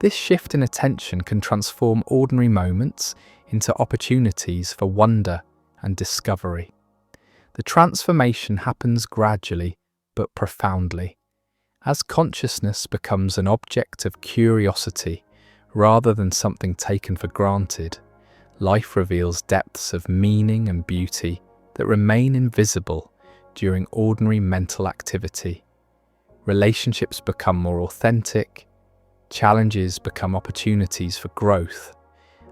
This shift in attention can transform ordinary moments into opportunities for wonder and discovery. The transformation happens gradually but profoundly. As consciousness becomes an object of curiosity rather than something taken for granted, life reveals depths of meaning and beauty that remain invisible during ordinary mental activity. Relationships become more authentic, challenges become opportunities for growth,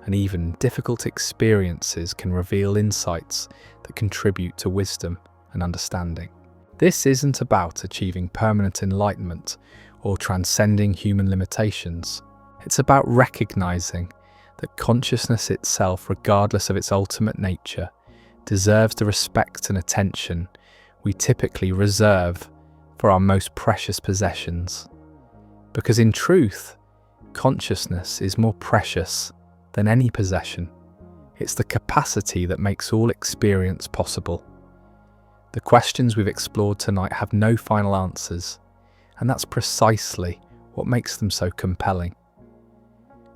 and even difficult experiences can reveal insights that contribute to wisdom and understanding. This isn't about achieving permanent enlightenment or transcending human limitations. It's about recognizing that consciousness itself, regardless of its ultimate nature, deserves the respect and attention we typically reserve for our most precious possessions. Because in truth, consciousness is more precious than any possession. It's the capacity that makes all experience possible. The questions we've explored tonight have no final answers, and that's precisely what makes them so compelling.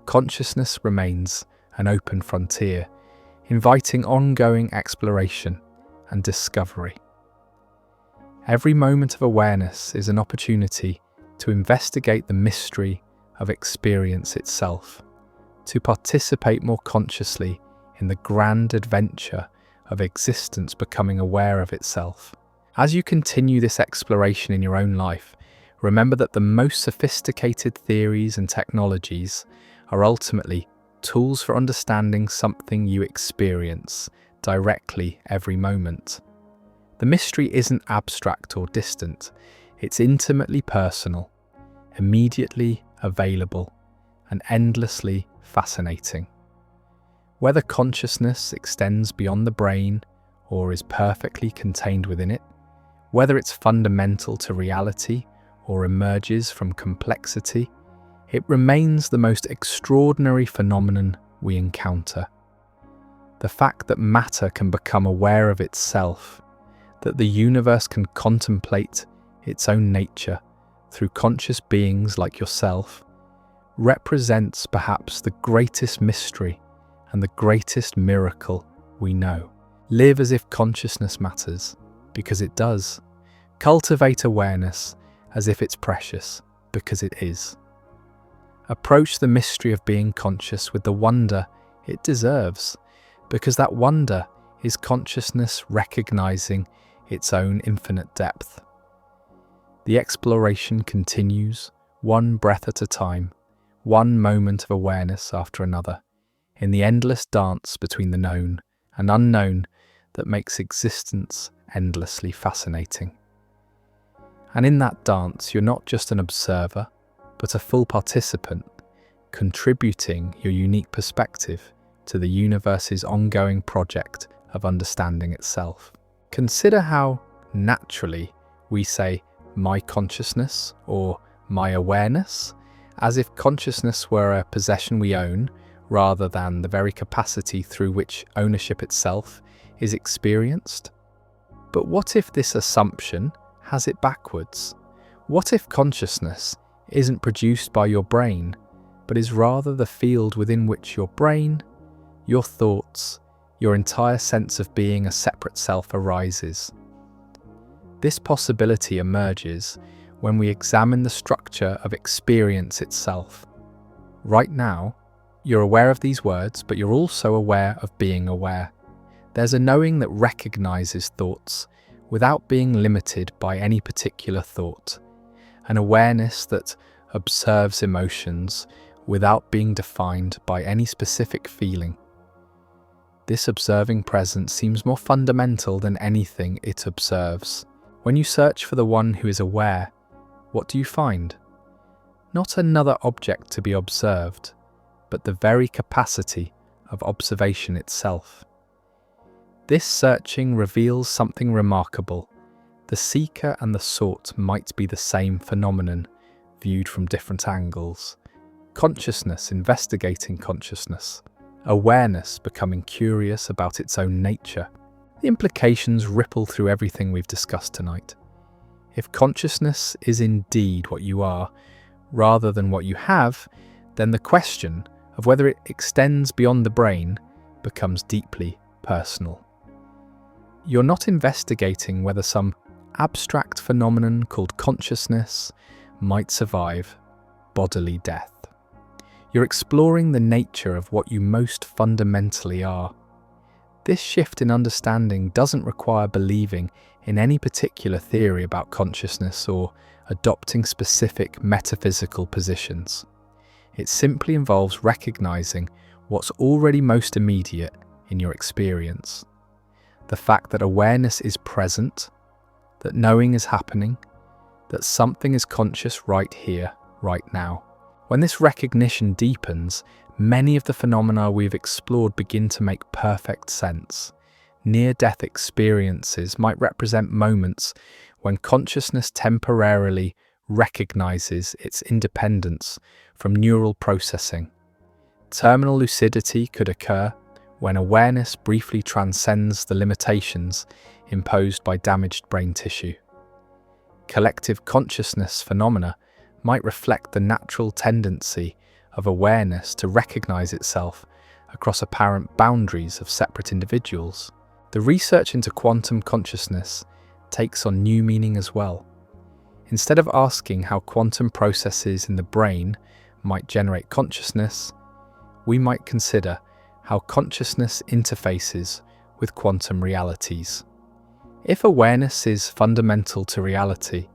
Consciousness remains an open frontier, inviting ongoing exploration and discovery. Every moment of awareness is an opportunity to investigate the mystery of experience itself, to participate more consciously in the grand adventure of existence becoming aware of itself. As you continue this exploration in your own life, remember that the most sophisticated theories and technologies are ultimately tools for understanding something you experience directly every moment. The mystery isn't abstract or distant, it's intimately personal, immediately available, and endlessly fascinating. Whether consciousness extends beyond the brain or is perfectly contained within it, whether it's fundamental to reality or emerges from complexity, it remains the most extraordinary phenomenon we encounter. The fact that matter can become aware of itself, that the universe can contemplate its own nature through conscious beings like yourself, represents perhaps the greatest mystery and the greatest miracle we know. Live as if consciousness matters, because it does. Cultivate awareness as if it's precious, because it is. Approach the mystery of being conscious with the wonder it deserves, because that wonder is consciousness recognizing its own infinite depth. The exploration continues, one breath at a time, one moment of awareness after another, in the endless dance between the known and unknown that makes existence endlessly fascinating. And in that dance, you're not just an observer, but a full participant, contributing your unique perspective to the universe's ongoing project of understanding itself. Consider how naturally we say my consciousness or my awareness, as if consciousness were a possession we own rather than the very capacity through which ownership itself is experienced. But what if this assumption has it backwards? What if consciousness isn't produced by your brain, but is rather the field within which your brain, your thoughts, your entire sense of being a separate self arises? This possibility emerges when we examine the structure of experience itself. Right now, you're aware of these words, but you're also aware of being aware. There's a knowing that recognizes thoughts without being limited by any particular thought, an awareness that observes emotions without being defined by any specific feeling. This observing presence seems more fundamental than anything it observes. When you search for the one who is aware, what do you find? Not another object to be observed, but the very capacity of observation itself. This searching reveals something remarkable. The seeker and the sought might be the same phenomenon, viewed from different angles. Consciousness investigating consciousness. Awareness becoming curious about its own nature. The implications ripple through everything we've discussed tonight. If consciousness is indeed what you are, rather than what you have, then the question of whether it extends beyond the brain becomes deeply personal. You're not investigating whether some abstract phenomenon called consciousness might survive bodily death. You're exploring the nature of what you most fundamentally are. This shift in understanding doesn't require believing in any particular theory about consciousness or adopting specific metaphysical positions. It simply involves recognizing what's already most immediate in your experience. The fact that awareness is present, that knowing is happening, that something is conscious right here, right now. When this recognition deepens, many of the phenomena we've explored begin to make perfect sense. Near-death experiences might represent moments when consciousness temporarily recognizes its independence from neural processing. Terminal lucidity could occur when awareness briefly transcends the limitations imposed by damaged brain tissue. Collective consciousness phenomena might reflect the natural tendency of awareness to recognize itself across apparent boundaries of separate individuals. The research into quantum consciousness takes on new meaning as well. Instead of asking how quantum processes in the brain might generate consciousness, we might consider how consciousness interfaces with quantum realities. If awareness is fundamental to reality,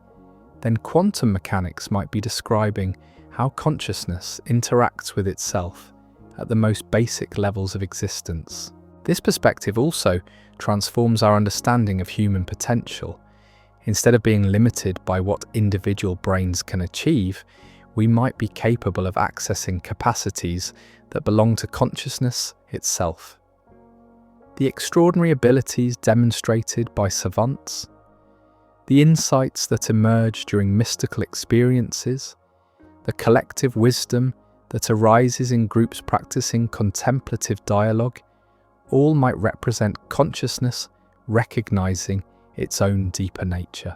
then quantum mechanics might be describing how consciousness interacts with itself at the most basic levels of existence. This perspective also transforms our understanding of human potential. Instead of being limited by what individual brains can achieve, we might be capable of accessing capacities that belong to consciousness itself. The extraordinary abilities demonstrated by savants, the insights that emerge during mystical experiences, the collective wisdom that arises in groups practicing contemplative dialogue, all might represent consciousness recognizing its own deeper nature.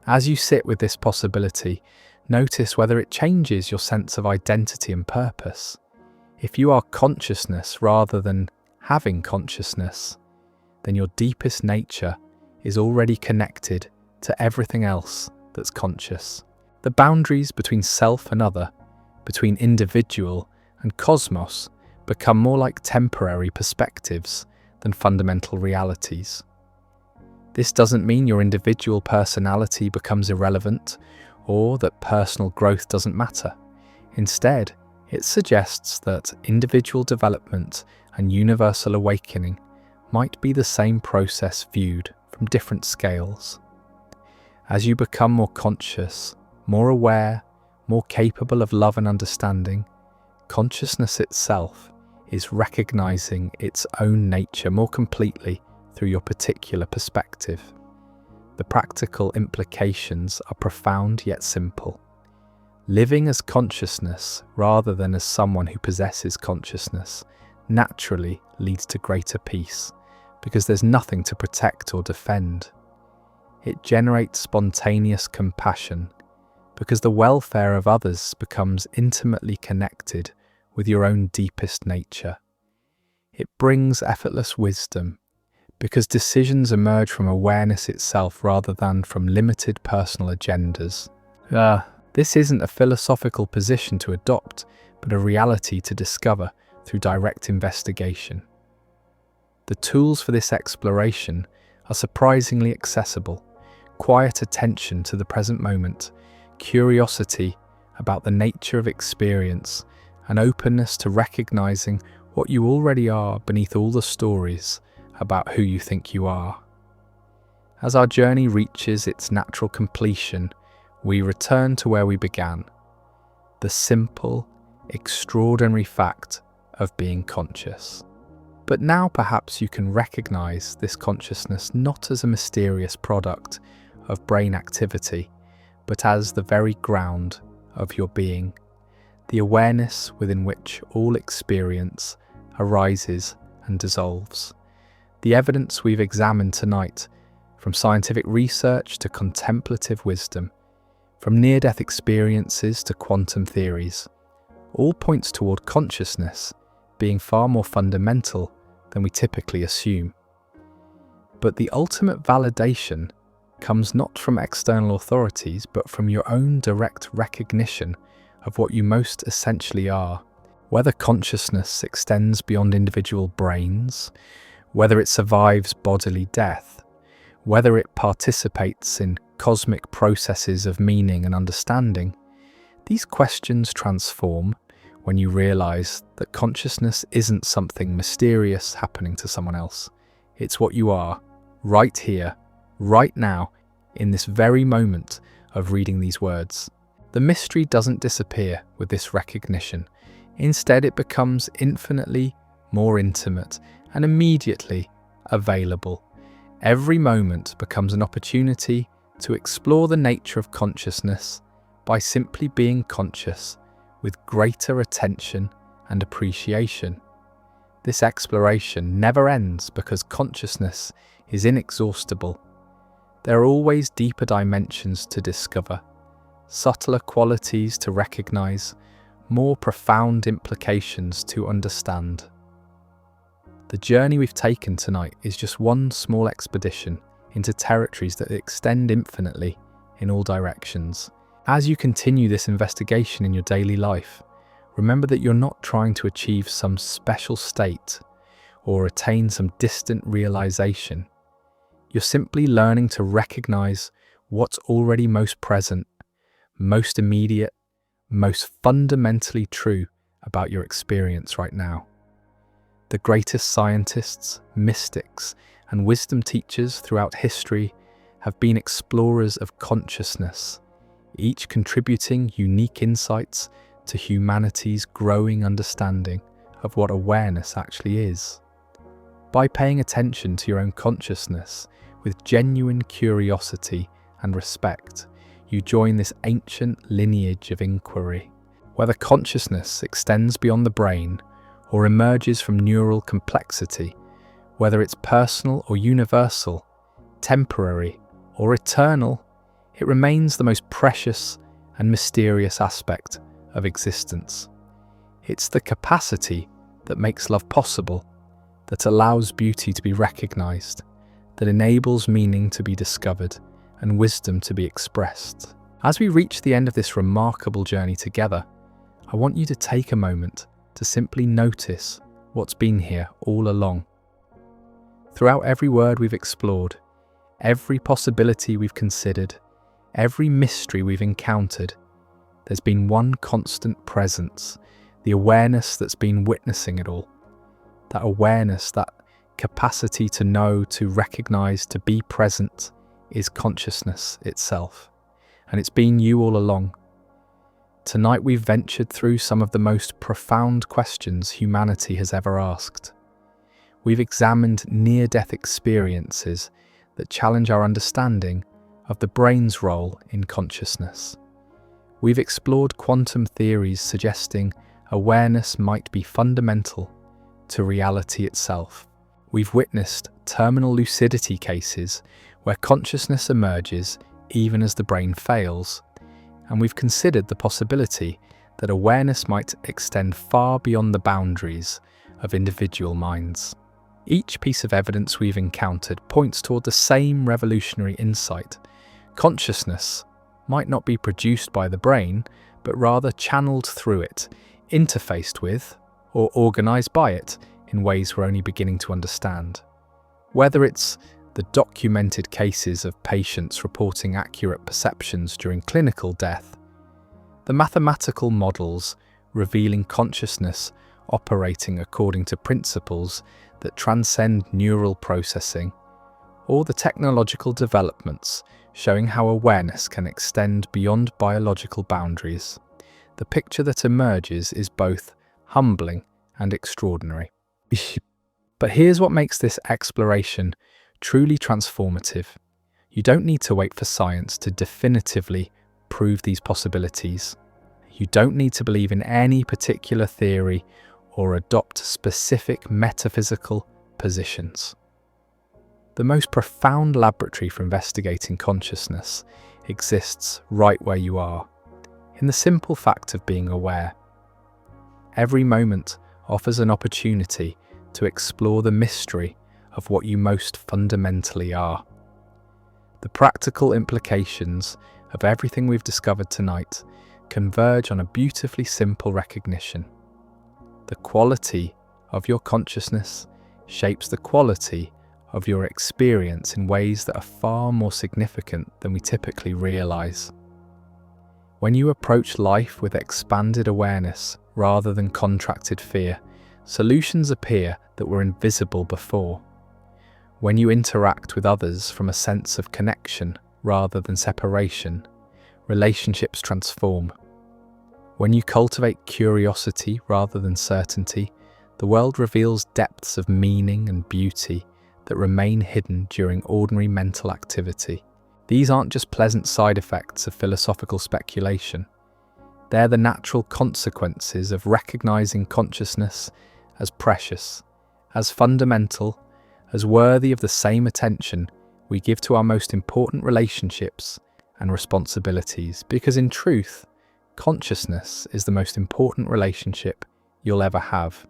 As you sit with this possibility, notice whether it changes your sense of identity and purpose. If you are consciousness rather than having consciousness, then your deepest nature is already connected to everything else that's conscious. The boundaries between self and other, between individual and cosmos, become more like temporary perspectives than fundamental realities. This doesn't mean your individual personality becomes irrelevant or that personal growth doesn't matter. Instead, it suggests that individual development and universal awakening might be the same process viewed from different scales. As you become more conscious, more aware, more capable of love and understanding, consciousness itself is recognizing its own nature more completely through your particular perspective. The practical implications are profound yet simple. Living as consciousness rather than as someone who possesses consciousness naturally leads to greater peace because there's nothing to protect or defend. It generates spontaneous compassion because the welfare of others becomes intimately connected with your own deepest nature. It brings effortless wisdom because decisions emerge from awareness itself rather than from limited personal agendas. This isn't a philosophical position to adopt, but a reality to discover through direct investigation. The tools for this exploration are surprisingly accessible: quiet attention to the present moment, curiosity about the nature of experience, and openness to recognizing what you already are beneath all the stories about who you think you are. As our journey reaches its natural completion, we return to where we began, the simple, extraordinary fact of being conscious. But now perhaps you can recognize this consciousness not as a mysterious product of brain activity, but as the very ground of your being, the awareness within which all experience arises and dissolves, The evidence we've examined tonight, from scientific research to contemplative wisdom, from near-death experiences to quantum theories, all points toward consciousness being far more fundamental than we typically assume. But the ultimate validation comes not from external authorities, but from your own direct recognition of what you most essentially are. Whether consciousness extends beyond individual brains, whether it survives bodily death, whether it participates in cosmic processes of meaning and understanding, these questions transform when you realize that consciousness isn't something mysterious happening to someone else. It's what you are, right here, right now, in this very moment of reading these words. The mystery doesn't disappear with this recognition. Instead, it becomes infinitely more intimate and immediately available. Every moment becomes an opportunity to explore the nature of consciousness by simply being conscious with greater attention and appreciation. This exploration never ends because consciousness is inexhaustible. There are always deeper dimensions to discover, subtler qualities to recognize, more profound implications to understand. The journey we've taken tonight is just one small expedition into territories that extend infinitely in all directions. As you continue this investigation in your daily life, remember that you're not trying to achieve some special state or attain some distant realization. You're simply learning to recognize what's already most present, most immediate, most fundamentally true about your experience right now. The greatest scientists, mystics, and wisdom teachers throughout history have been explorers of consciousness, each contributing unique insights to humanity's growing understanding of what awareness actually is. By paying attention to your own consciousness with genuine curiosity and respect, you join this ancient lineage of inquiry. Whether consciousness extends beyond the brain or emerges from neural complexity, whether it's personal or universal, temporary or eternal, it remains the most precious and mysterious aspect of existence. It's the capacity that makes love possible, that allows beauty to be recognized, that enables meaning to be discovered and wisdom to be expressed. As we reach the end of this remarkable journey together, I want you to take a moment to simply notice what's been here all along. Throughout every word we've explored, every possibility we've considered, every mystery we've encountered, there's been one constant presence, the awareness that's been witnessing it all. That awareness, that capacity to know, to recognize, to be present is consciousness itself. And it's been you all along. Tonight we've ventured through some of the most profound questions humanity has ever asked. We've examined near-death experiences that challenge our understanding of the brain's role in consciousness. We've explored quantum theories suggesting awareness might be fundamental to reality itself. We've witnessed terminal lucidity cases where consciousness emerges even as the brain fails, and we've considered the possibility that awareness might extend far beyond the boundaries of individual minds. Each piece of evidence we've encountered points toward the same revolutionary insight. Consciousness might not be produced by the brain, but rather channeled through it, interfaced with, or organized by it in ways we're only beginning to understand. Whether it's the documented cases of patients reporting accurate perceptions during clinical death, the mathematical models revealing consciousness operating according to principles that transcend neural processing, or the technological developments showing how awareness can extend beyond biological boundaries, the picture that emerges is both humbling and extraordinary. But here's what makes this exploration truly transformative. You don't need to wait for science to definitively prove these possibilities. You don't need to believe in any particular theory or adopt specific metaphysical positions. The most profound laboratory for investigating consciousness exists right where you are, in the simple fact of being aware. Every moment offers an opportunity to explore the mystery of what you most fundamentally are. The practical implications of everything we've discovered tonight converge on a beautifully simple recognition. The quality of your consciousness shapes the quality of your experience in ways that are far more significant than we typically realize. When you approach life with expanded awareness rather than contracted fear, solutions appear that were invisible before. When you interact with others from a sense of connection rather than separation, relationships transform. When you cultivate curiosity rather than certainty, the world reveals depths of meaning and beauty that remain hidden during ordinary mental activity. These aren't just pleasant side effects of philosophical speculation. They're the natural consequences of recognizing consciousness as precious, as fundamental, as worthy of the same attention we give to our most important relationships and responsibilities, because in truth, consciousness is the most important relationship you'll ever have.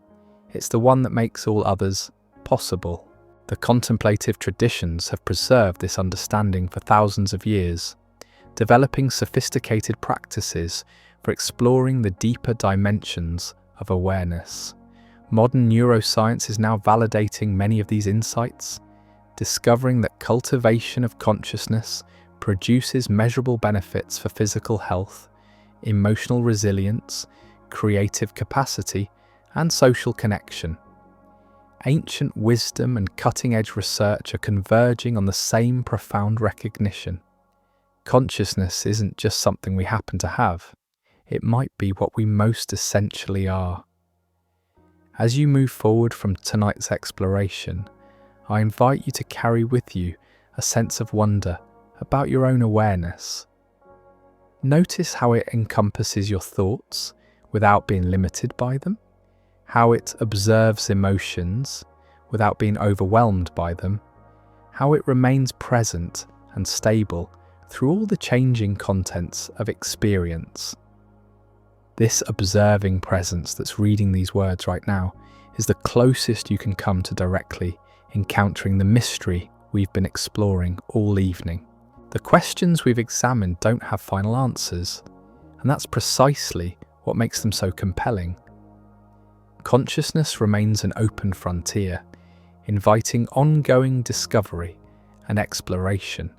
It's the one that makes all others possible. The contemplative traditions have preserved this understanding for thousands of years, developing sophisticated practices for exploring the deeper dimensions of awareness. Modern neuroscience is now validating many of these insights, discovering that cultivation of consciousness produces measurable benefits for physical health, emotional resilience, creative capacity, and social connection. Ancient wisdom and cutting-edge research are converging on the same profound recognition. Consciousness isn't just something we happen to have. It might be what we most essentially are. As you move forward from tonight's exploration, I invite you to carry with you a sense of wonder about your own awareness. Notice how it encompasses your thoughts without being limited by them, how it observes emotions without being overwhelmed by them, how it remains present and stable through all the changing contents of experience. This observing presence that's reading these words right now is the closest you can come to directly encountering the mystery we've been exploring all evening. The questions we've examined don't have final answers, and that's precisely what makes them so compelling. Consciousness remains an open frontier, inviting ongoing discovery and exploration.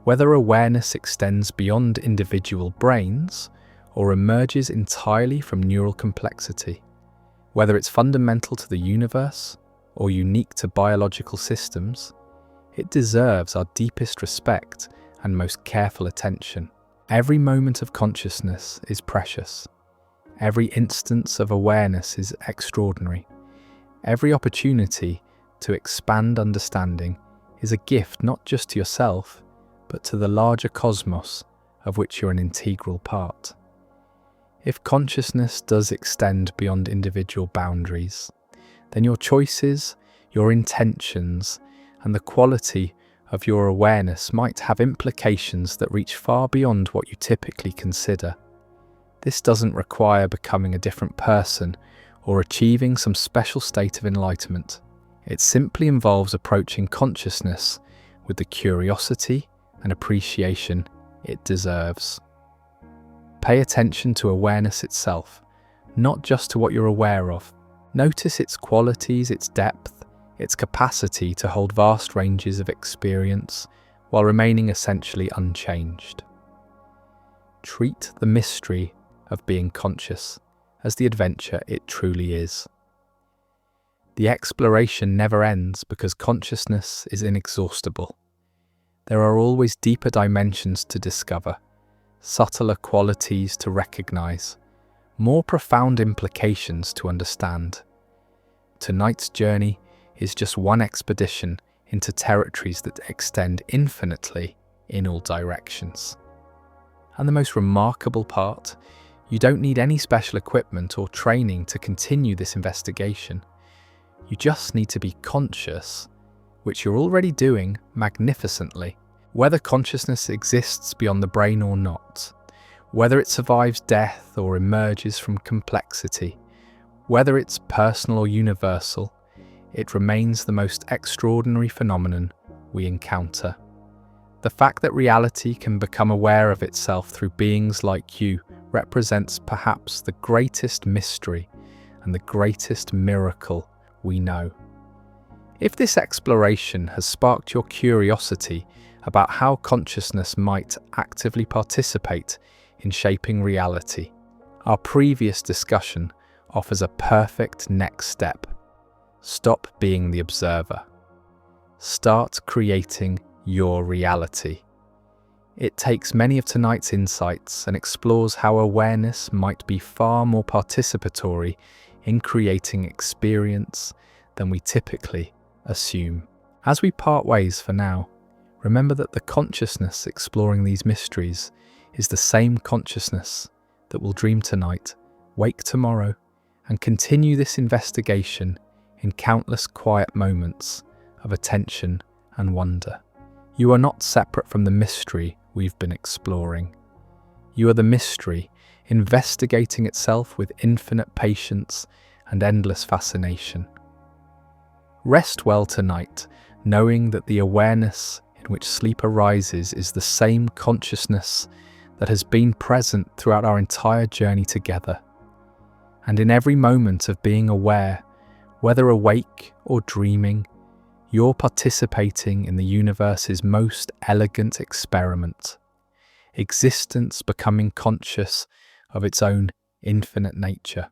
Whether awareness extends beyond individual brains or emerges entirely from neural complexity, whether it's fundamental to the universe or unique to biological systems, it deserves our deepest respect and most careful attention. Every moment of consciousness is precious. Every instance of awareness is extraordinary. Every opportunity to expand understanding is a gift not just to yourself, but to the larger cosmos of which you're an integral part. If consciousness does extend beyond individual boundaries, then your choices, your intentions, and the quality of your awareness might have implications that reach far beyond what you typically consider. This doesn't require becoming a different person or achieving some special state of enlightenment. It simply involves approaching consciousness with the curiosity and appreciation it deserves. Pay attention to awareness itself, not just to what you're aware of. Notice its qualities, its depth, its capacity to hold vast ranges of experience while remaining essentially unchanged. Treat the mystery of being conscious as the adventure it truly is. The exploration never ends because consciousness is inexhaustible. There are always deeper dimensions to discover, subtler qualities to recognize, more profound implications to understand. Tonight's journey is just one expedition into territories that extend infinitely in all directions. And the most remarkable part, you don't need any special equipment or training to continue this investigation. You just need to be conscious which you're already doing magnificently. Whether consciousness exists beyond the brain or not, whether it survives death or emerges from complexity, whether it's personal or universal, it remains the most extraordinary phenomenon we encounter. The fact that reality can become aware of itself through beings like you represents perhaps the greatest mystery and the greatest miracle we know. If this exploration has sparked your curiosity about how consciousness might actively participate in shaping reality, our previous discussion offers a perfect next step. Stop being the observer. Start creating your reality. It takes many of tonight's insights and explores how awareness might be far more participatory in creating experience than we typically assume. As we part ways for now, remember that the consciousness exploring these mysteries is the same consciousness that will dream tonight, wake tomorrow, and continue this investigation in countless quiet moments of attention and wonder. You are not separate from the mystery we've been exploring. You are the mystery, investigating itself with infinite patience and endless fascination. Rest well tonight, knowing that the awareness in which sleep arises is the same consciousness that has been present throughout our entire journey together. And in every moment of being aware, whether awake or dreaming, you're participating in the universe's most elegant experiment, existence becoming conscious of its own infinite nature.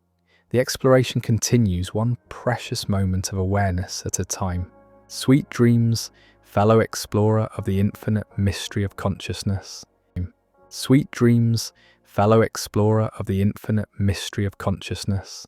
The exploration continues, one precious moment of awareness at a time. Sweet dreams, fellow explorer of the infinite mystery of consciousness. Sweet dreams, fellow explorer of the infinite mystery of consciousness.